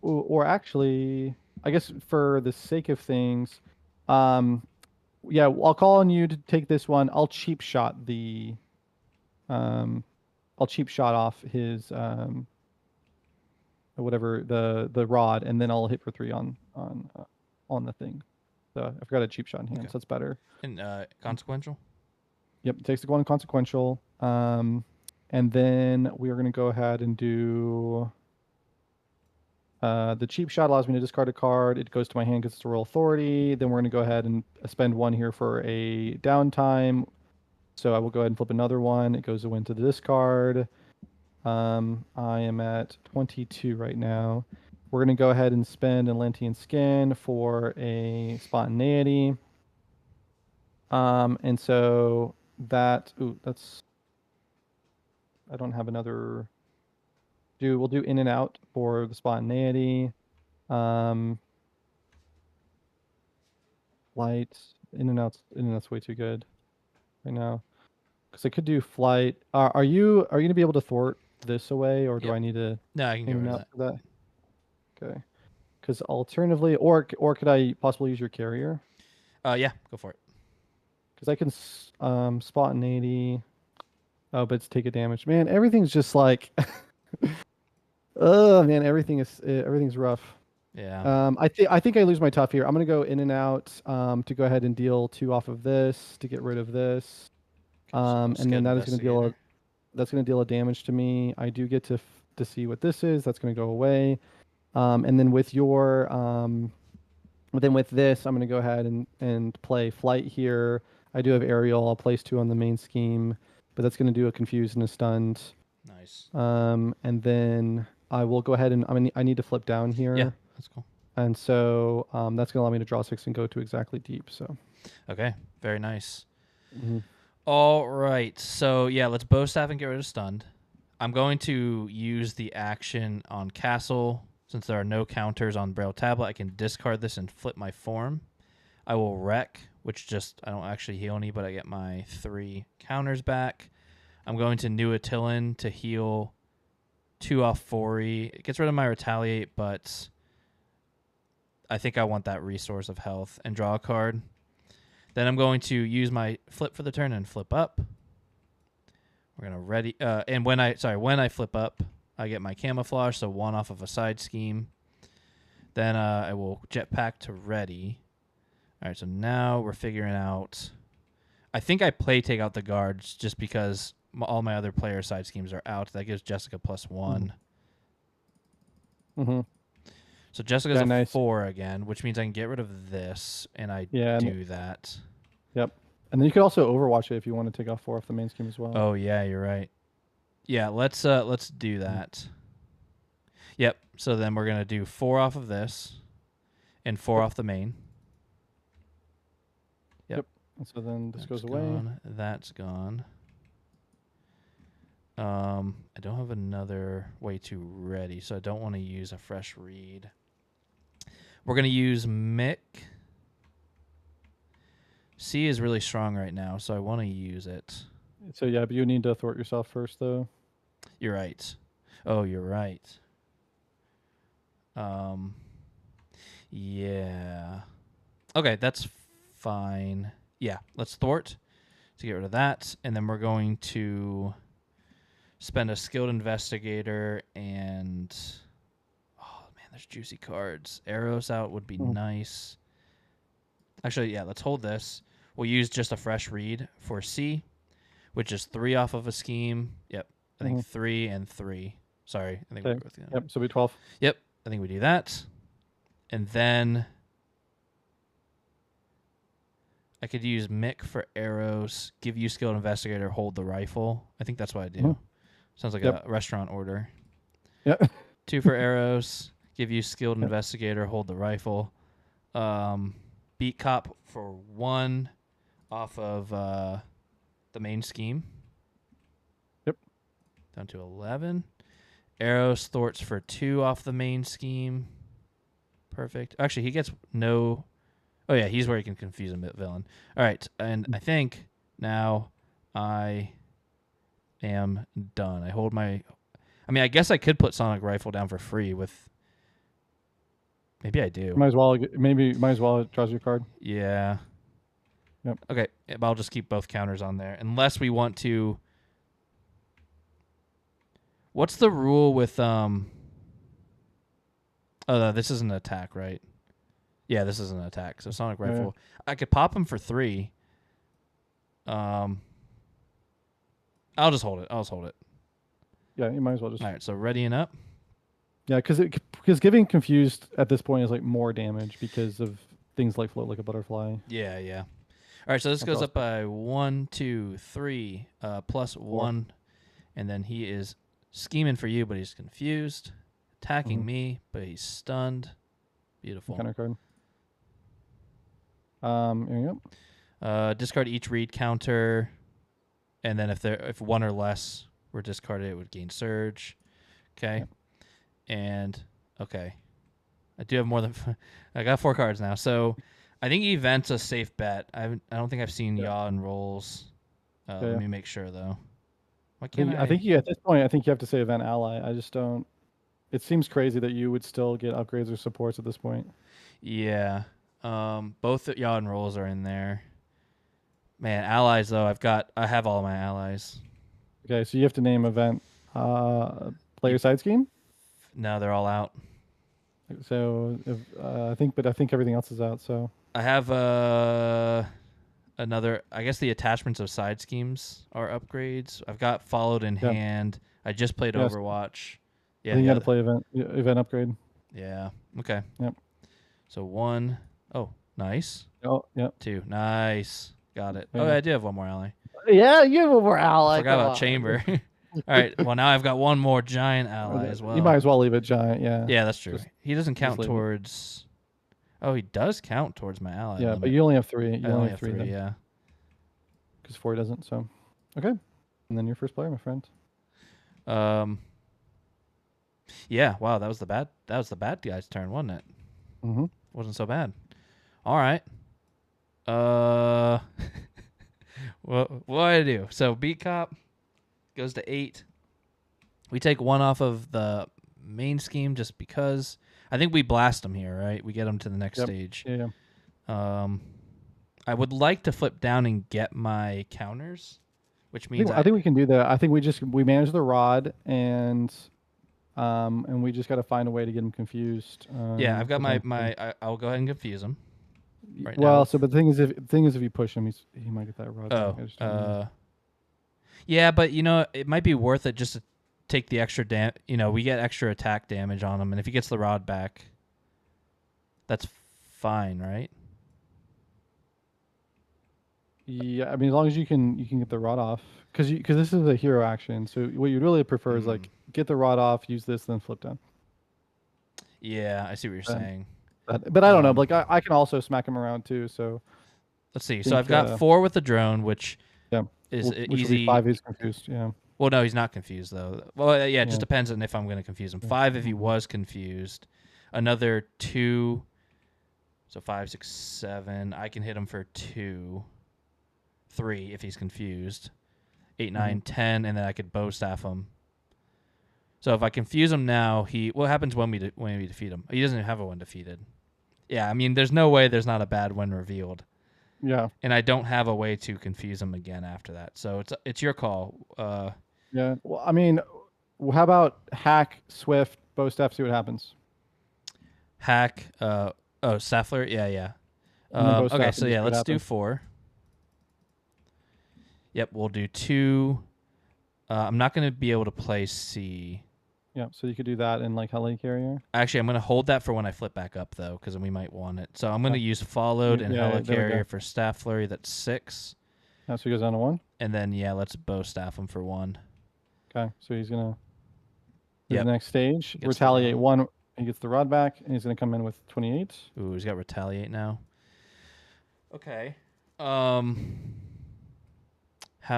or actually, I guess for the sake of things, yeah, I'll call on you to take this one. I'll cheap shot off his whatever the rod, and then I'll hit for 3 on the thing. So I forgot a cheap shot in hand, so that's better. And consequential? Yep, it takes the 1 consequential. And then we are going to go ahead and do the cheap shot allows me to discard a card. It goes to my hand because it's a royal authority. Then we're going to go ahead and spend 1 here for a downtime. So I will go ahead and flip another 1. It goes into the discard. I am at 22 right now. We're going to go ahead and spend Atlantean Skin for a spontaneity. And so that, that's, I don't have another, we'll do in and out for the spontaneity. flight. In and out's way too good right now. Because I could do flight. Are you gonna be able to thwart this away, or do Yep. I need to No, I can get in rid and of out that. for that? Okay. Because alternatively, or could I possibly use your carrier? Yeah, go for it. Because I can spot an 80. Oh, but it's take a damage. Man, everything's just like, oh man, everything's rough. Yeah. I think I lose my tough here. I'm gonna go in and out to go ahead and deal 2 off of this to get rid of this. Okay, so And then skilled investigator. that's gonna deal a damage to me. I do get to see what this is. That's gonna go away. And then with your then with this, I'm gonna go ahead and play flight here. I do have aerial. I'll place 2 on the main scheme, but that's gonna do a confused and a stunned. Nice. And then I will go ahead and I need to flip down Yeah, here. that's cool. And so that's going to allow me to draw 6 and go to exactly deep. So, Okay, very nice. Mhm. All right, so yeah, let's bow staff and get rid of stunned. I'm going to use the action on castle. Since there are no counters on Braille Tablet, I can discard this and flip my form. I will wreck, which just, I don't actually heal any, but I get my 3 counters back. I'm going to New Attilan to heal 2 off Fori. It gets rid of my retaliate, but I think I want that resource of health and draw a card. Then I'm going to use my flip for the turn and flip up. We're gonna ready and when I flip up, I get my camouflage, so 1 off of a side scheme. Then I will jetpack to ready. All right, so now we're figuring out. I think I take out the guards just because all my other player side schemes are out. That gives Jessica +1. Mm-hmm. So Jessica's Yeah, a nice. 4 again, which means I can get rid of this, and I Yeah. do that. Yep. And then you could also overwatch it if you want to take off 4 off the main scheme as well. Oh yeah, you're right. Yeah, let's do that. Yep. So then we're gonna do 4 off of this, and 4 off the main. Yep. And so then this That's goes away. gone. That's gone. I don't have another way to ready, so I don't want to use a fresh read. We're gonna use Mick. C is really strong right now, so I want to use it. So yeah, but you need to thwart yourself first, though. You're right. Oh, you're right. Yeah. Okay, that's fine. Yeah, let's thwart to get rid of that, and then we're going to spend a skilled investigator and oh man, there's juicy cards. Arrows out would be nice. Actually, yeah, let's hold this. We'll use just a fresh read for C, which is 3 off of a scheme. Yep, I think 3 and 3. Sorry, I think we're both gonna. Yep, so be 12. Yep, I think we do that, and then I could use Mick for arrows. Give you skilled investigator. Hold the rifle. I think that's what I do. Sounds like a restaurant order. Yep. 2 for arrows. Give you skilled investigator. Hold the rifle. Beat cop for 1 off of the main scheme. Yep. Down to 11. Arrows thwarts for 2 off the main scheme. Perfect. Actually, he gets no. Oh yeah, he's where he can confuse a villain. All right, and I think now I am done. I hold my. I mean, I guess I could put Sonic Rifle down for free with. Maybe I do. Might as well. It draws your card. Yeah. Yep. Okay, but I'll just keep both counters on there, unless we want to. What's the rule with Oh, no, this is an attack, right? Yeah, this is an attack. So Sonic Rifle, I could pop him for 3. I'll just hold it. I'll just hold it. Yeah, you might as well just. All right, so readying up. Yeah, because giving confused at this point is like more damage because of things like float like a butterfly. Yeah, yeah. All right, so this goes up by 1, 2, 3, plus 1, and then he is scheming for you, but he's confused. Attacking me, but he's stunned. Beautiful. Counter card. Here you go. Discard each read counter, and then if 1 or less were discarded, it would gain surge. Okay. Yep. And okay, I do have more than I got 4 cards now. So I think event's a safe bet. I don't think I've seen Yeah. yaw and rolls. Yeah, Let yeah. me make sure though. Why I can't think I think you at this point I think you have to say event ally. I just don't. It seems crazy that you would still get upgrades or supports at this point. Yeah. Both yaw and rolls are in there. Man, allies though. I have all my allies. Okay, so you have to name event player side scheme. No, they're all out. So if, I think everything else is out. So I have another. I guess the attachments of side schemes are upgrades. I've got followed in yeah, hand. I just played yes, Overwatch. I Yeah, think you got to yeah, play event upgrade. yeah. Okay. Yep. So one. Oh, nice. Oh, yep. Two. Nice. Got it. There Oh, you yeah, I go. do have one more ally. Yeah, you have more I ally. forgot Come about on. chamber. All right. Well, now I've got one more giant ally as well. You might as well leave it giant. Yeah. Yeah, that's true. Just He doesn't count leave it. towards. Oh, he does count towards my ally Yeah, limit. but you only have 3. You I only only have have 3 three. then, Yeah. because 4 doesn't. So, okay. And then your first player, my friend. Um. Yeah. Wow. That was the bad. That was the bad guy's turn, wasn't it? Mm-hmm. Wasn't so bad. All right. Uh. what do I do? So beat cop goes to 8. We take 1 off of the main scheme just because. I think we blast him here, right? We get him to the next Yep. stage. Yeah. I would like to flip down and get my counters, which means I think we can do that. I think we manage the rod and we just got to find a way to get him confused. yeah, I've got potentially. I'll go ahead and confuse him. Right Well, now. so but the thing is if you push him, he might get that rod back. I just don't know. Yeah, but it might be worth it just to take the extra we get extra attack damage on him, and if he gets the rod back, that's fine, right? Yeah, I mean, as long as you can get the rod off, because this is a hero action. So what you'd really prefer is like get the rod off, use this, then flip down. Yeah, I see what you're saying. But I don't know. Like I can also smack him around too. So let's see. So I've got 4 with the drone, which is which easy. Will be 5. He's confused. Yeah. Well, no, he's not confused though. Well, yeah, it just depends on if I'm going to confuse him. 5 if he was confused. Another 2. So 5, 6, 7. I can hit him for 2. 3 if he's confused. 8, 9, 10, and then I could bow staff him. So if I confuse him now, what happens when we defeat him? He doesn't have a one defeated. Yeah, I mean, there's no way there's not a bad one revealed. Yeah. And I don't have a way to confuse him again after that. So it's your call. Yeah. Well, I mean, how about hack, swift, bow staff, see what happens. Hack, Saffler, yeah. Okay, so yeah, let's do 4. Yep, we'll do 2. I'm not going to be able to play C. Yeah, so you could do that in like helicarrier. Actually, I'm going to hold that for when I flip back up, though, because we might want it. So I'm going to use followed and helicarrier for staff flurry. That's 6. Yeah, so he goes down to 1. And then, let's bow staff him for 1. Okay, so he's going to... The next stage, retaliate 1. He gets the rod back, and he's going to come in with 28. Ooh, he's got retaliate now. Okay. How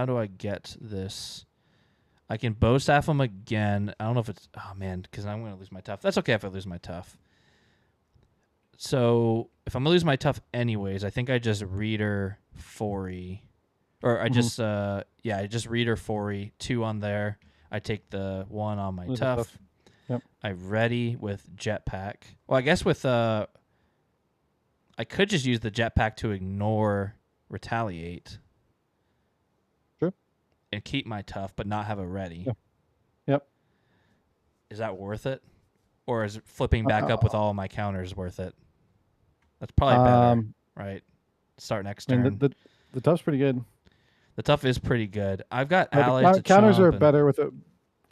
do I get this? I can bow staff him again. I don't know if it's... Oh, man, because I'm going to lose my tough. That's okay if I lose my tough. So if I'm going to lose my tough anyways, I think I just Reader 4-y. Or I just... I just Reader 4-y. 2 on there. I take the 1 on my tough. Yep. I ready with jetpack. Well, I guess with... I could just use the jetpack to ignore retaliate. And keep my tough, but not have a ready. Yep. Is that worth it? Or is flipping back up with all of my counters worth it? That's probably better, right? Start next turn. I mean, the tough's pretty good. The tough is pretty good. I've got allies to counters are chomp better with it.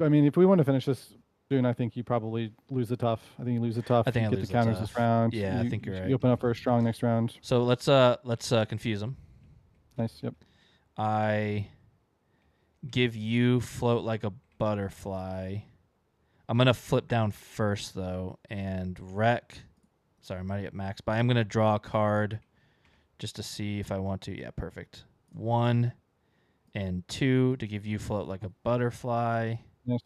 I mean, if we want to finish this soon, I think you probably lose the tough. I think you lose the tough. I think you I get lose the counters this round. Yeah, I think you're right. You open up for a strong next round. So let's confuse them. Nice. Yep. I give you float like a butterfly. I'm going to flip down first, though, and wreck. Sorry, I might get max, but I'm going to draw a card just to see if I want to. Yeah, perfect. 1 and 2 to give you float like a butterfly. Yes.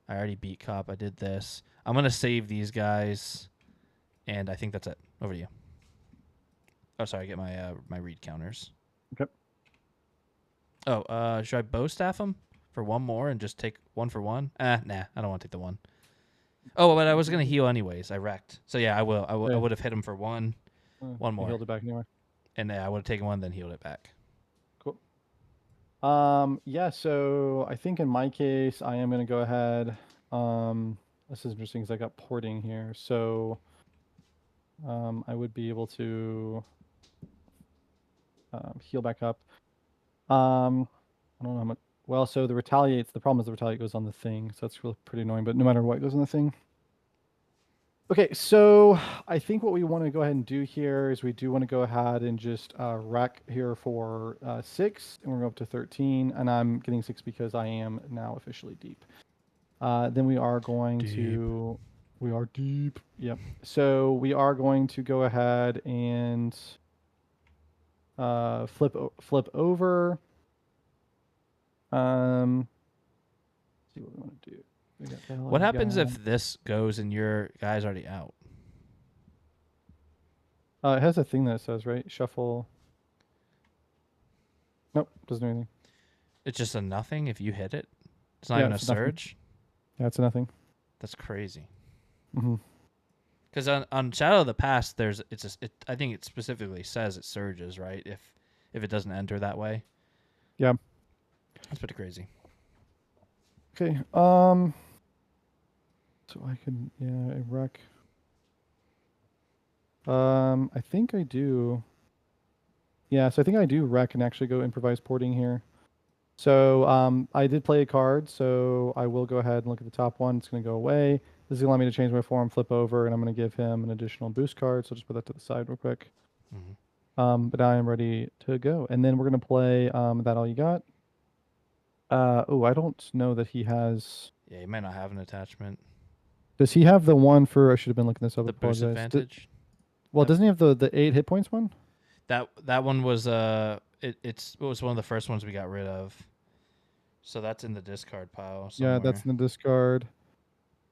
I already beat cop. I did this. I'm going to save these guys, and I think that's it. Over to you. Oh, sorry. Get my my read counters. Okay. Oh, should I bow staff him for one more and just take one for one? Nah, I don't want to take the one. Oh, but I was gonna heal anyways. I wrecked. So yeah, I will. I Yeah. would have hit him for one You more, healed it back anyway. and I would have taken one, then healed it back. Cool. Yeah, so I think in my case, I am going to go ahead. This is interesting because I got porting here. So I would be able to heal back up. I don't know how much. Well, so the retaliates, the problem is the retaliate goes on the thing. So that's really pretty annoying, but no matter what goes on the thing. Okay, so I think what we want to go ahead and do here is we do want to go ahead and just wreck here for 6, and we're going up to 13, and I'm getting 6 because I am now officially deep. Then we are going to... We are deep. Yep. So we are going to go ahead and flip over. See what we want to do. We got the What happens guy. if this goes and your guy's already out? It has a thing that says, right? Shuffle. Nope, doesn't do anything. It's just a nothing if you hit it. It's not Yeah, even a it's nothing. surge. Yeah, it's a nothing. That's crazy. Mm-hmm. Because on Shadow of the Past, I think it specifically says it surges, right? If it doesn't enter that way. Yeah. That's pretty crazy. Okay. So I can, yeah, wreck. I think I do. Yeah, so I think I do wreck and actually go improvise porting here. So I did play a card, so I will go ahead and look at the top one. It's going to go away. This is going to allow me to change my form, flip over, and I'm going to give him an additional boost card. So I'll just put that to the side real quick. Mm-hmm. But now I am ready to go. And then we're going to play That All You Got. Oh, I don't know that he has... Yeah, you might not have an attachment. Does he have the one for... I should have been looking this up. The boost Apologize. advantage. Well, doesn't he have the 8 hit points one? That one was it was one of the first ones we got rid of. So that's in the discard pile somewhere. Yeah, that's in the discard.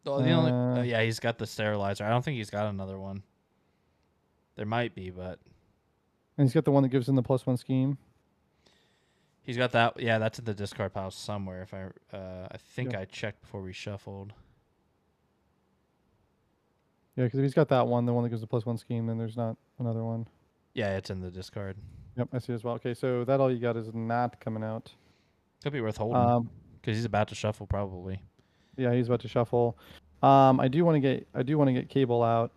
Oh, the only yeah, he's got the sterilizer. I don't think he's got another one. There might be, but And he's got the one that gives him the +1 scheme. he's got that. Yeah, that's in the discard pile somewhere. If I think Yeah. I checked before we shuffled. Yeah, because if he's got that one, the one that gives the +1 scheme, then there's not another one. Yeah, it's in the discard. Yep, I see as well. Okay, so That All You Got is not coming out. Could be worth holding because he's about to shuffle probably. Yeah, he's about to shuffle. I do want to get Cable out.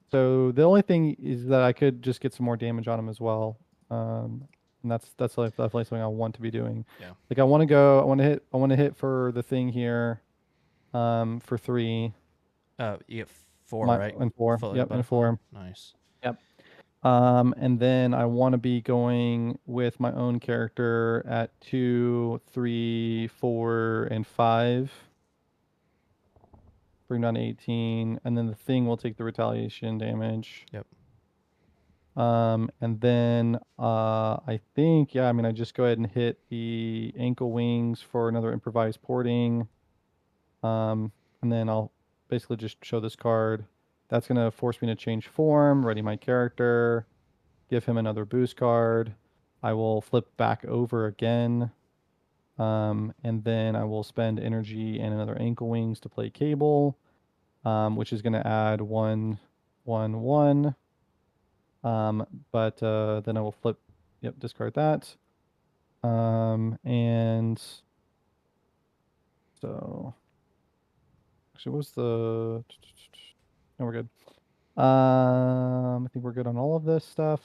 So the only thing is that I could just get some more damage on him as well. And that's definitely something I want to be doing. Yeah. Like I want to hit for the thing here, for 3. You get 4, right? And 4. Fully Yep, and butterfly. 4. Nice. Yep. And then I want to be going with my own character at 2, 3, 4, and 5. Bring down to 18, and then the thing will take the retaliation damage. Yep. And then I think, yeah, I mean, I just go ahead and hit the ankle wings for another improvised porting. And then I'll basically just show this card. That's going to force me to change form, ready my character, give him another boost card. I will flip back over again. And then I will spend energy and another ankle wings to play Cable, which is going to add 1, 1, 1. But then I will flip, discard that. And so, actually, what was the... No, we're good. I think we're good on all of this stuff.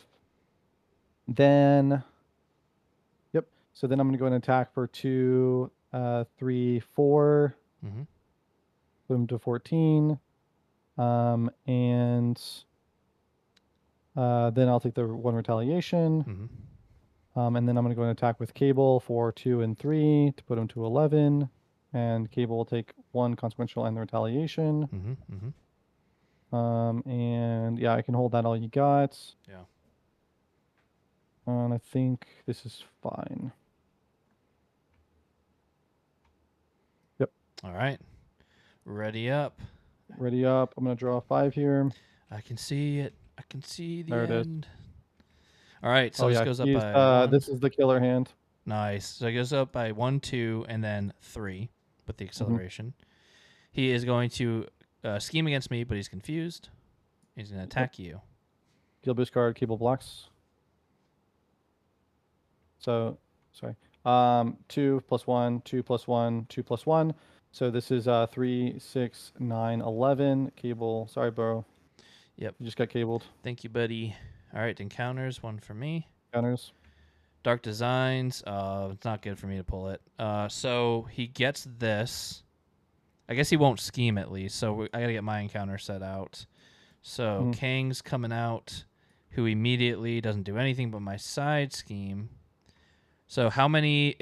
Then, so then I'm going to go and attack for 2, 3, 4. Mm-hmm. Put him to 14. And then I'll take the 1 retaliation. Mm-hmm. And then I'm going to go and attack with Cable for 2 and 3 to put him to 11. And Cable will take 1 consequential and the retaliation. Mm-hmm. Mm-hmm. And yeah, I can hold That All You Got. Yeah. And I think this is fine. Yep. All right. Ready up. Ready up. I'm going to draw a 5 here. I can see it. I can see the There it is. end. All right, so Oh this yeah, goes up by 1. this is the killer hand. Nice. So it goes up by 1, 2, and then 3 with the acceleration. He is going to scheme against me, but he's confused. He's going to attack you. Gil boost card, cable blocks. So, sorry. 2 plus 1, 2 plus 1, 2 plus 1. So this is 3, 6, 9, 11. Cable. Sorry, bro. Yep. You just got cabled. Thank you, buddy. All right, encounters, 1 for me. Counters. Dark Designs. It's not good for me to pull it. So he gets this. I guess he won't scheme at least. So I got to get my encounter set out. So Kang's coming out, who immediately doesn't do anything but my side scheme. So how many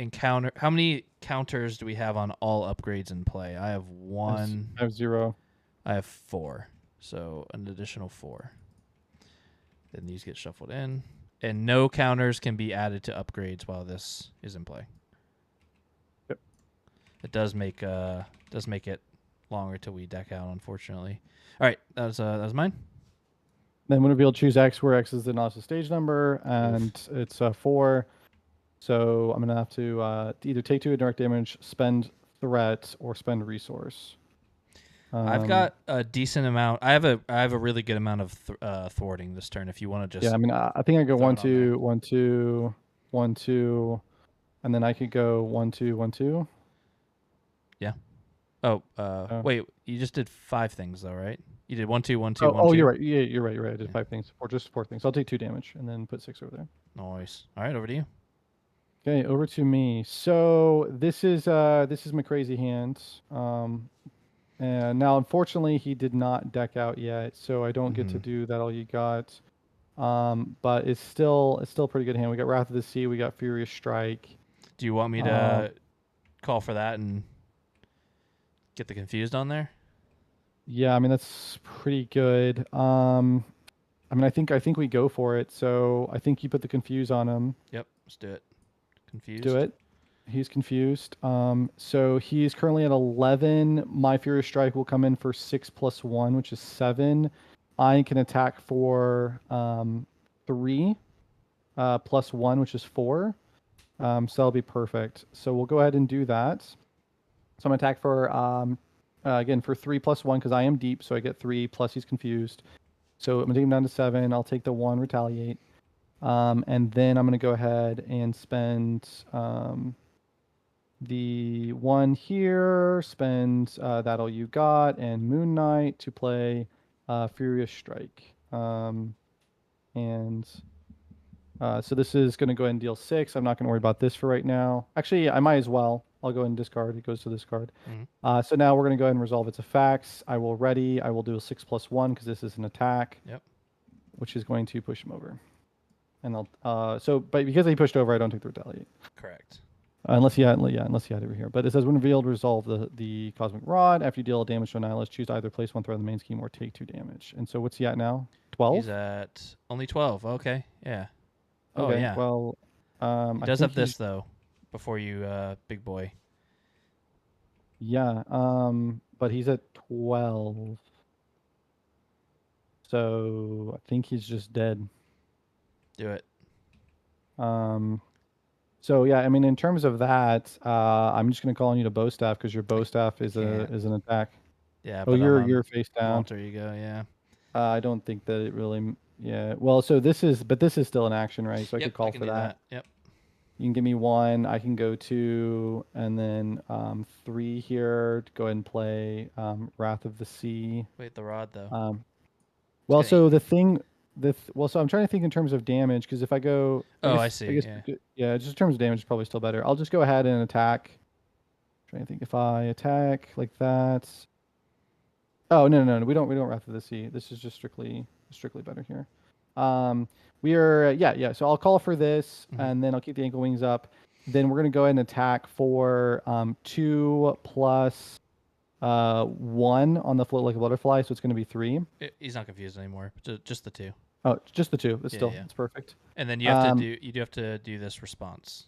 counters do we have on all upgrades in play? I have 1. I have 0. I have 4. So an additional 4. Then these get shuffled in. And no counters can be added to upgrades while this is in play. Yep. It does make it longer till we deck out, unfortunately. All right, that was mine. Then when revealed, choose X, where X is the Nautilus stage number, and it's 4. So I'm gonna have to either take 2 direct damage, spend threat, or spend resource. I've got a decent amount. I have a really good amount of thwarting this turn. If you want to just I mean, I think I go 1 2 1 2 1 2, and then I could go 1 2 1 2. Yeah. Oh, wait. You just did 5 things though, right? You did 1 2 1 2 Oh, 1 2. you're right. Yeah, you're right. You're right. I did 5 things, or just 4 things. I'll take 2 damage and then put 6 over there. Nice. All right, over to you. Okay, over to me. So this is my crazy hand. And now unfortunately he did not deck out yet, so I don't get to do that all you got. But it's still a pretty good hand. We got Wrath of the Sea, we got Furious Strike. Do you want me to call for that and get the confused on there? Yeah, I mean that's pretty good. I mean I think we go for it. So I think you put the confuse on him. Yep, let's do it. Confused. Do it. He's confused. So he's currently at 11. My Furious Strike will come in for 6 plus 1, which is 7. I can attack for 3 plus 1, which is 4. So that'll be perfect. So we'll go ahead and do that. So I'm going to attack for, again, for 3 plus 1 because I am deep. So I get 3 plus he's confused. So I'm going to take him down to 7. I'll take the 1, retaliate. And then I'm going to go ahead and spend the 1 here, spend that all you got, and Moon Knight to play Furious Strike. So this is going to go ahead and deal 6. I'm not going to worry about this for right now. Actually, I might as well. I'll go ahead and discard. It goes to this card. So now we're going to go ahead and resolve its effects. I will ready. I will do a 6 plus 1 because this is an attack. Yep. Which is going to push him over. And I'll but because he pushed over, I don't take the retaliate. Correct. Unless he had it over here. But it says when revealed, resolve the cosmic rod. After you deal damage to Annihilus, choose either place 1 threat in the main scheme or take 2 damage. And so what's he at now? 12. He's at only 12. Okay. Yeah. Oh okay, yeah. Well, he does have this though. Before you, big boy. Yeah. But he's at 12. So I think he's just dead. Do it. So yeah, I mean, in terms of that, I'm just gonna call on you to bow staff because your bow staff is an attack. Yeah. Oh, you're face down. Alter ego. Yeah. I don't think that it really. Yeah. Well, so this is still an action, right? So I could call for that. Yep. You can give me 1. I can go 2, and then 3 here. To go ahead and play Wrath of the Sea. Wait, the rod though. Well, so the thing. So I'm trying to think in terms of damage because if I go, I see. Yeah, just in terms of damage is probably still better. I'll just go ahead and attack. Trying to think if I attack like that. Oh no, we don't Wrath of the Sea. This is just strictly better here. We are So I'll call for this and then I'll keep the ankle wings up. Then we're gonna go ahead and attack for 2 plus 1 on the float like a butterfly, so it's gonna be 3. He's not confused anymore. Just the 2. Oh, just the 2. It's it's perfect. And then you have to do this response.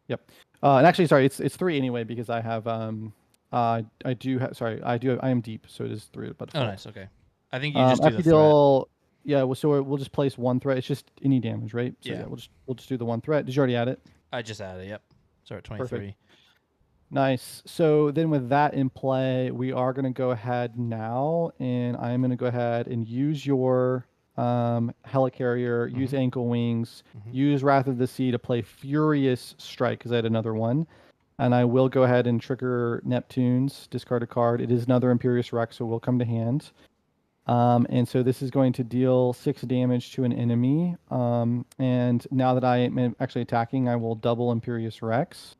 Yep. And actually, sorry, it's 3 anyway because I have I am deep, so it is 3 butterfly. Oh, nice. Okay. I think you just do the threat. Yeah, so we'll just place one threat. It's just any damage, right? So Yeah. yeah, we'll just do the one threat. Did you already add it? I just added. Yep. So we're at Perfect. 23. Nice. So then with that in play, we are going to go ahead now, and I'm going to go ahead and use your helicarrier, use Mm-hmm. ankle wings, Mm-hmm. use Wrath of the Sea to play Furious Strike because I had another one. And I will go ahead and trigger Neptune's, discard a card. It is another Imperious Rex, so will come to hand. And so this is going to deal 6 damage to an enemy. And now that I am actually attacking, I will double Imperious Rex.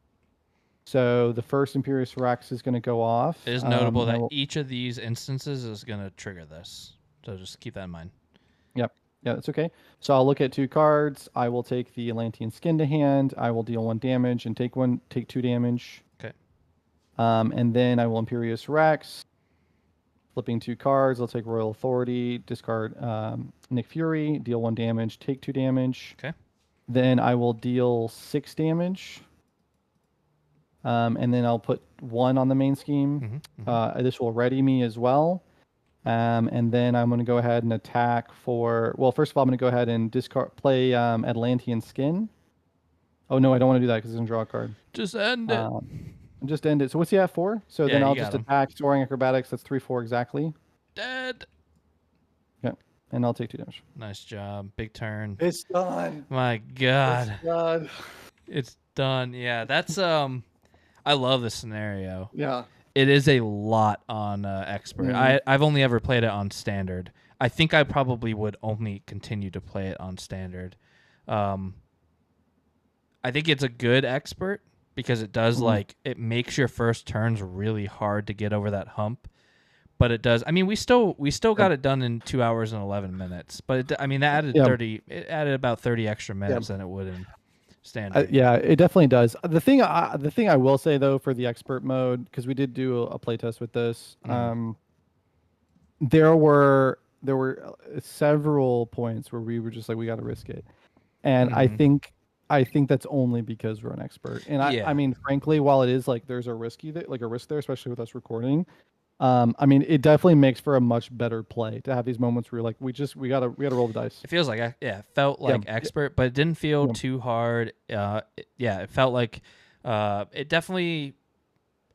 So the first Imperious Rex is going to go off. It is notable And I that will, each of these instances is going to trigger this. So just keep that in mind. yep, yeah, that's okay. So I'll look at 2 cards. I will take the Atlantean Skin to hand. I will deal 1 damage and take 2 damage. Okay. And then I will Imperious Rex. Flipping 2 cards, I'll take Royal Authority, discard Nick Fury, deal 1 damage, take 2 damage. Okay. Then I will deal 6 damage. And then I'll put 1 on the main scheme. Mm-hmm. Mm-hmm. This will ready me as well. And then I'm going to go ahead and attack for. Well, first of all, I'm going to go ahead and play Atlantean Skin. Oh no, I don't want to do that because it's going to draw a card. Just end it. Just end it. So what's he at 4? So Yeah, then you I'll got just him. attack Soaring Acrobatics. That's 3/4 exactly. Dead. Okay, and I'll take 2 damage. Nice job. Big turn. It's done. My God. It's done. It's done. Yeah, that's I love this scenario. Yeah. It is a lot on expert. I've only ever played it on standard. I think I probably would only continue to play it on standard. I think it's a good expert because it does it makes your first turns really hard to get over that hump. But it does. I mean, we still got it done in 2 hours and 11 minutes. But that added 30. It added about 30 extra minutes than it would in standard. Yeah, it definitely does. The thing I will say though for the expert mode, because we did do a playtest with this, there were several points where we were just like, we got to risk it, and I think that's only because we're an expert. And I mean, frankly, while it is like there's a risk there, especially with us recording. I mean, it definitely makes for a much better play to have these moments where you're like, we gotta roll the dice. It feels like it felt like expert, but it didn't feel too hard. It felt like it definitely.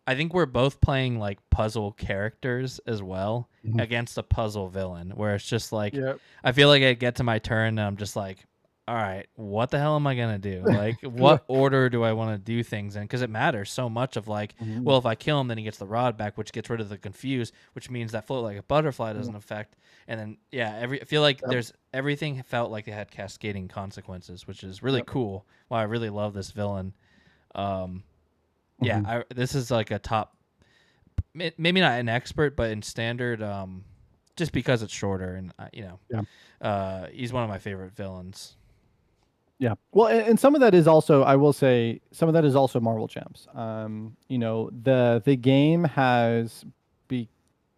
I think we're both playing like puzzle characters as well against a puzzle villain, where it's just like I feel like I get to my turn and I'm just like, all right, what the hell am I gonna do? Like, what order do I want to do things in? Because it matters so much. Of like, well, if I kill him, then he gets the rod back, which gets rid of the confuse, which means that float like a butterfly doesn't affect. And then I feel like there's everything felt like it had cascading consequences, which is really cool. Wow, I really love this villain. This is like a top, maybe not an expert, but in standard, just because it's shorter and he's one of my favorite villains. Yeah. Well, and some of that is also, I will say, some of that is also Marvel Champs. The game has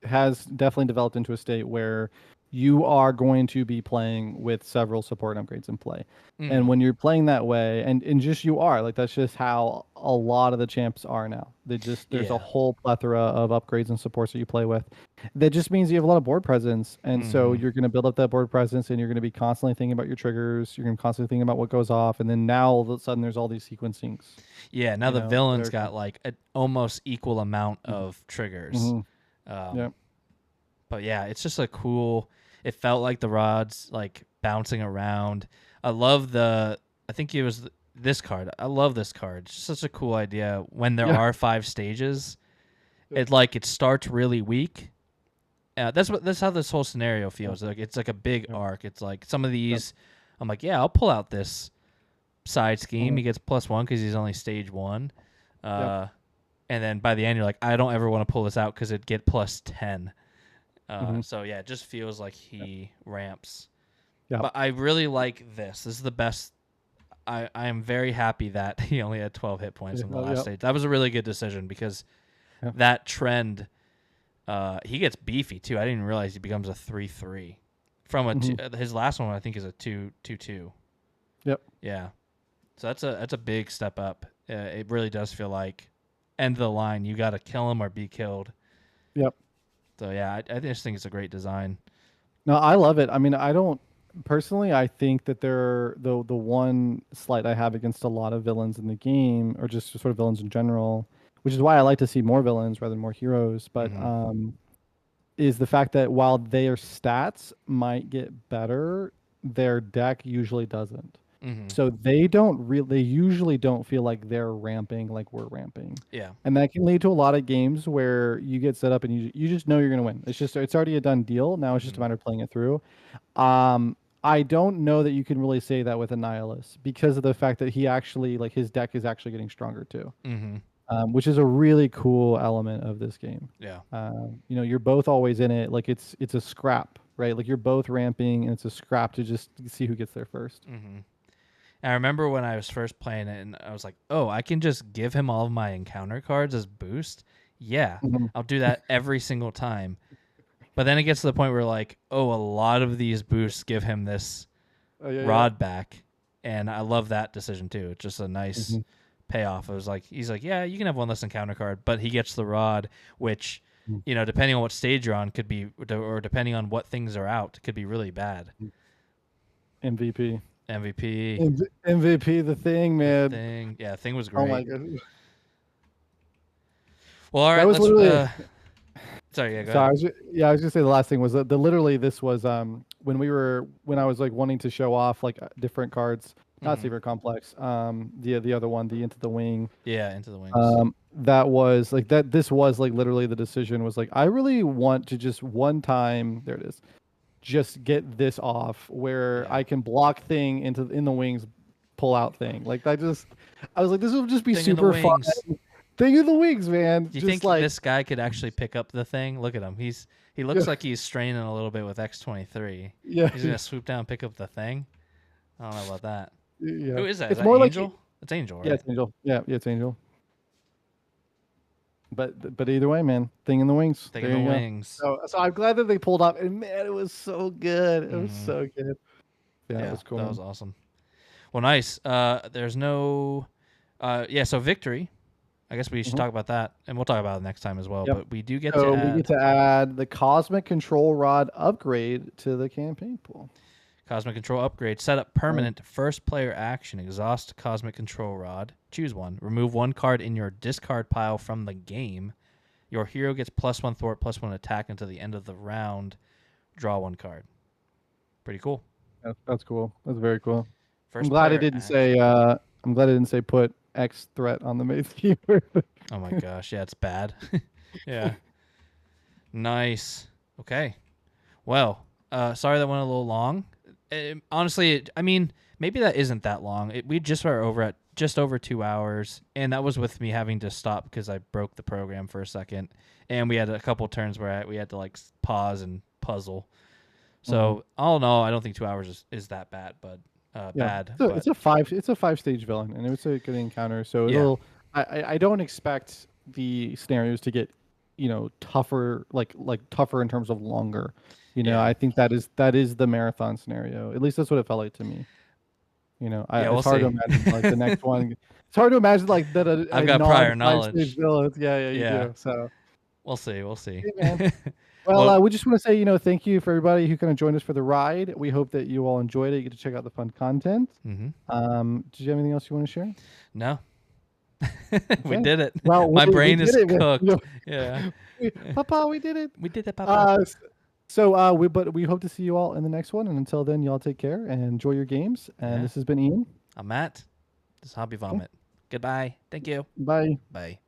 definitely developed into a state where you are going to be playing with several support upgrades in play. And when you're playing that way, and just you are, like, that's just how a lot of the champs are now. There's a whole plethora of upgrades and supports that you play with. That just means you have a lot of board presence. And so you're going to build up that board presence, and you're going to be constantly thinking about your triggers. You're going to constantly thinking about what goes off. And then now all of a sudden there's all these sequencings. Yeah, now the villain's got like an almost equal amount of triggers. But yeah, it's just a cool. It felt like the rods like bouncing around. I love I think it was this card. I love this card. It's such a cool idea. When there are 5 stages, it starts really weak. That's how this whole scenario feels. Like it's like a big arc. It's like some of these. I'm like, I'll pull out this side scheme. He gets +1 because he's only stage 1. And then by the end, you're like, I don't ever want to pull this out because it'd get +10. So it just feels like he ramps. But I really like this. This is the best. I am very happy that he only had 12 hit points in the last stage. That was a really good decision because that trend. He gets beefy too. I didn't even realize he becomes a 3/3 from his last one. I think is a 2/2. Yep. Yeah. So that's a big step up. It really does feel like end of the line. You got to kill him or be killed. Yep. So I just think it's a great design. No, I love it. I mean, I don't personally. I think that the one slight I have against a lot of villains in the game, or just sort of villains in general, which is why I like to see more villains rather than more heroes. But Mm-hmm. is the fact that while their stats might get better, their deck usually doesn't. Mm-hmm. So they usually don't feel like they're ramping like we're ramping. Yeah. And that can lead to a lot of games where you get set up and you just know you're going to win. It's already a done deal. Now it's just a Mm-hmm. matter of playing it through. Um I don't know that you can really say that with Annihilus because of the fact that he actually like his deck is actually getting stronger too, Mm-hmm. which is a really cool element of this game. Yeah. You're both always in it. Like it's a scrap, right? Like you're both ramping, and it's a scrap to just see who gets there first. Mm-hmm. I remember when I was first playing it, and I was like, "Oh, I can just give him all of my encounter cards as boost." Yeah, Mhm. I'll do that every single time. But then it gets to the point where like, oh, a lot of these boosts give him this Oh yeah, yeah. rod back, and I love that decision too. It's just a nice Hmm. payoff. It was like he's like, yeah, you can have one less encounter card, but he gets the rod, which depending on what stage you're on, could be, or depending on what things are out, could be really bad. MVP. MVP, MVP, the thing, the man. thing, yeah, thing was Oh my great. god. Well, all That right, was let's. literally. Sorry, yeah, go So ahead. I was gonna say the last thing was that the literally this was when I was like wanting to show off like different cards, not Hmm. Saber Complex, the other one, the Into the Wing. Yeah, Into the Wings. That was like that. This was like literally the decision was like I really want to just one time. There it is. Just get this off where Yeah, I can block thing in the wings, pull out thing. Like I was like, this will just be thing in the super fun. wings. Thing in the wings, man. Do you Just think like this guy could actually pick up the thing? Look at him. He yeah, looks like he's straining a little bit with X-23. yeah, He's gonna swoop down, and pick up the thing. I don't know about that. yeah. Who is that? Is It's that more like Angel? It's Angel, yeah, right? it's Angel. Yeah, it's Angel. But either way, man, thing in the wings. Thing in There the you go. wings. So I'm glad that they pulled off, and man, it was so good. It was Hmm. so good. Yeah, it Yeah, was cool, that was man. awesome. Well, nice. There's no. Yeah. So victory. I guess we should Hmm. talk about that, and we'll talk about it next time as well. Yep. But we do get to So we get add to add the Cosmic Control Rod upgrade to the campaign pool. Cosmic Control upgrade. Set up permanent first player action. Exhaust Cosmic Control Rod. Choose one. Remove one card in your discard pile from the game. Your hero gets +1 thwart, +1 attack until the end of the round. Draw one card. Pretty cool. That's cool. That's very cool. I'm First glad it player didn't say. action. I'm glad it didn't say put X threat on the maze keeper. Oh my gosh, yeah, it's bad. Yeah. Nice. Okay. Well, sorry that went a little long. Honestly, I mean, maybe that isn't that long. We just are over at just over 2 hours, and that was with me having to stop because I broke the program for a second, and we had a couple turns where we had to like pause and puzzle. So all in all, I don't think 2 hours is that bad, but Yeah, bad. so But it's a 5 stage villain, and it was a good encounter. So yeah, it'll. I don't expect the scenarios to get, tougher like tougher in terms of longer. yeah, I think that is the marathon scenario. At least that's what it felt like to me. yeah. We'll It's hard to see. imagine like the next one. It's hard to imagine like that I've a got non prior 5 stage knowledge. villain. Yeah, yeah, you Yeah, do. So we'll see. We'll see. hey, man. Well, Well, we just want to say, thank you for everybody who kind of joined us for the ride. We hope that you all enjoyed it. You get to check out the fun content. hmm Did you have anything else you want to share? no, we Okay. did it. Well, My we brain did is it. cooked. Yeah, Papa, we did it. we did it, Papa. Uh, s- we hope to see you all in the next one. And until then, y'all take care and enjoy your games. And Yeah, this has been Ian. I'm Matt. This is Hobby Okay. Vomit. Goodbye. Thank you. Bye. Bye.